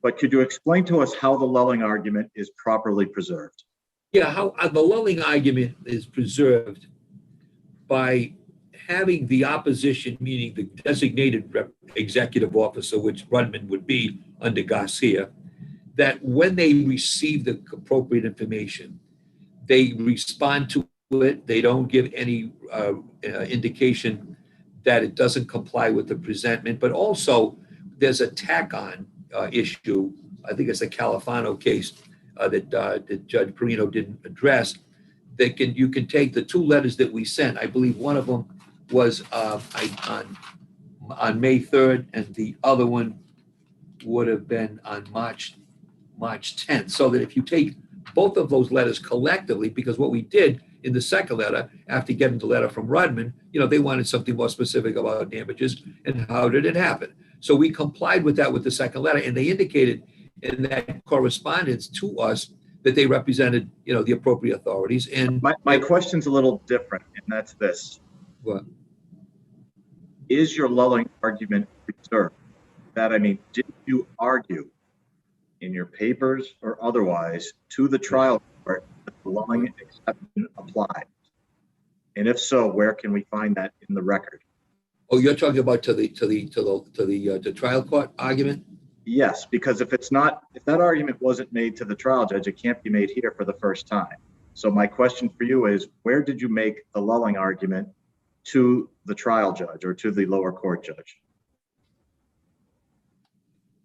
but could you explain to us how the lulling argument is properly preserved? Yeah, how the lulling argument is preserved by having the opposition, meaning the designated executive officer, which Rudman would be under Garcia, that when they receive the appropriate information, they respond to it. They don't give any indication that it doesn't comply with the presentment, but also there's a tack-on issue. I think it's the Califano case that Judge Perino didn't address. You can take the two letters that we sent. I believe one of them was on May 3rd, and the other one would have been on March 10th. So that if you take both of those letters collectively, because what we did in the second letter, after getting the letter from Rudman, you know, they wanted something more specific about damages and how did it happen. So we complied with that with the second letter, and they indicated in that correspondence to us that they represented, you know, the appropriate authorities. And my question's a little different, and that's this. What? Is your lulling argument preserved? That, I mean, did you argue in your papers or otherwise to the trial court that the lulling exception applies? And if so, where can we find that in the record? Oh, you're talking about to the trial court argument? Yes, because if that argument wasn't made to the trial judge, it can't be made here for the first time. So my question for you is, where did you make the lulling argument to the trial judge or to the lower court judge?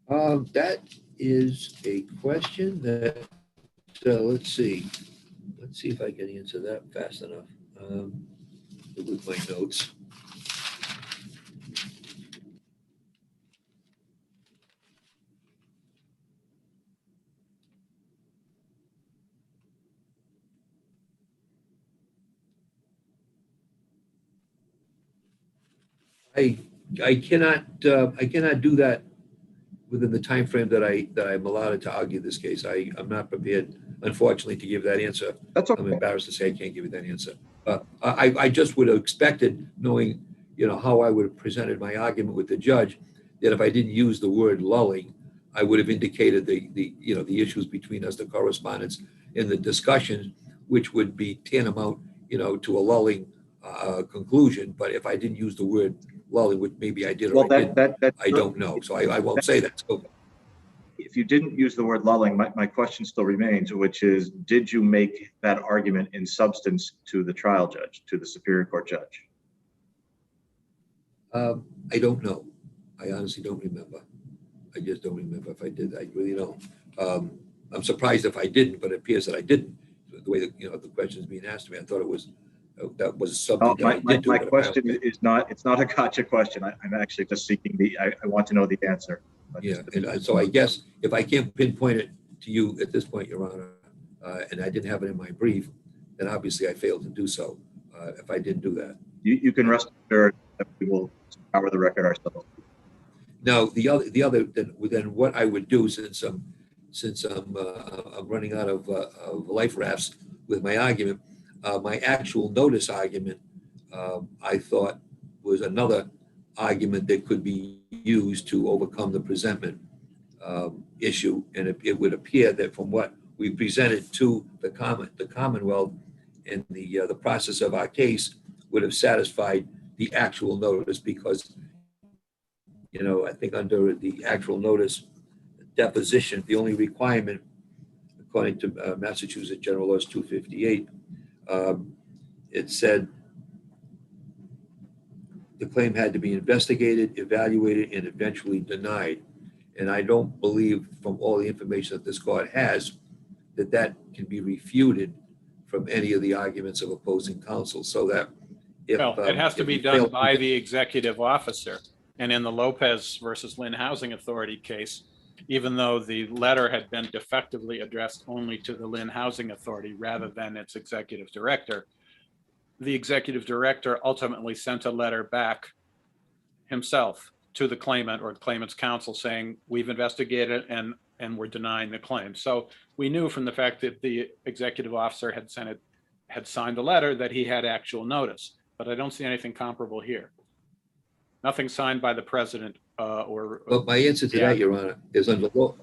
That is a question that, let's see if I can answer that fast enough. With my notes. I cannot do that within the time frame that I'm allowed to argue this case. I'm not prepared, unfortunately, to give that answer. That's okay. I'm embarrassed to say I can't give you that answer. I just would have expected, knowing how I would have presented my argument with the judge, that if I didn't use the word lulling, I would have indicated the issues between us, the correspondence in the discussion, which would be tantamount to a lulling conclusion. But if I didn't use the word lulling, which maybe I did or I didn't, I don't know. So I won't say that. So, if you didn't use the word lulling, my question still remains, which is, did you make that argument in substance to the trial judge, to the Superior Court judge? I don't know. I honestly don't remember. I just don't remember if I did. I really don't. I'm surprised if I didn't, but it appears that I didn't. The way that the question is being asked to me, I thought it was that was something that I did do. My question is not. It's not a gotcha question. I'm actually just seeking I want to know the answer. Yeah, and so I guess if I can't pinpoint it to you at this point, Your Honor, and I didn't have it in my brief, then obviously I failed to do so. If I didn't do that, you can rest assured that we will scour the record ourselves. Now, the other then what I would do, since I'm running out of life rafts with my argument, my actual notice argument, I thought was another argument that could be used to overcome the presentment issue, and it would appear that from what we presented to the Commonwealth and the process of our case would have satisfied the actual notice, because I think under the actual notice deposition, the only requirement, according to Massachusetts General Laws 258, it said the claim had to be investigated, evaluated, and eventually denied. And I don't believe, from all the information that this court has, that can be refuted from any of the arguments of opposing counsel. So that if it has to be done by the executive officer. And in the Lopez versus Lynn Housing Authority case, even though the letter had been defectively addressed only to the Lynn Housing Authority rather than its executive director, the executive director ultimately sent a letter back himself to the claimant or the claimant's counsel saying, we've investigated and we're denying the claim. So we knew from the fact that the executive officer had signed the letter that he had actual notice, but I don't see anything comparable here. Nothing signed by the president or. Well, my answer to that, Your Honor, is under law.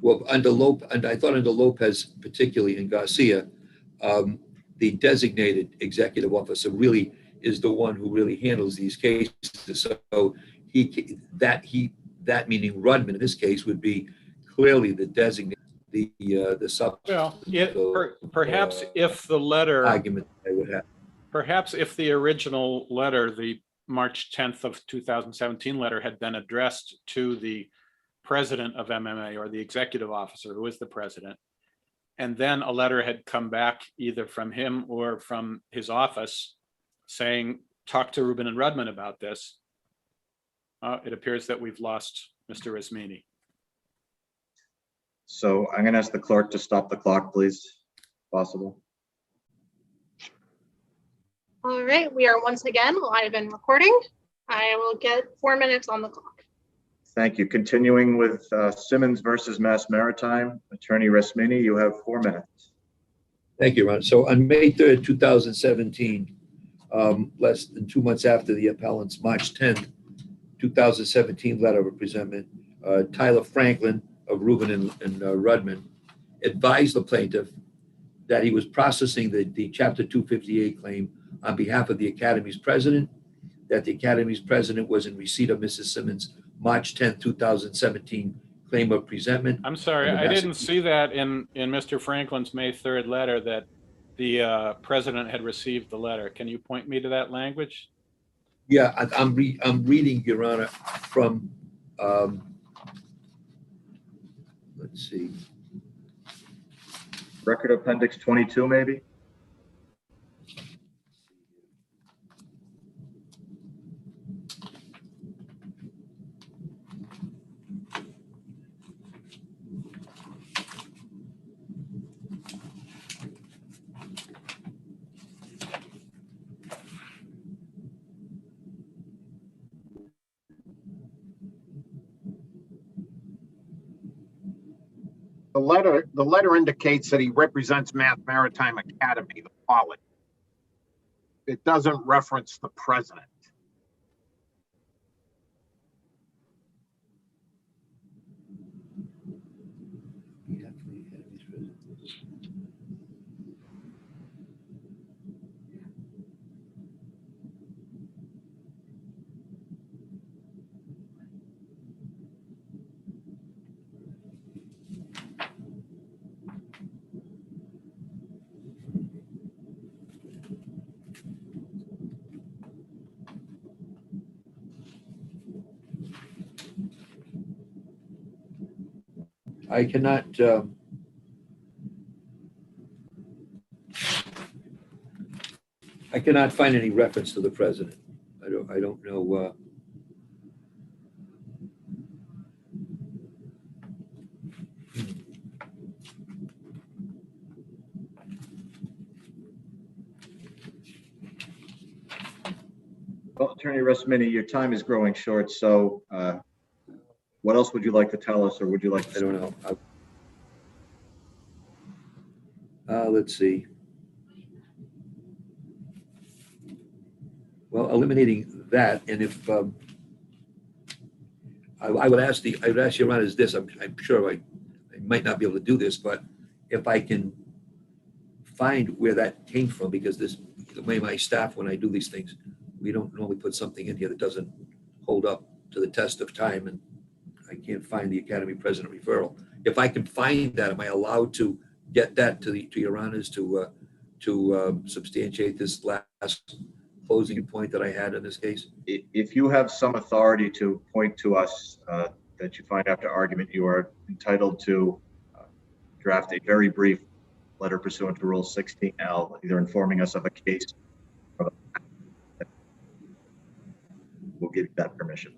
Well, and I thought under Lopez, particularly in Garcia, the designated executive officer really is the one who really handles these cases. So that meaning Rudman in this case would be clearly the designated, the sub. Well, perhaps if the letter argument they would have. Perhaps if the original letter, the March 10th of 2017 letter, had been addressed to the president of MMA or the executive officer who is the president, and then a letter had come back either from him or from his office saying, talk to Rubin and Rudman about this, it appears that we've lost Mr. Ismini. So I'm going to ask the clerk to stop the clock, please, if possible. All right, we are once again live and recording. I will get 4 minutes on the clock. Thank you. Continuing with Simmons versus Mass Maritime, Attorney Resmini, you have 4 minutes. Thank you, Ron. So on May 3rd, 2017, less than 2 months after the appellant's March 10th 2017 letter of presentment, Tyler Franklin of Reuben and Rudman advised the plaintiff that he was processing the Chapter 258 claim on behalf of the Academy's president, that the Academy's president was in receipt of Mrs. Simmons' March 10, 2017 claim of presentment. I'm sorry, I didn't see that in Mr. Franklin's May 3rd letter that the president had received the letter. Can you point me to that language? Yeah, I'm reading, Your Honor, from, let's see. Record Appendix 22, maybe? The letter indicates that he represents Mass Maritime Academy, the college. It doesn't reference the president. I cannot, I cannot find any reference to the president. I don't know. Well, Attorney Resmini, your time is growing short, so what else would you like to tell us, or would you like to? I don't know. Let's see. Well, eliminating that, and if I would ask Your Honor, is this, I'm sure I might not be able to do this, but if I can find where that came from, because the way my staff, when I do these things, we don't normally put something in here that doesn't hold up to the test of time, and I can't find the Academy President referral. If I can find that, am I allowed to get that to Your Honors to substantiate this last closing point that I had in this case? If you have some authority to point to us that you find after argument, you are entitled to draft a very brief letter pursuant to Rule 16L, either informing us of a case. We'll give you that permission.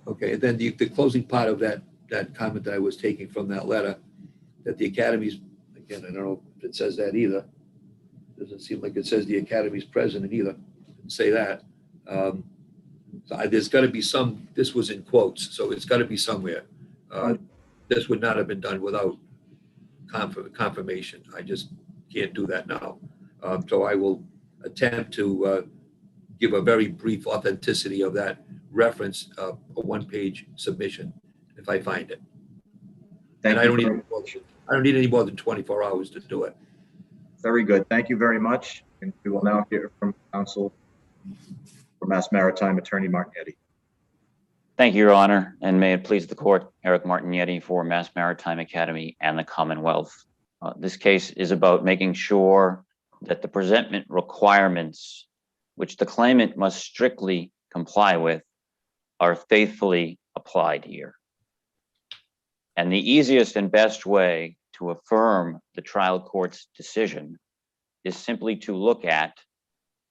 Okay, and then the closing part of that comment that I was taking from that letter, that the Academy's, again, I don't know if it says that either. Doesn't seem like it says the Academy's president either. Didn't say that. So there's got to be some, this was in quotes, so it's got to be somewhere. This would not have been done without confirmation. I just can't do that now. So I will attempt to give a very brief authenticity of that reference, a one-page submission, if I find it. And I don't need any more than 24 hours to do it. Very good. Thank you very much. And we will now hear from counsel for Mass Maritime, Attorney Martignetti. Thank you, Your Honor, and may it please the court, Eric Martignetti for Mass Maritime Academy and the Commonwealth. This case is about making sure that the presentment requirements, which the claimant must strictly comply with, are faithfully applied here. And the easiest and best way to affirm the trial court's decision is simply to look at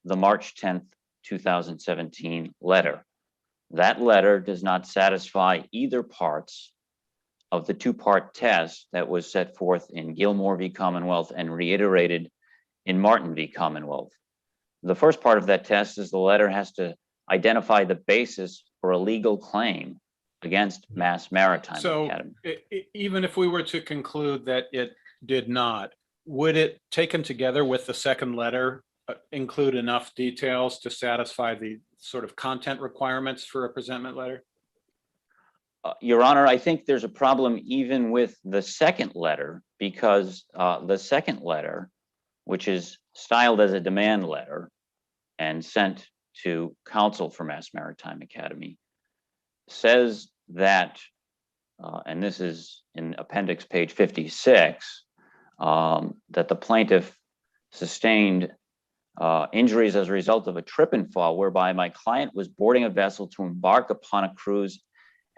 the March 10th, 2017 letter. That letter does not satisfy either parts of the two-part test that was set forth in Gilmore v. Commonwealth and reiterated in Martin v. Commonwealth. The first part of that test is the letter has to identify the basis for a legal claim against Mass Maritime Academy. So even if we were to conclude that it did not, would it, taken together with the second letter, include enough details to satisfy the sort of content requirements for a presentment letter? Your Honor, I think there's a problem even with the second letter, because the second letter, which is styled as a demand letter and sent to counsel for Mass Maritime Academy, says that, and this is in appendix page 56, that the plaintiff sustained injuries as a result of a trip and fall whereby my client was boarding a vessel to embark upon a cruise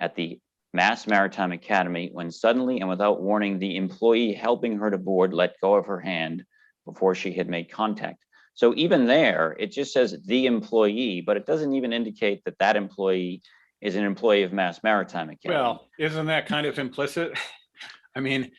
at the Mass Maritime Academy when suddenly and without warning, the employee helping her to board let go of her hand before she had made contact. So even there, it just says the employee, but it doesn't even indicate that that employee is an employee of Mass Maritime Academy. Well, isn't that kind of implicit? I mean,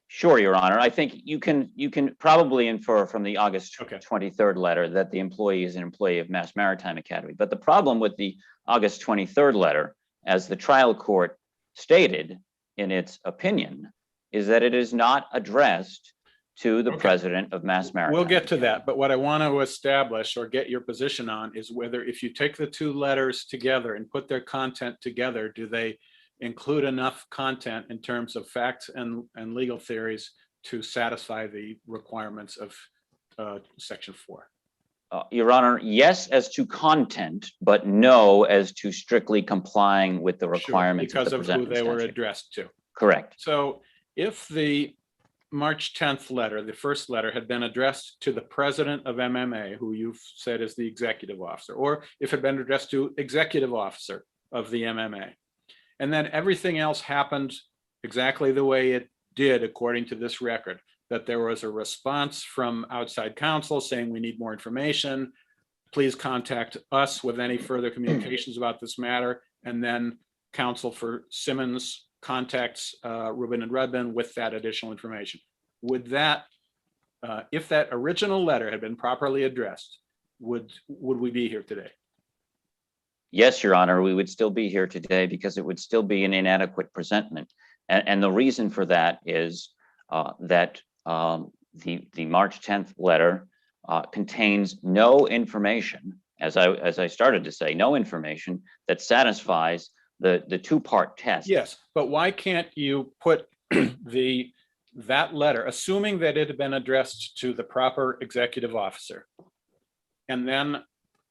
Sure, Your Honor. I think you can probably infer from the August 23rd letter that the employee is an employee of Mass Maritime Academy. But the problem with the August 23rd letter, as the trial court stated in its opinion, is that it is not addressed to the president of Mass Maritime. We'll get to that, but what I want to establish or get your position on is whether, if you take the two letters together and put their content together, do they include enough content in terms of facts and legal theories to satisfy the requirements of Section 4? Your Honor, yes as to content, but no as to strictly complying with the requirements because of the of who presentment they were statute. addressed to. Correct. So if the March 10th letter, the first letter, had been addressed to the president of MMA, who you've said is the executive officer, or if it had been addressed to executive officer of the MMA, and then everything else happened exactly the way it did according to this record, that there was a response from outside counsel saying we need more information, please contact us with any further communications about this matter, and then counsel for Simmons contacts Rubin and Rudman with that additional information. Would that, if that original letter had been properly addressed, would we be here today? Yes, Your Honor, we would still be here today because it would still be an inadequate presentment. And the reason for that is that the March 10th letter contains no information, as I started to say, no information that satisfies the two-part test. Yes, but why can't you put that letter, assuming that it had been addressed to the proper executive officer, and then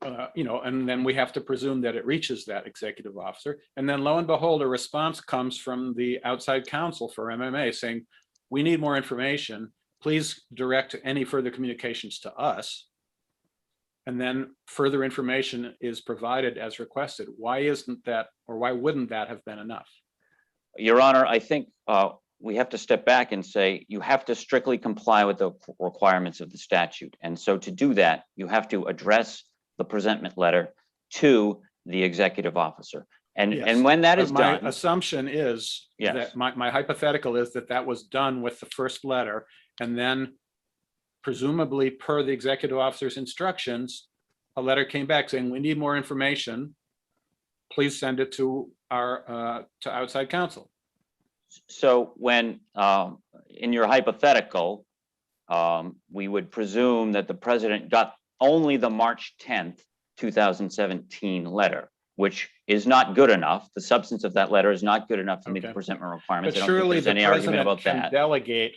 and then we have to presume that it reaches that executive officer, and then lo and behold, a response comes from the outside counsel for MMA saying, we need more information, please direct any further communications to us, and then further information is provided as requested. Why isn't that, or why wouldn't that have been enough? Your Honor, I think we have to step back and say you have to strictly comply with the requirements of the statute. And so to do that, you have to address the presentment letter to the executive officer. And, Yes, and when that but is my done, assumption is that my hypothetical is that was done with the first letter, and then presumably per the executive officer's instructions, a letter came back saying, we need more information. Please send it to our to outside counsel. so when in your hypothetical, we would presume that the president got only the March 10th, 2017 letter, which is not good enough. The substance of that letter is not good enough to meet the presentment requirements. But I don't think surely there's the any argument president about can that. delegate.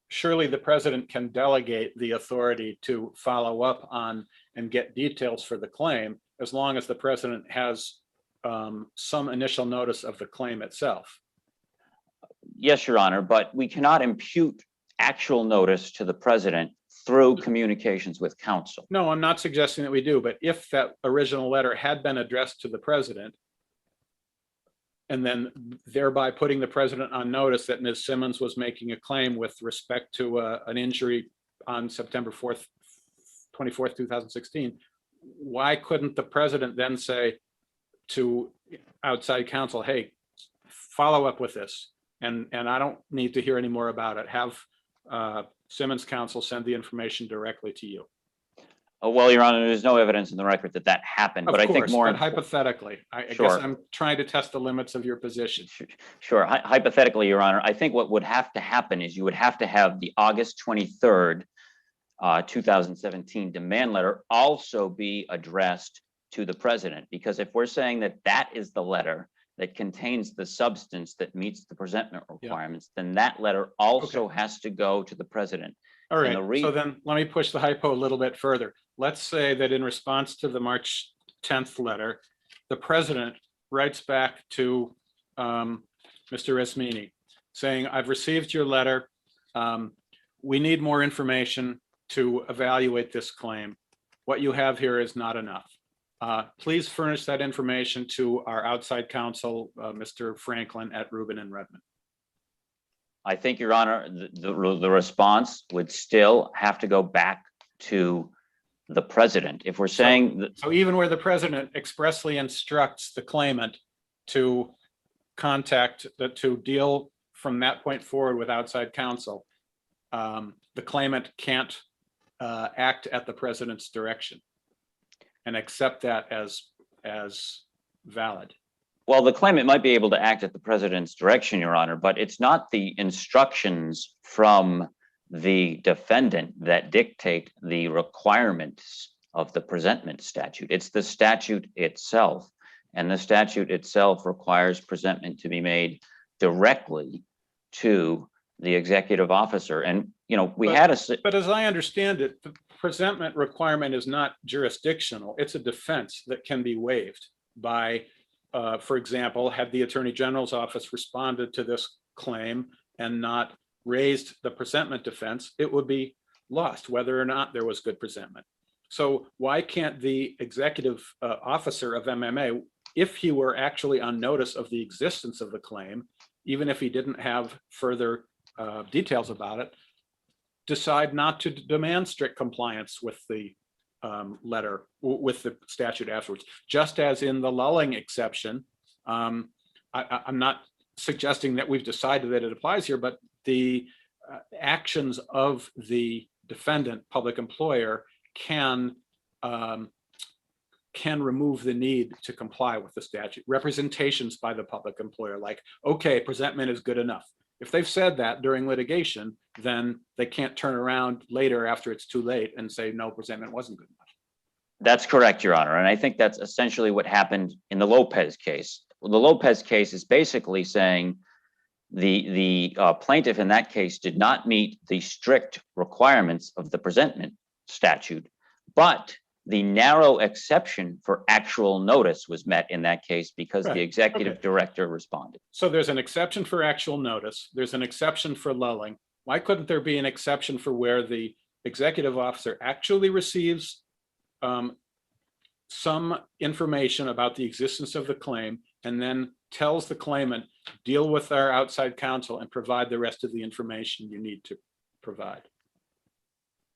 Surely the president can delegate the authority to follow up on and get details for the claim, as long as the president has some initial notice of the claim itself. Yes, Your Honor, but we cannot impute actual notice to the president through communications with counsel. No, I'm not suggesting that we do, but if that original letter had been addressed to the president, and then thereby putting the president on notice that Ms. Simmons was making a claim with respect to an injury on September 24th, 2016, why couldn't the president then say to outside counsel, hey, follow up with this, and I don't need to hear any more about it. Have Simmons counsel send the information directly to you. Well, Your Honor, there's no evidence in the record that that happened, but I think more but hypothetically, I guess Sure. I'm trying to test the limits of your position. Sure. Hypothetically, Your Honor, I think what would have to happen is you would have to have the August 23rd 2017 demand letter also be addressed to the president? Because if we're saying that that is the letter that contains the substance that meets the presentment requirements, then that letter also has to go to the president. All And right, so then let me push the hypo a little bit further. Let's say that in response to the March 10th letter, the president writes back to Mr. Resmini saying, I've received your letter. We need more information to evaluate this claim. What you have here is not enough. Please furnish that information to our outside counsel, Mr. Franklin at Rubin and Rudman. I think, Your Honor, the response would still have to go back to the president. If we're saying that, so even where the president expressly instructs the claimant to to deal from that point forward with outside counsel, the claimant can't act at the president's direction and accept that as valid. well, the claimant might be able to act at the president's direction, Your Honor, but it's not the instructions from the defendant that dictate the requirements of the presentment statute. It's the statute itself. And the statute itself requires presentment to be made directly to the executive officer. And, you know, But as I understand it, the presentment requirement is not jurisdictional. It's a defense that can be waived by, for example, had the Attorney General's office responded to this claim and not raised the presentment defense, it would be lost whether or not there was good presentment. So why can't the executive officer of MMA, if he were actually on notice of the existence of the claim, even if he didn't have further details about it, decide not to demand strict compliance with the letter, with the statute afterwards? Just as in the lulling exception, I'm not suggesting that we've decided that it applies here, but the actions of the defendant, public employer, can remove the need to comply with the statute. Representations by the public employer, like, okay, presentment is good enough. If they've said that during litigation, then they can't turn around later after it's too late and say, no, presentment wasn't good enough. That's correct, Your Honor. And I think that's essentially what happened in the Lopez case. Well, the Lopez case is basically saying the plaintiff in that case did not meet the strict requirements of the presentment statute, but the narrow exception for actual notice was met in that case because the executive director responded. So there's an exception for actual notice. There's an exception for lulling. Why couldn't there be an exception for where the executive officer actually receives some information about the existence of the claim and then tells the claimant, deal with our outside counsel and provide the rest of the information you need to provide?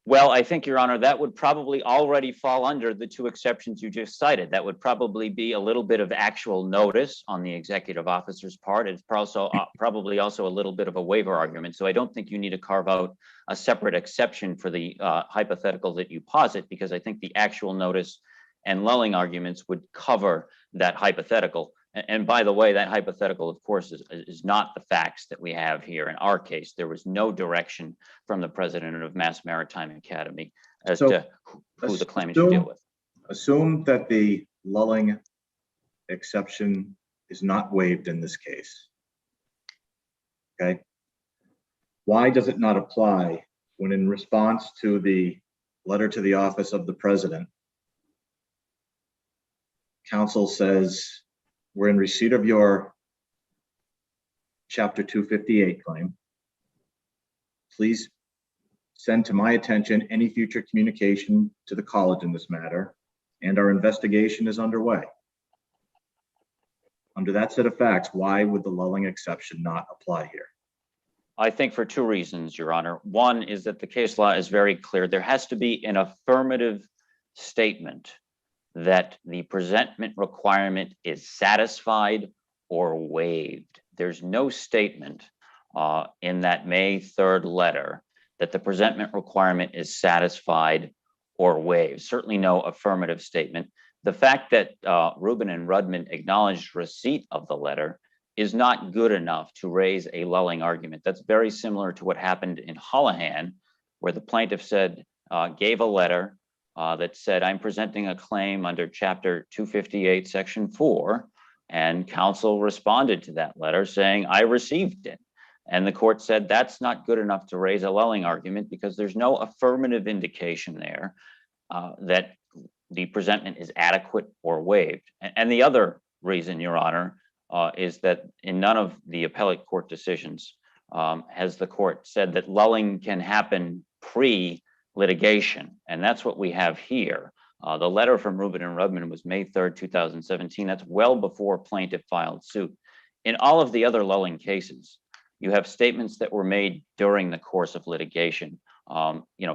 Well, I think, Your Honor, that would probably already fall under the two exceptions you just cited. That would probably be a little bit of actual notice on the executive officer's part. It's also probably also a little bit of a waiver argument. So I don't think you need to carve out a separate exception for the hypothetical that you posit, because I think the actual notice and lulling arguments would cover that hypothetical. And by the way, that hypothetical, of course, is not the facts that we have here. In our case, there was no direction from the president of Mass Maritime Academy as to who the claimant should deal with. Assume that the lulling exception is not waived in this case. Okay. Why does it not apply when, in response to the letter to the office of the president, counsel says, we're in receipt of your Chapter 258 claim. Please send to my attention any future communication to the college in this matter, and our investigation is underway. Under that set of facts, why would the lulling exception not apply here? I think for two reasons, Your Honor. One is that the case law is very clear. There has to be an affirmative statement that the presentment requirement is satisfied or waived. There's no statement in that May 3rd letter that the presentment requirement is satisfied or waived. Certainly no affirmative statement. The fact that Rubin and Rudman acknowledged receipt of the letter is not good enough to raise a lulling argument. That's very similar to what happened in Holohan, where the plaintiff said, gave a letter that said, I'm presenting a claim under Chapter 258, Section 4, and counsel responded to that letter saying, I received it. And the court said that's not good enough to raise a lulling argument because there's no affirmative indication there that the presentment is adequate or waived. And the other reason, Your Honor, is that in none of the appellate court decisions has the court said that lulling can happen pre-litigation. And that's what we have here. The letter from Rubin and Rudman was May 3rd, 2017. That's well before plaintiff filed suit. In all of the other lulling cases, you have statements that were made during the course of litigation.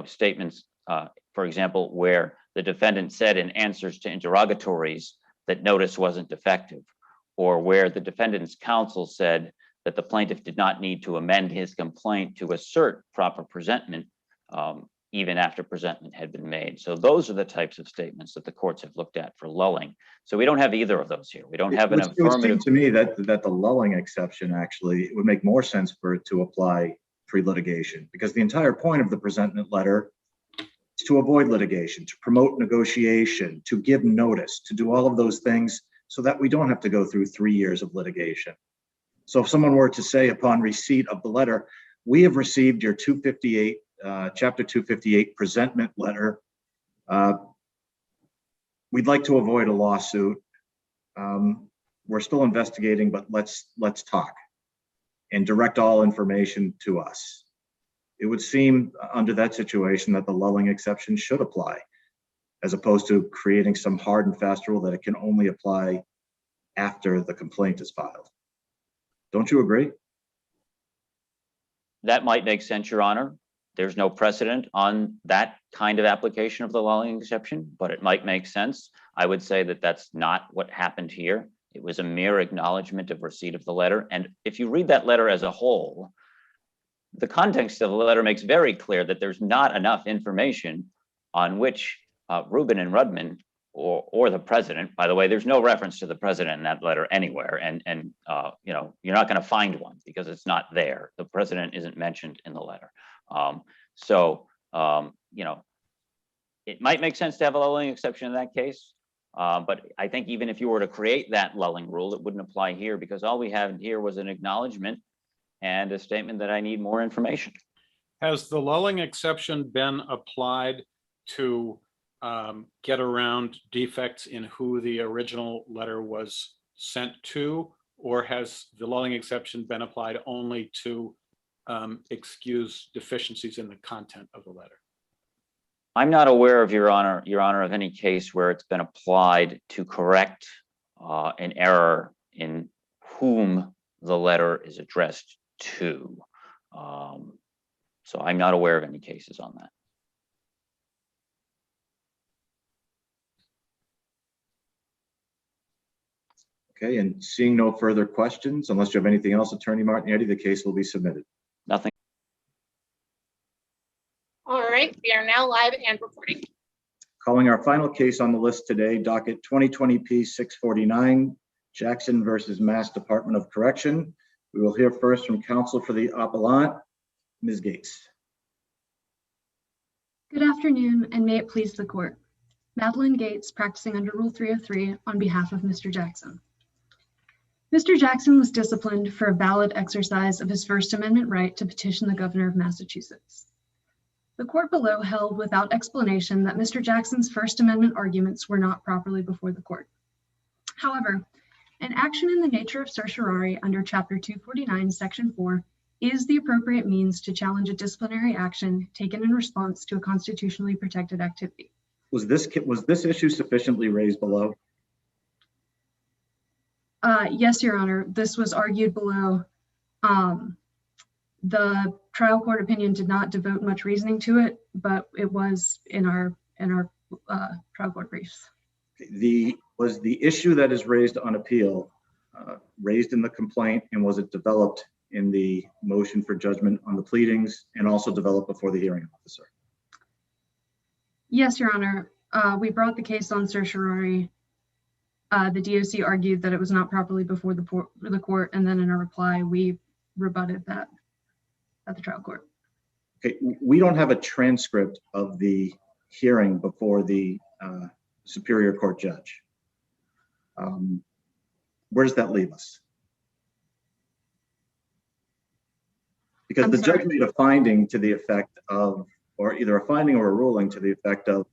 Statements, for example, where the defendant said in answers to interrogatories that notice wasn't defective, or where the defendant's counsel said that the plaintiff did not need to amend his complaint to assert proper presentment, even after presentment had been made. So those are the types of statements that the courts have looked at for lulling. So we don't have either of those here. We don't have an affirmative. It would seem to me that the lulling exception actually, it would make more sense for it to apply pre-litigation, because the entire point of the presentment letter is to avoid litigation, to promote negotiation, to give notice, to do all of those things so that we don't have to go through 3 years of litigation. So if someone were to say upon receipt of the letter, we have received your 258, Chapter 258 presentment letter. We'd like to avoid a lawsuit. We're still investigating, but let's talk and direct all information to us. It would seem under that situation that the lulling exception should apply, as opposed to creating some hard and fast rule that it can only apply after the complaint is filed. Don't you agree? That might make sense, Your Honor. There's no precedent on that kind of application of the lulling exception, but it might make sense. I would say that that's not what happened here. It was a mere acknowledgement of receipt of the letter. And if you read that letter as a whole, the context of the letter makes very clear that there's not enough information on which Rubin and Rudman or the president, by the way, there's no reference to the president in that letter anywhere. And you're not going to find one because it's not there. The president isn't mentioned in the letter. It might make sense to have a lulling exception in that case. But I think even if you were to create that lulling rule, it wouldn't apply here because all we have here was an acknowledgement and a statement that I need more information. Has the lulling exception been applied to get around defects in who the original letter was sent to, or has the lulling exception been applied only to excuse deficiencies in the content of the letter? I'm not aware of, Your Honor, of any case where it's been applied to correct an error in whom the letter is addressed to. So I'm not aware of any cases on that. Okay, and seeing no further questions, unless you have anything else, Attorney Martignetti, the case will be submitted. Nothing. All right, we are now live and recording. Calling our final case on the list today, docket 2020P 649, Jackson versus Mass Department of Correction. We will hear first from counsel for the appellant, Ms. Gates. Good afternoon, and may it please the court. Madeline Gates, practicing under Rule 303 on behalf of Mr. Jackson. Mr. Jackson was disciplined for a valid exercise of his First Amendment right to petition the governor of Massachusetts. The court below held without explanation that Mr. Jackson's First Amendment arguments were not properly before the court. However, an action in the nature of certiorari under Chapter 249, Section 4 is the appropriate means to challenge a disciplinary action taken in response to a constitutionally protected activity. Was this issue sufficiently raised below? Yes, Your Honor. This was argued below. The trial court opinion did not devote much reasoning to it, but it was in our trial court briefs. Was the issue that is raised on appeal raised in the complaint, and was it developed in the motion for judgment on the pleadings and also developed before the hearing officer? Yes, Your Honor. We brought the case on certiorari. The DOC argued that it was not properly before the court, and then in a reply, we rebutted that at the trial court. Okay, we don't have a transcript of the hearing before the Superior Court judge. Where does that leave us? Because the judge made a finding to the effect of, or either a finding or a ruling to the effect of,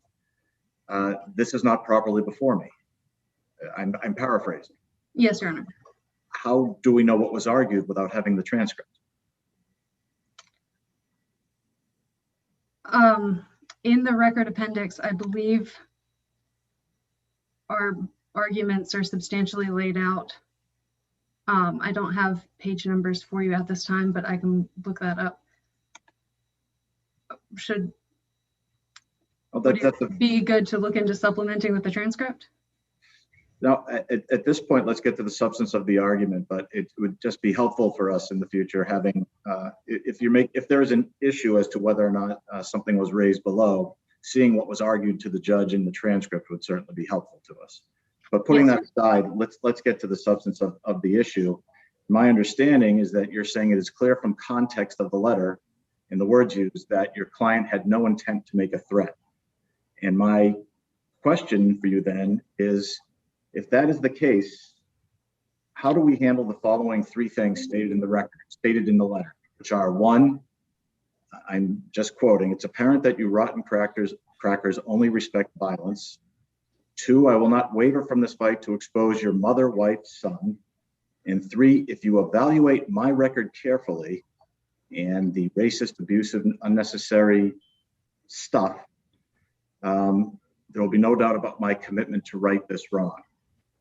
this is not properly before me. I'm paraphrasing. Yes, Your Honor. How do we know what was argued without having the transcript? In the record appendix, I believe our arguments are substantially laid out. I don't have page numbers for you at this time, but I can look that up. Would it be good to look into supplementing with the transcript? Now, at this point, let's get to the substance of the argument, but it would just be helpful for us in the future having, if there is an issue as to whether or not something was raised below, seeing what was argued to the judge in the transcript would certainly be helpful to us. But putting that aside, let's get to the substance of the issue. My understanding is that you're saying it is clear from context of the letter and the words used that your client had no intent to make a threat. And my question for you then is, if that is the case, how do we handle the following three things stated in the record, stated in the letter, which are: one, I'm just quoting, it's apparent that you rotten crackers only respect violence. Two, I will not waver from this fight to expose your mother, wife, son. And three, if you evaluate my record carefully and the racist, abusive, unnecessary stuff, there will be no doubt about my commitment to right this wrong.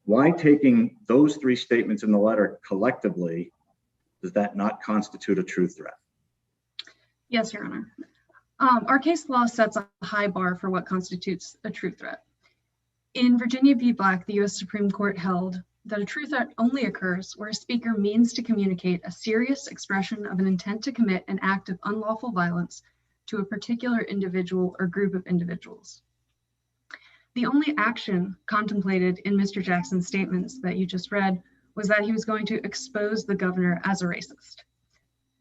Why, taking those three statements in the letter collectively, does that not constitute a true threat? Yes, Your Honor. Our case law sets a high bar for what constitutes a true threat. In Virginia v. Black, the U.S. Supreme Court held that a true threat only occurs where a speaker means to communicate a serious expression of an intent to commit an act of unlawful violence to a particular individual or group of individuals. The only action contemplated in Mr. Jackson's statements that you just read was that he was going to expose the governor as a racist.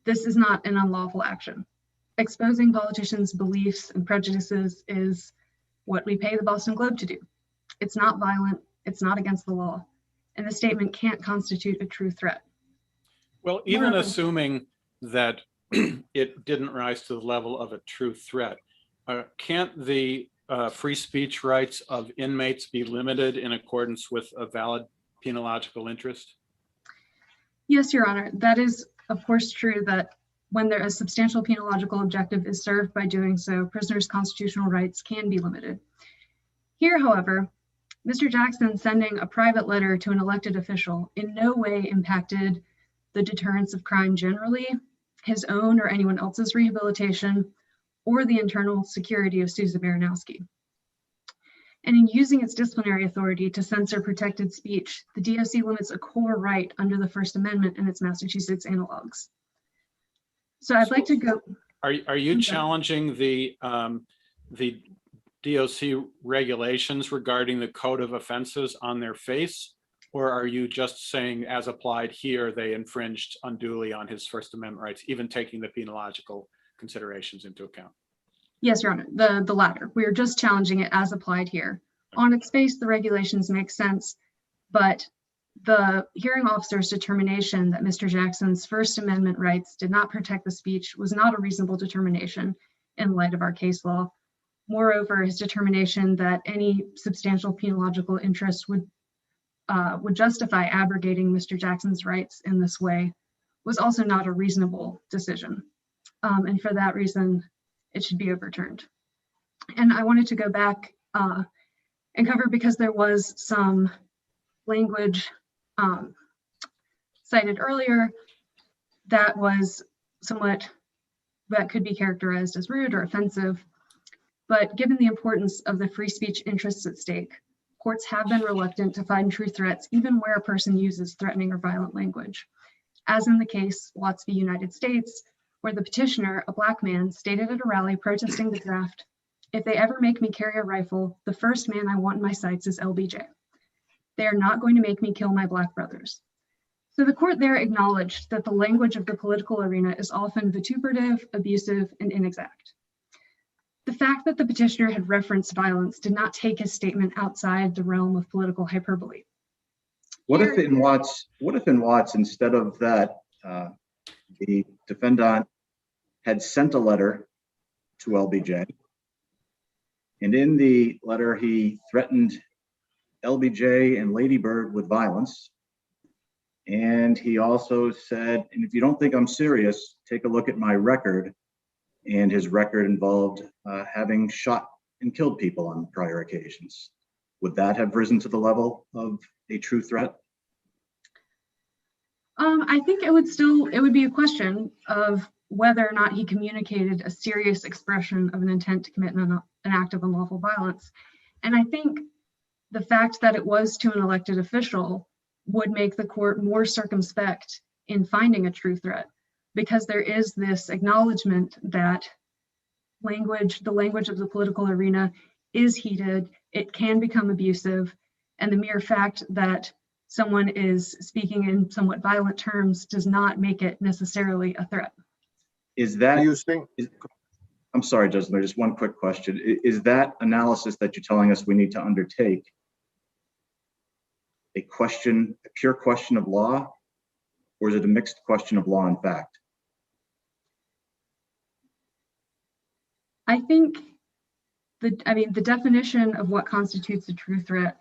This is not an unlawful action. Exposing politicians' beliefs and prejudices is what we pay the Boston Globe to do. It's not violent, it's not against the law, and the statement can't constitute a true threat. Well, even assuming that it didn't rise to the level of a true threat, can't the free speech rights of inmates be limited in accordance with a valid penological interest? Yes, Your Honor. That is, of course, true that when there is substantial penological objective is served by doing so, prisoners' constitutional rights can be limited. Here, however, Mr. Jackson sending a private letter to an elected official in no way impacted the deterrence of crime generally, his own or anyone else's rehabilitation, or the internal security of Susan Baranowski. And in using its disciplinary authority to censor protected speech, the DOC limits a core right under the First Amendment and its Massachusetts analogs. So I'd like to go. Are you challenging the DOC regulations regarding the code of offenses on their face? Or are you just saying, as applied here, they infringed unduly on his First Amendment rights, even taking the penological considerations into account? Yes, Your Honor, the latter. We are just challenging it as applied here. On its face, the regulations make sense, but the hearing officer's determination that Mr. Jackson's First Amendment rights did not protect the speech was not a reasonable determination in light of our case law. Moreover, his determination that any substantial penological interest would justify abrogating Mr. Jackson's rights in this way was also not a reasonable decision. And for that reason, it should be overturned. And I wanted to go back and cover, because there was some language cited earlier that was somewhat, that could be characterized as rude or offensive. But given the importance of the free speech interests at stake, courts have been reluctant to find true threats even where a person uses threatening or violent language. As in the case Watts v. United States, where the petitioner, a Black man, stated at a rally protesting the draft, "If they ever make me carry a rifle, the first man I want in my sights is LBJ. They are not going to make me kill my Black brothers." So the court there acknowledged that the language of the political arena is often vituperative, abusive, and inexact. The fact that the petitioner had referenced violence did not take his statement outside the realm of political hyperbole. What if in Watts, instead of that, the defendant had sent a letter to LBJ, and in the letter he threatened LBJ and Lady Bird with violence, and he also said, and if you don't think I'm serious, take a look at my record, and his record involved having shot and killed people on prior occasions. Would that have risen to the level of a true threat? I think it would be a question of whether or not he communicated a serious expression of an intent to commit an act of unlawful violence. And I think the fact that it was to an elected official would make the court more circumspect in finding a true threat, because there is this acknowledgement that the language of the political arena is heated, it can become abusive, and the mere fact that someone is speaking in somewhat violent terms does not make it necessarily a threat. Is that, I'm sorry, Judge Lemire, just one quick question. Is that analysis that you're telling us we need to undertake a pure question of law, or is it a mixed question of law and fact? I think the definition of what constitutes a true threat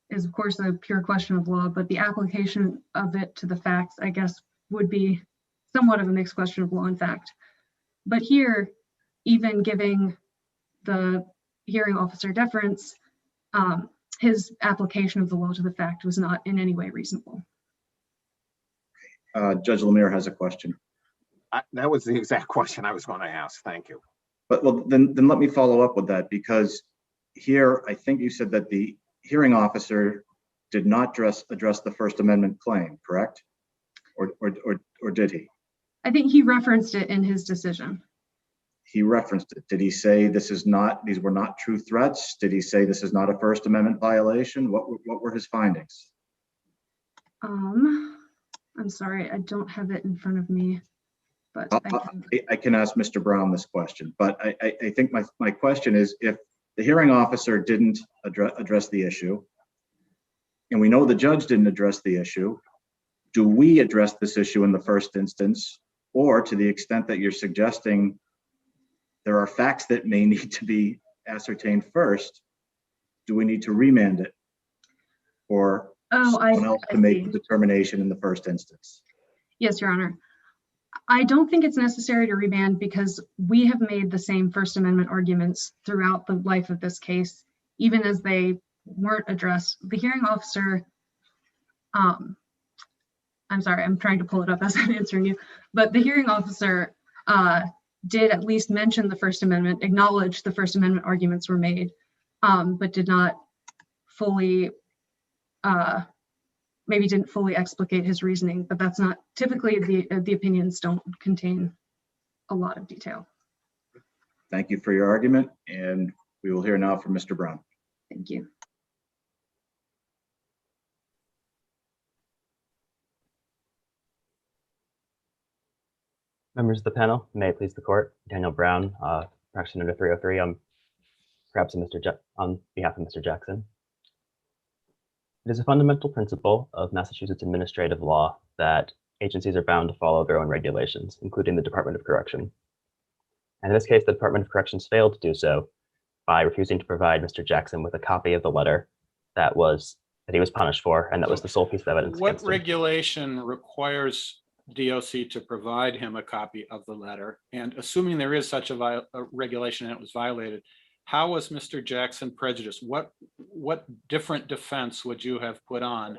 is of course a pure question of law, but the application of it to the facts, I guess, would be somewhat of a mixed question of law and fact. But here, even giving the hearing officer deference, his application of the law to the fact was not in any way reasonable. Judge Lemire has a question. That was the exact question I was going to ask. Thank you. But well, then let me follow up with that, because here I think you said that the hearing officer did not address the First Amendment claim, correct? Or did he? I think he referenced it in his decision. He referenced it. Did he say these were not true threats? Did he say this is not a First Amendment violation? What were his findings? I'm sorry, I don't have it in front of me, but I can ask Mr. Brown this question, but I think my question is, if the hearing officer didn't address the issue, and we know the judge didn't address the issue, do we address this issue in the first instance, or to the extent that you're suggesting there are facts that may need to be ascertained first, do we need to remand it for someone else to make the determination in the first instance? Yes, Your Honor. I don't think it's necessary to remand, because we have made the same First Amendment arguments throughout the life of this case, even as they weren't addressed. The hearing officer, I'm sorry, I'm trying to pull it up as I'm answering you, but the hearing officer did at least mention the First Amendment, acknowledge the First Amendment arguments were made, but did not fully, maybe didn't fully explicate his reasoning, but that's not, typically the opinions don't contain a lot of detail. Thank you for your argument, and we will hear now from Mr. Brown. Thank you. Members of the panel, may it please the court, Daniel Brown, practicing under 303. Perhaps on behalf of Mr. Jackson. It is a fundamental principle of Massachusetts administrative law that agencies are bound to follow their own regulations, including the Department of Correction. And in this case, the Department of Corrections failed to do so by refusing to provide Mr. Jackson with a copy of the letter that he was punished for, and that was the sole piece of evidence. What regulation requires DOC to provide him a copy of the letter? And assuming there is such a regulation and it was violated, how was Mr. Jackson prejudiced? What different defense would you have put on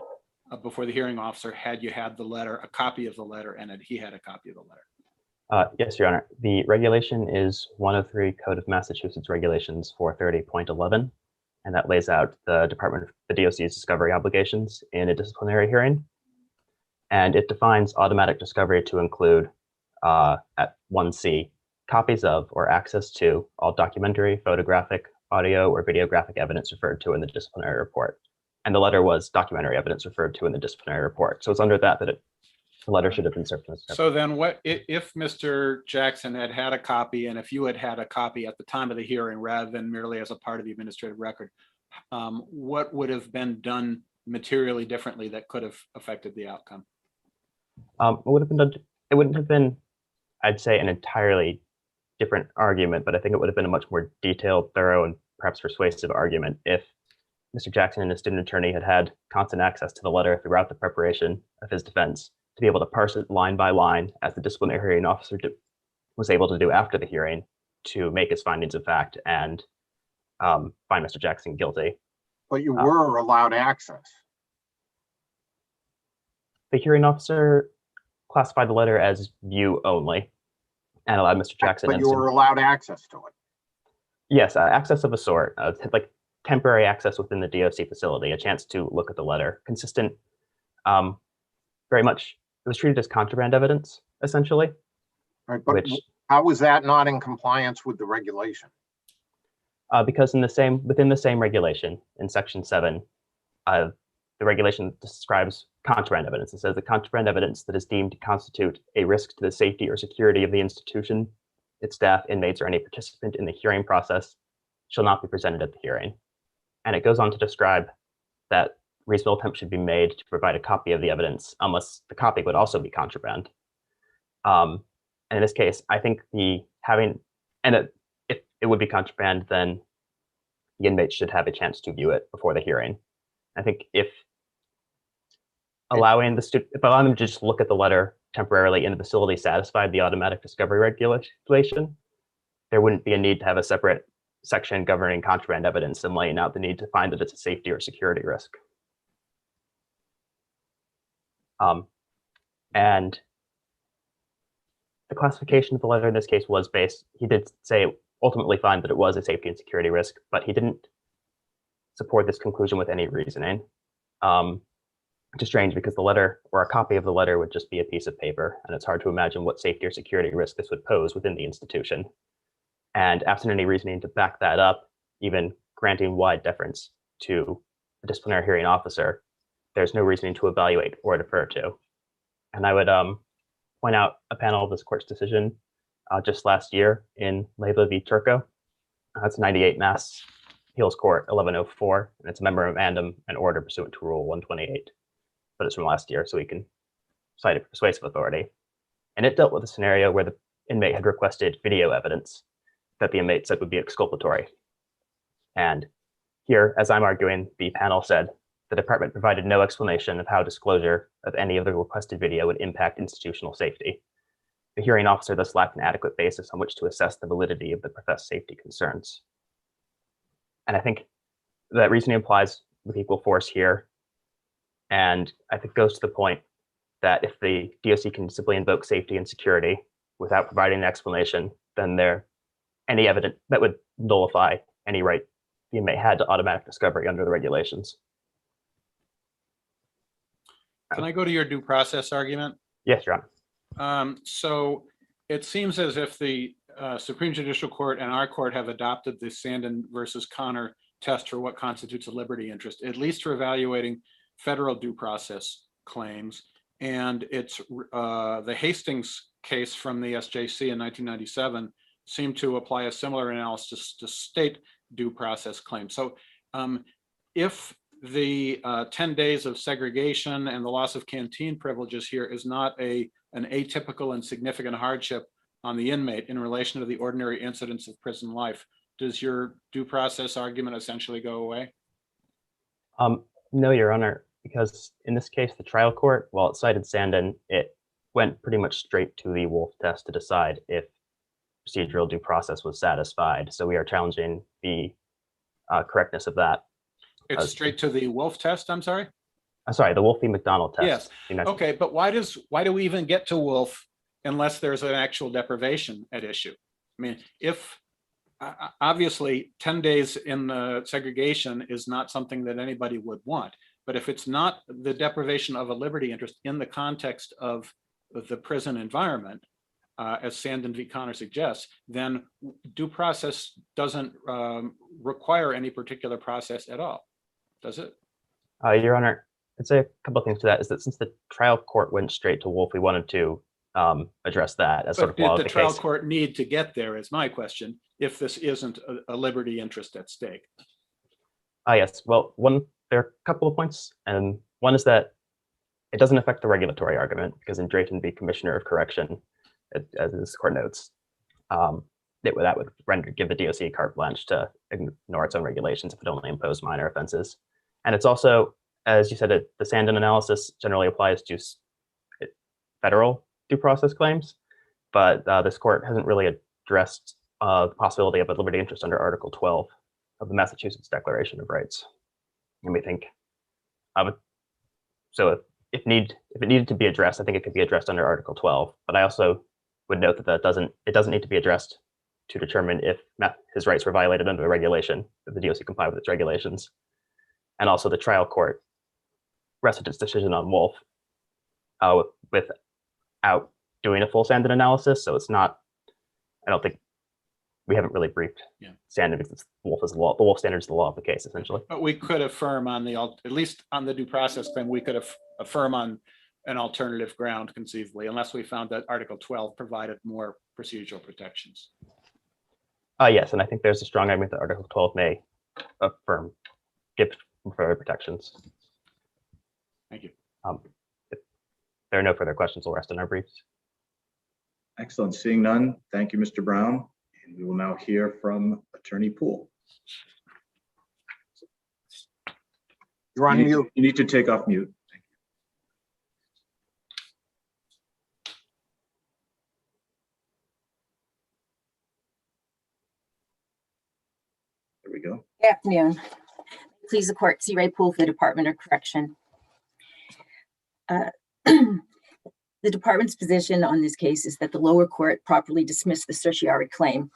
before the hearing officer had you had the letter, a copy of the letter, and had he had a copy of the letter? Yes, Your Honor. The regulation is 103 Code of Massachusetts Regulations 430.11, and that lays out the DOC's discovery obligations in a disciplinary hearing. And it defines automatic discovery to include, at 1C, copies of or access to all documentary, photographic, audio, or videographic evidence referred to in the disciplinary report. And the letter was documentary evidence referred to in the disciplinary report. So it's under that it The letter should have been served to Mr. So then what, if Mr. Jackson had had a copy, and if you had had a copy at the time of the hearing rather than merely as a part of the administrative record, what would have been done materially differently that could have affected the outcome? It would have been done, it wouldn't have been, I'd say, an entirely different argument, but I think it would have been a much more detailed, thorough, and perhaps persuasive argument if Mr. Jackson and his student attorney had had constant access to the letter throughout the preparation of his defense, to be able to parse it line by line, as the disciplinary hearing officer was able to do after the hearing, to make his findings of fact and find Mr. Jackson guilty. But you were allowed access. The hearing officer classified the letter as view only and allowed Mr. Jackson. But you were allowed access to it. Yes, access of a sort, like temporary access within the DOC facility, a chance to look at the letter, consistent, very much, it was treated as contraband evidence, essentially. Right, but how was that not in compliance with the regulation? Because within the same regulation, in section 7, the regulation describes contraband evidence. It says the contraband evidence that is deemed to constitute a risk to the safety or security of the institution, its staff, inmates, or any participant in the hearing process shall not be presented at the hearing. And it goes on to describe that reasonable attempt should be made to provide a copy of the evidence, unless the copy would also be contraband. And in this case, I think if it would be contraband, then the inmates should have a chance to view it before the hearing. I think if allowing them to just look at the letter temporarily in the facility satisfied the automatic discovery regulation, there wouldn't be a need to have a separate section governing contraband evidence and laying out the need to find that it's a safety or security risk. And the classification of the letter in this case was he did say ultimately find that it was a safety and security risk, but he didn't support this conclusion with any reasoning. Which is strange because the letter, or a copy of the letter, would just be a piece of paper, and it's hard to imagine what safety or security risk this would pose within the institution. And absent any reasoning to back that up, even granting wide deference to the disciplinary hearing officer, there's no reasoning to evaluate or defer to. And I would point out a panel of this court's decision just last year in Leyva v. Turco. That's 98 Mass Appeals Court 1104, and it's a memorandum and order pursuant to Rule 128. But it's from last year, so we can cite a persuasive authority. And it dealt with a scenario where the inmate had requested video evidence that the inmate said would be exculpatory. And here, as I'm arguing, the panel said the department provided no explanation of how disclosure of any of the requested video would impact institutional safety. The hearing officer thus lacked an adequate basis on which to assess the validity of the professed safety concerns. And I think that reasoning applies with equal force here. And I think goes to the point that if the DOC can simply invoke safety and security without providing an explanation, then any evidence that would nullify any right the inmate had to automatic discovery under the regulations. Can I go to your due process argument? Yes, Your Honor. So it seems as if the Supreme Judicial Court and our court have adopted the Sandin versus Connor test for what constitutes a liberty interest, at least for evaluating federal due process claims. And it's the Hastings case from the SJC in 1997 seemed to apply a similar analysis to state due process claims. So if the 10 days of segregation and the loss of canteen privileges here is not an atypical and significant hardship on the inmate in relation to the ordinary incidents of prison life, does your due process argument essentially go away? No, Your Honor, because in this case, the trial court, while it cited Sandin, it went pretty much straight to the Wolf test to decide if procedural due process was satisfied. So we are challenging the correctness of that. It's straight to the Wolf test, I'm sorry? I'm sorry, the Wolf v. McDonald test. Yes, okay, but why do we even get to Wolf unless there's an actual deprivation at issue? I mean, if obviously 10 days in the segregation is not something that anybody would want, but if it's not the deprivation of a liberty interest in the context of the prison environment, as Sandin v. Connor suggests, then due process doesn't require any particular process at all, does it? Your Honor, I'd say a couple of things to that is that since the trial court went straight to Wolf, we wanted to address that as sort of But law did of the the trial case. court need to get there is my question, if this isn't a liberty interest at stake? Yes, well, there are a couple of points, and one is that it doesn't affect the regulatory argument because in Drayton v. Commissioner of Correction, as this court notes, that would give the DOC carte blanche to ignore its own regulations if it only imposed minor offenses. And it's also, as you said, the Sandin analysis generally applies to federal due process claims, but this court hasn't really addressed the possibility of a liberty interest under Article 12 of the Massachusetts Declaration of Rights. And we think, so if it needed to be addressed, I think it could be addressed under Article 12. But I also would note that it doesn't need to be addressed to determine if his rights were violated under the regulation, if the DOC complied with its regulations. And also the trial court rested its decision on Wolf without doing a full Sandin analysis. So it's not, I don't think, we haven't really briefed Sandin because Wolf is the law. The Wolf standard is the law of the case, essentially. But we could affirm on at least on the due process claim, we could affirm on an alternative ground conceivably, unless we found that Article 12 provided more procedural protections. Yes, and I think there's a strong argument that Article 12 may give further protections. Thank you. If there are no further questions, we'll rest in our briefs. Excellent. Seeing none, thank you, Mr. Brown. And we will now hear from Attorney Poole. You're on mute. You need to take off mute. There we go. Good afternoon. Please the court, C. Ray Poole for the Department of Correction. The department's position on this case is that the lower court properly dismissed the certiorari claim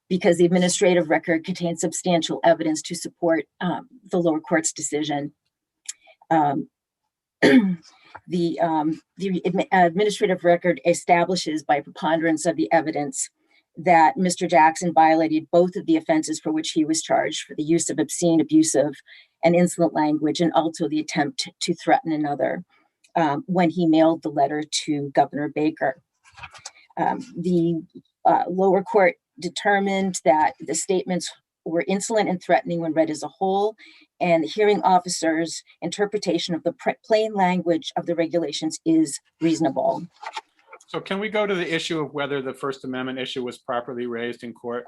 because the administrative record contains substantial evidence to support the lower court's decision. The administrative record establishes by preponderance of the evidence that Mr. Jackson violated both of the offenses for which he was charged for the use of obscene, abusive, and insolent language, and also the attempt to threaten another when he mailed the letter to Governor Baker. The lower court determined that the statements were insolent and threatening when read as a whole, and the hearing officer's interpretation of the plain language of the regulations is reasonable. So can we go to the issue of whether the First Amendment issue was properly raised in court?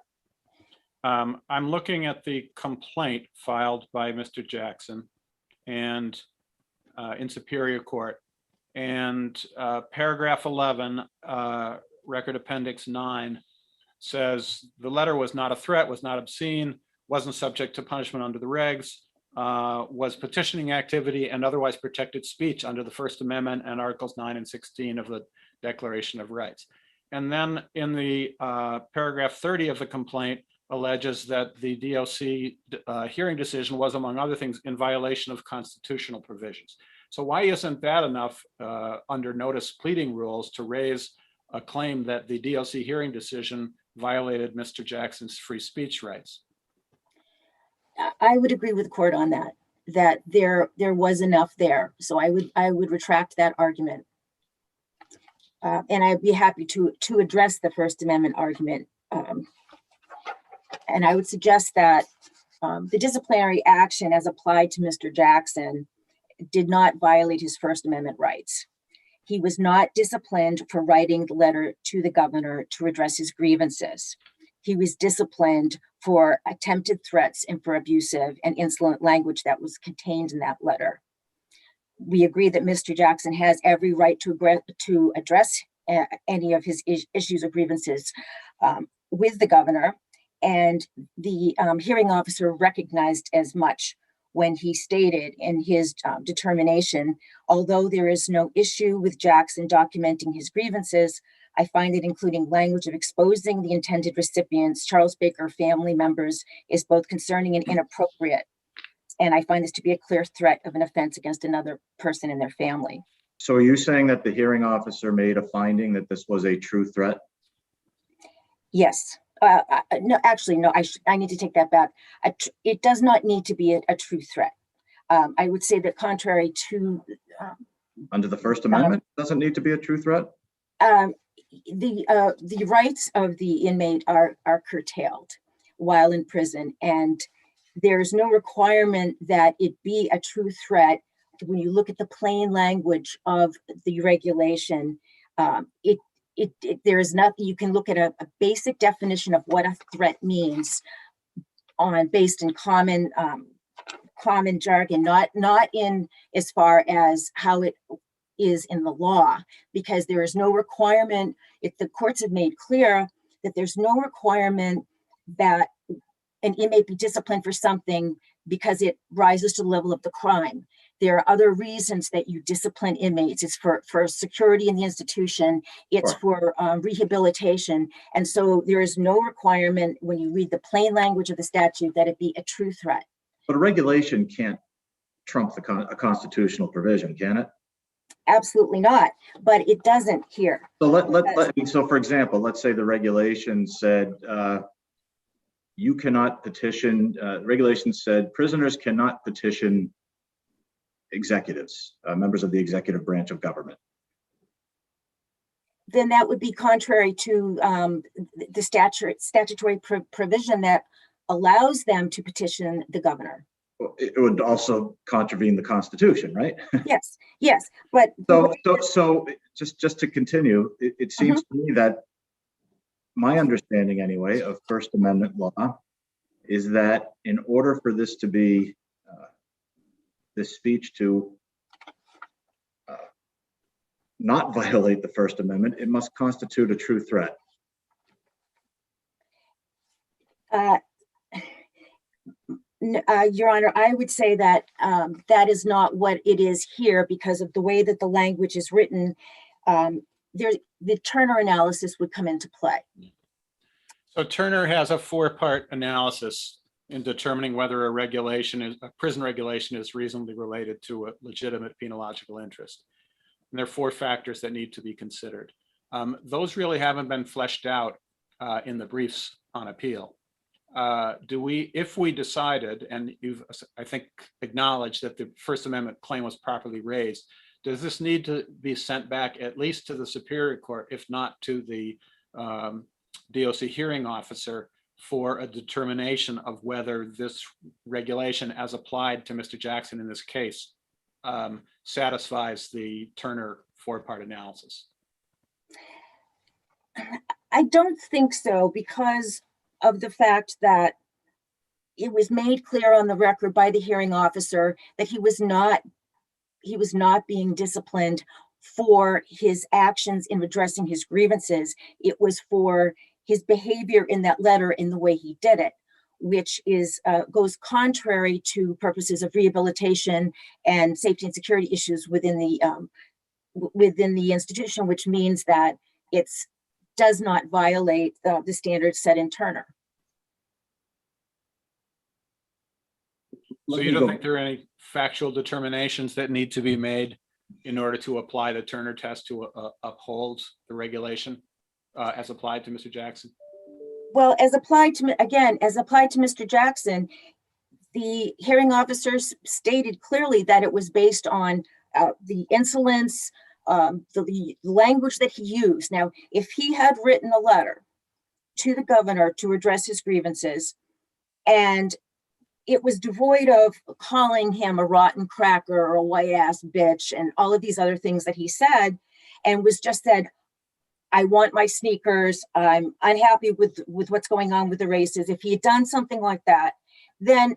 I'm looking at the complaint filed by Mr. Jackson and in Superior Court, and paragraph 11, Record Appendix 9, says the letter was not a threat, was not obscene, wasn't subject to punishment under the regs, was petitioning activity and otherwise protected speech under the First Amendment and Articles 9 and 16 of the Declaration of Rights. And then in the paragraph 30 of the complaint alleges that the DOC hearing decision was, among other things, in violation of constitutional provisions. So why isn't that enough under notice pleading rules to raise a claim that the DOC hearing decision violated Mr. Jackson's free speech rights? I would agree with the court on that there was enough there. So I would retract that argument. And I'd be happy to address the First Amendment argument. And I would suggest that the disciplinary action as applied to Mr. Jackson did not violate his First Amendment rights. He was not disciplined for writing the letter to the governor to address his grievances. He was disciplined for attempted threats and for abusive and insolent language that was contained in that letter. We agree that Mr. Jackson has every right to address any of his issues or grievances with the governor, and the hearing officer recognized as much when he stated in his determination, although there is no issue with Jackson documenting his grievances, I find that including language of exposing the intended recipients, Charles Baker family members, is both concerning and inappropriate. And I find this to be a clear threat of an offense against another person in their family. So are you saying that the hearing officer made a finding that this was a true threat? Yes. No, actually, no, I need to take that back. It does not need to be a true threat. I would say that contrary to Under the First Amendment, doesn't need to be a true threat? The rights of the inmate are curtailed while in prison, and there's no requirement that it be a true threat. When you look at the plain language of the regulation, there is nothing. You can look at a basic definition of what a threat means based in common jargon, not in as far as how it is in the law, because there is no requirement. If the courts have made clear that there's no requirement that an inmate be disciplined for something because it rises to the level of the crime. There are other reasons that you discipline inmates. It's for security in the institution. It's for rehabilitation. And so there is no requirement when you read the plain language of the statute that it be a true threat. But a regulation can't trump a constitutional provision, can it? Absolutely not, but it doesn't here. So so for example, let's say the regulation said you cannot petition, regulation said prisoners cannot petition executives, members of the executive branch of government. Then that would be contrary to the statutory provision that allows them to petition the governor. It would also contravene the Constitution, right? Yes, but so just to continue, it seems to me that my understanding anyway of First Amendment law is that in order for this to be this speech to not violate the First Amendment, it must constitute a true threat. Your Honor, I would say that that is not what it is here because of the way that the language is written. The Turner analysis would come into play. So Turner has a 4-part analysis in determining whether a prison regulation is reasonably related to a legitimate penological interest. And there are 4 factors that need to be considered. Those really haven't been fleshed out in the briefs on appeal. If we decided, and you've, I think, acknowledged that the First Amendment claim was properly raised, does this need to be sent back at least to the Superior Court, if not to the DOC hearing officer, for a determination of whether this regulation as applied to Mr. Jackson in this case satisfies the Turner 4-part analysis? I don't think so, because of the fact that it was made clear on the record by the hearing officer that he was not being disciplined for his actions in redressing his grievances. It was for his behavior in that letter in the way he did it, which is goes contrary to purposes of rehabilitation and safety and security issues within the institution, which means that it does not violate the standards set in Turner. So you don't think there are any factual determinations that need to be made in order to apply the Turner test to uphold the regulation as applied to Mr. Jackson? Well, as applied to Mr. Jackson, the hearing officers stated clearly that it was based on the insolence, the language that he used. Now, if he had written a letter to the governor to address his grievances, and it was devoid of calling him a rotten cracker or a white ass bitch and all of these other things that he said, and was just said, I want my sneakers, I'm unhappy with what's going on with the races. If he had done something like that, then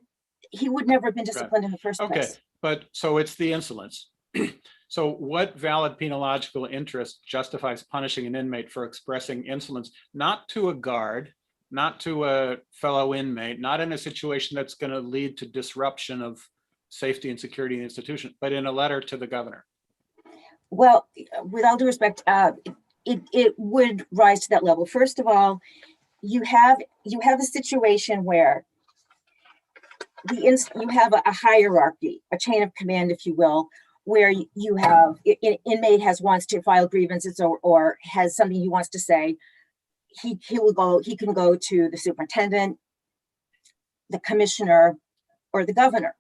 he would never have been disciplined in the first place. Okay, but so it's the insolence. So what valid penological interest justifies punishing an inmate for expressing insolence, not to a guard, not to a fellow inmate, not in a situation that's going to lead to disruption of safety and security in the institution, but in a letter to the governor? Well, with all due respect, it would rise to that level. First of all, you have a situation where you have a hierarchy, a chain of command, if you will, where you have inmate wants to file grievances or has something he wants to say. He can go to the superintendent, the commissioner, or the governor.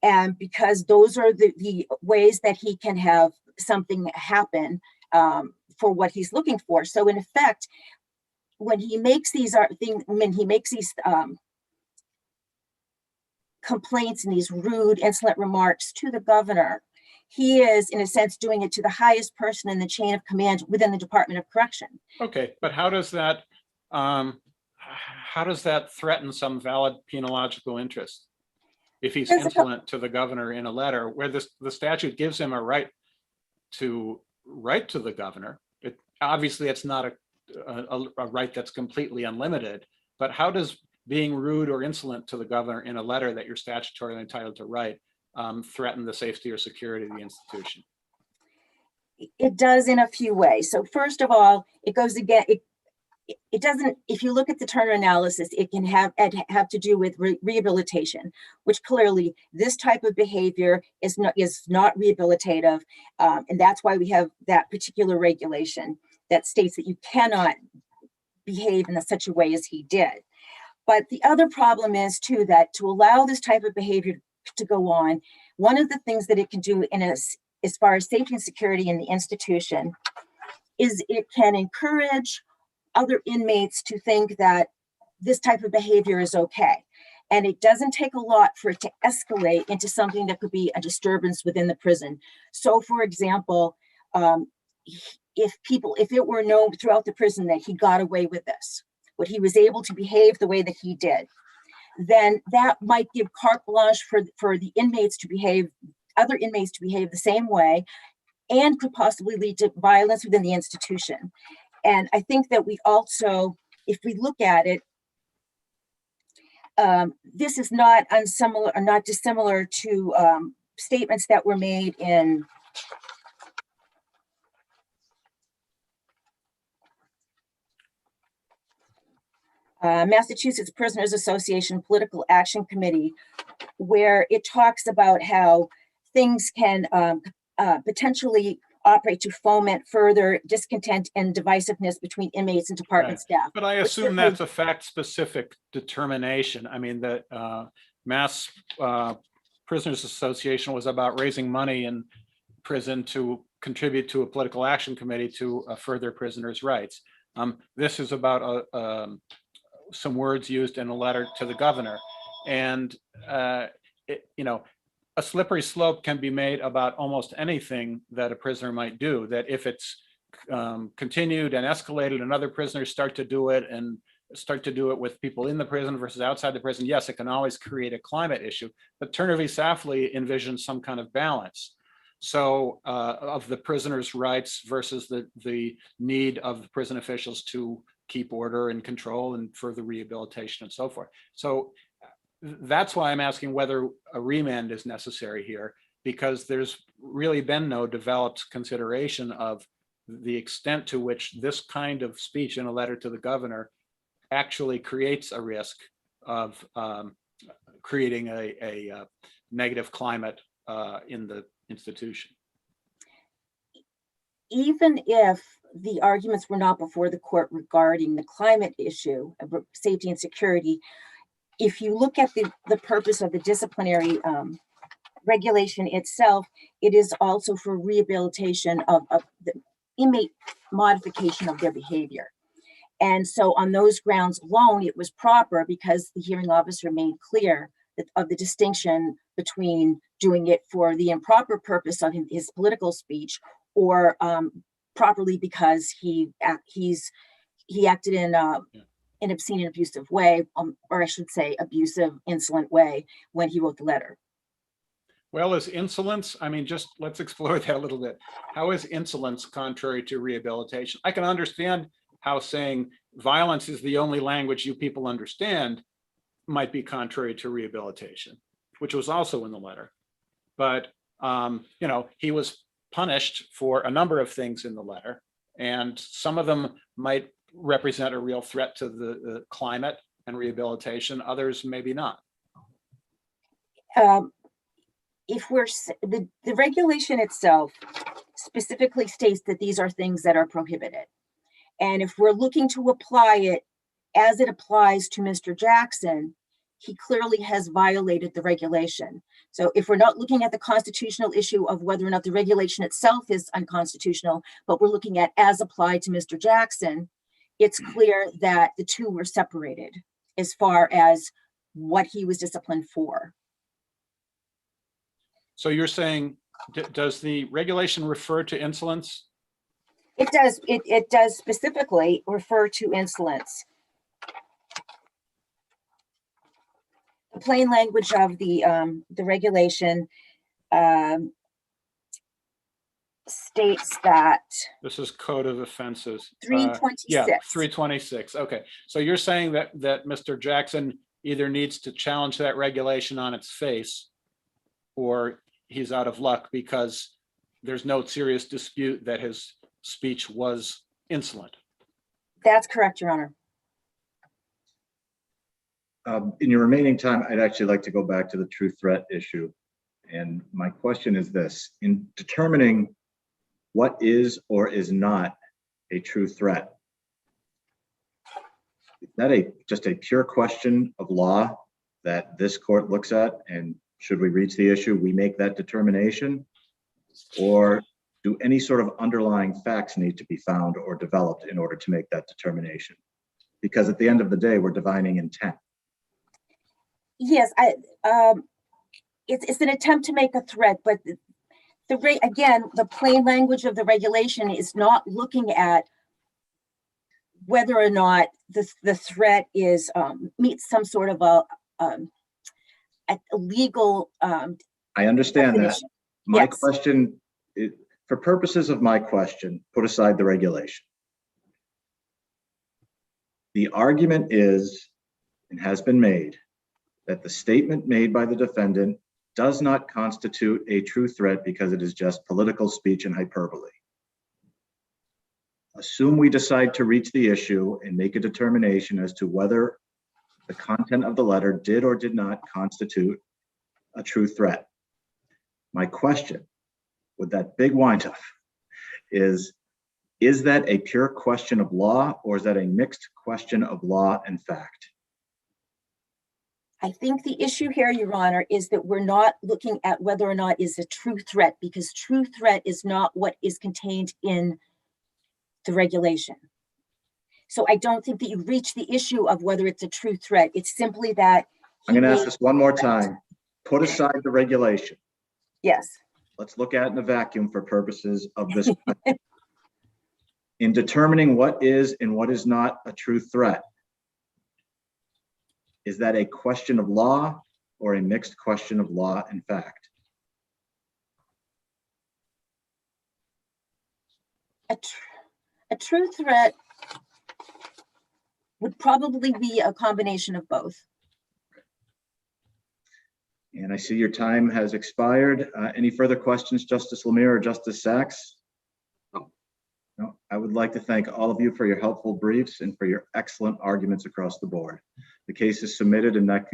And because those are the ways that he can have something happen for what he's looking for. So in effect, when he makes these complaints and these rude, insolent remarks to the governor, he is, in a sense, doing it to the highest person in the chain of command within the Department of Correction. Okay, but how does that threaten some valid penological interest? If he's insolent to the governor in a letter where the statute gives him a right to write to the governor, obviously it's not a right that's completely unlimited, but how does being rude or insolent to the governor in a letter that you're statutorily entitled to write threaten the safety or security of the institution? It does in a few ways. So first of all, it goes again, it doesn't, if you look at the Turner analysis, it can have to do with rehabilitation, which clearly this type of behavior is not rehabilitative. And that's why we have that particular regulation that states that you cannot behave in such a way as he did. But the other problem is too, that to allow this type of behavior to go on, one of the things that it can do as far as safety and security in the institution is it can encourage other inmates to think that this type of behavior is okay. And it doesn't take a lot for it to escalate into something that could be a disturbance within the prison. So for example, if it were known throughout the prison that he got away with this, but he was able to behave the way that he did, then that might give carte blanche for the inmates to behave, other inmates to behave the same way, and could possibly lead to violence within the institution. And I think that we also, if we look at it, this is not unsimilar or not dissimilar to statements that were made in Massachusetts Prisoners Association Political Action Committee, where it talks about how things can potentially operate to foment further discontent and divisiveness between inmates and department staff. But I assume that's a fact-specific determination. I mean, the Mass Prisoners Association was about raising money in prison to contribute to a political action committee to further prisoners' rights. This is about some words used in a letter to the governor. And, a slippery slope can be made about almost anything that a prisoner might do, that if it's continued and escalated and other prisoners start to do it with people in the prison versus outside the prison, yes, it can always create a climate issue. But Turner v. Safley envisions some kind of balance. So of the prisoner's rights versus the need of the prison officials to keep order and control and further rehabilitation and so forth. So that's why I'm asking whether a remand is necessary here, because there's really been no developed consideration of the extent to which this kind of speech in a letter to the governor actually creates a risk of creating a negative climate in the institution. Even if the arguments were not before the court regarding the climate issue of safety and security, if you look at the purpose of the disciplinary regulation itself, it is also for rehabilitation of the inmate modification of their behavior. And so on those grounds alone, it was proper because the hearing officer made clear that of the distinction between doing it for the improper purpose of his political speech or properly because he acted in an obscene and abusive way, or I should say abusive, insolent way when he wrote the letter. Well, is insolence, I mean, just let's explore that a little bit. How is insolence contrary to rehabilitation? I can understand how saying violence is the only language you people understand might be contrary to rehabilitation, which was also in the letter. But, he was punished for a number of things in the letter, and some of them might represent a real threat to the climate and rehabilitation, others maybe not. If we're, the regulation itself specifically states that these are things that are prohibited. And if we're looking to apply it as it applies to Mr. Jackson, he clearly has violated the regulation. So if we're not looking at the constitutional issue of whether or not the regulation itself is unconstitutional, but we're looking at as applied to Mr. Jackson, it's clear that the two were separated as far as what he was disciplined for. So you're saying, does the regulation refer to insolence? It does. It does specifically refer to insolence. The plain language of the regulation states that This is Code of Offenses. 326. Yeah, 326. Okay. So you're saying that Mr. Jackson either needs to challenge that regulation on its face, or he's out of luck because there's no serious dispute that his speech was insolent. That's correct, Your Honor. In your remaining time, I'd actually like to go back to the true threat issue. And my question is this: in determining what is or is not a true threat, is that just a pure question of law that this court looks at, and should we reach the issue, we make that determination? Or do any sort of underlying facts need to be found or developed in order to make that determination? Because at the end of the day, we're divining intent. Yes, it's an attempt to make a threat, but again, the plain language of the regulation is not looking at whether or not the threat is meets some sort of a legal. I understand definition. that. My Yes. question, for purposes of my question, put aside the regulation. The argument is, and has been made, that the statement made by the defendant does not constitute a true threat because it is just political speech and hyperbole. Assume we decide to reach the issue and make a determination as to whether the content of the letter did or did not constitute a true threat. My question with that big windup is that a pure question of law, or is that a mixed question of law and fact? I think the issue here, Your Honor, is that we're not looking at whether or not is a true threat, because true threat is not what is contained in the regulation. So I don't think that you reach the issue of whether it's a true threat. It's simply that. I'm going to ask this one more time. Put aside the regulation. Yes. Let's look at it in a vacuum for purposes of this. In determining what is and what is not a true threat, is that a question of law or a mixed question of law and fact? A true threat would probably be a combination of both. And I see your time has expired. Any further questions, Justice Lemire or Justice Sachs? No, I would like to thank all of you for your helpful briefs and for your excellent arguments across the board. The case is submitted, and that concludes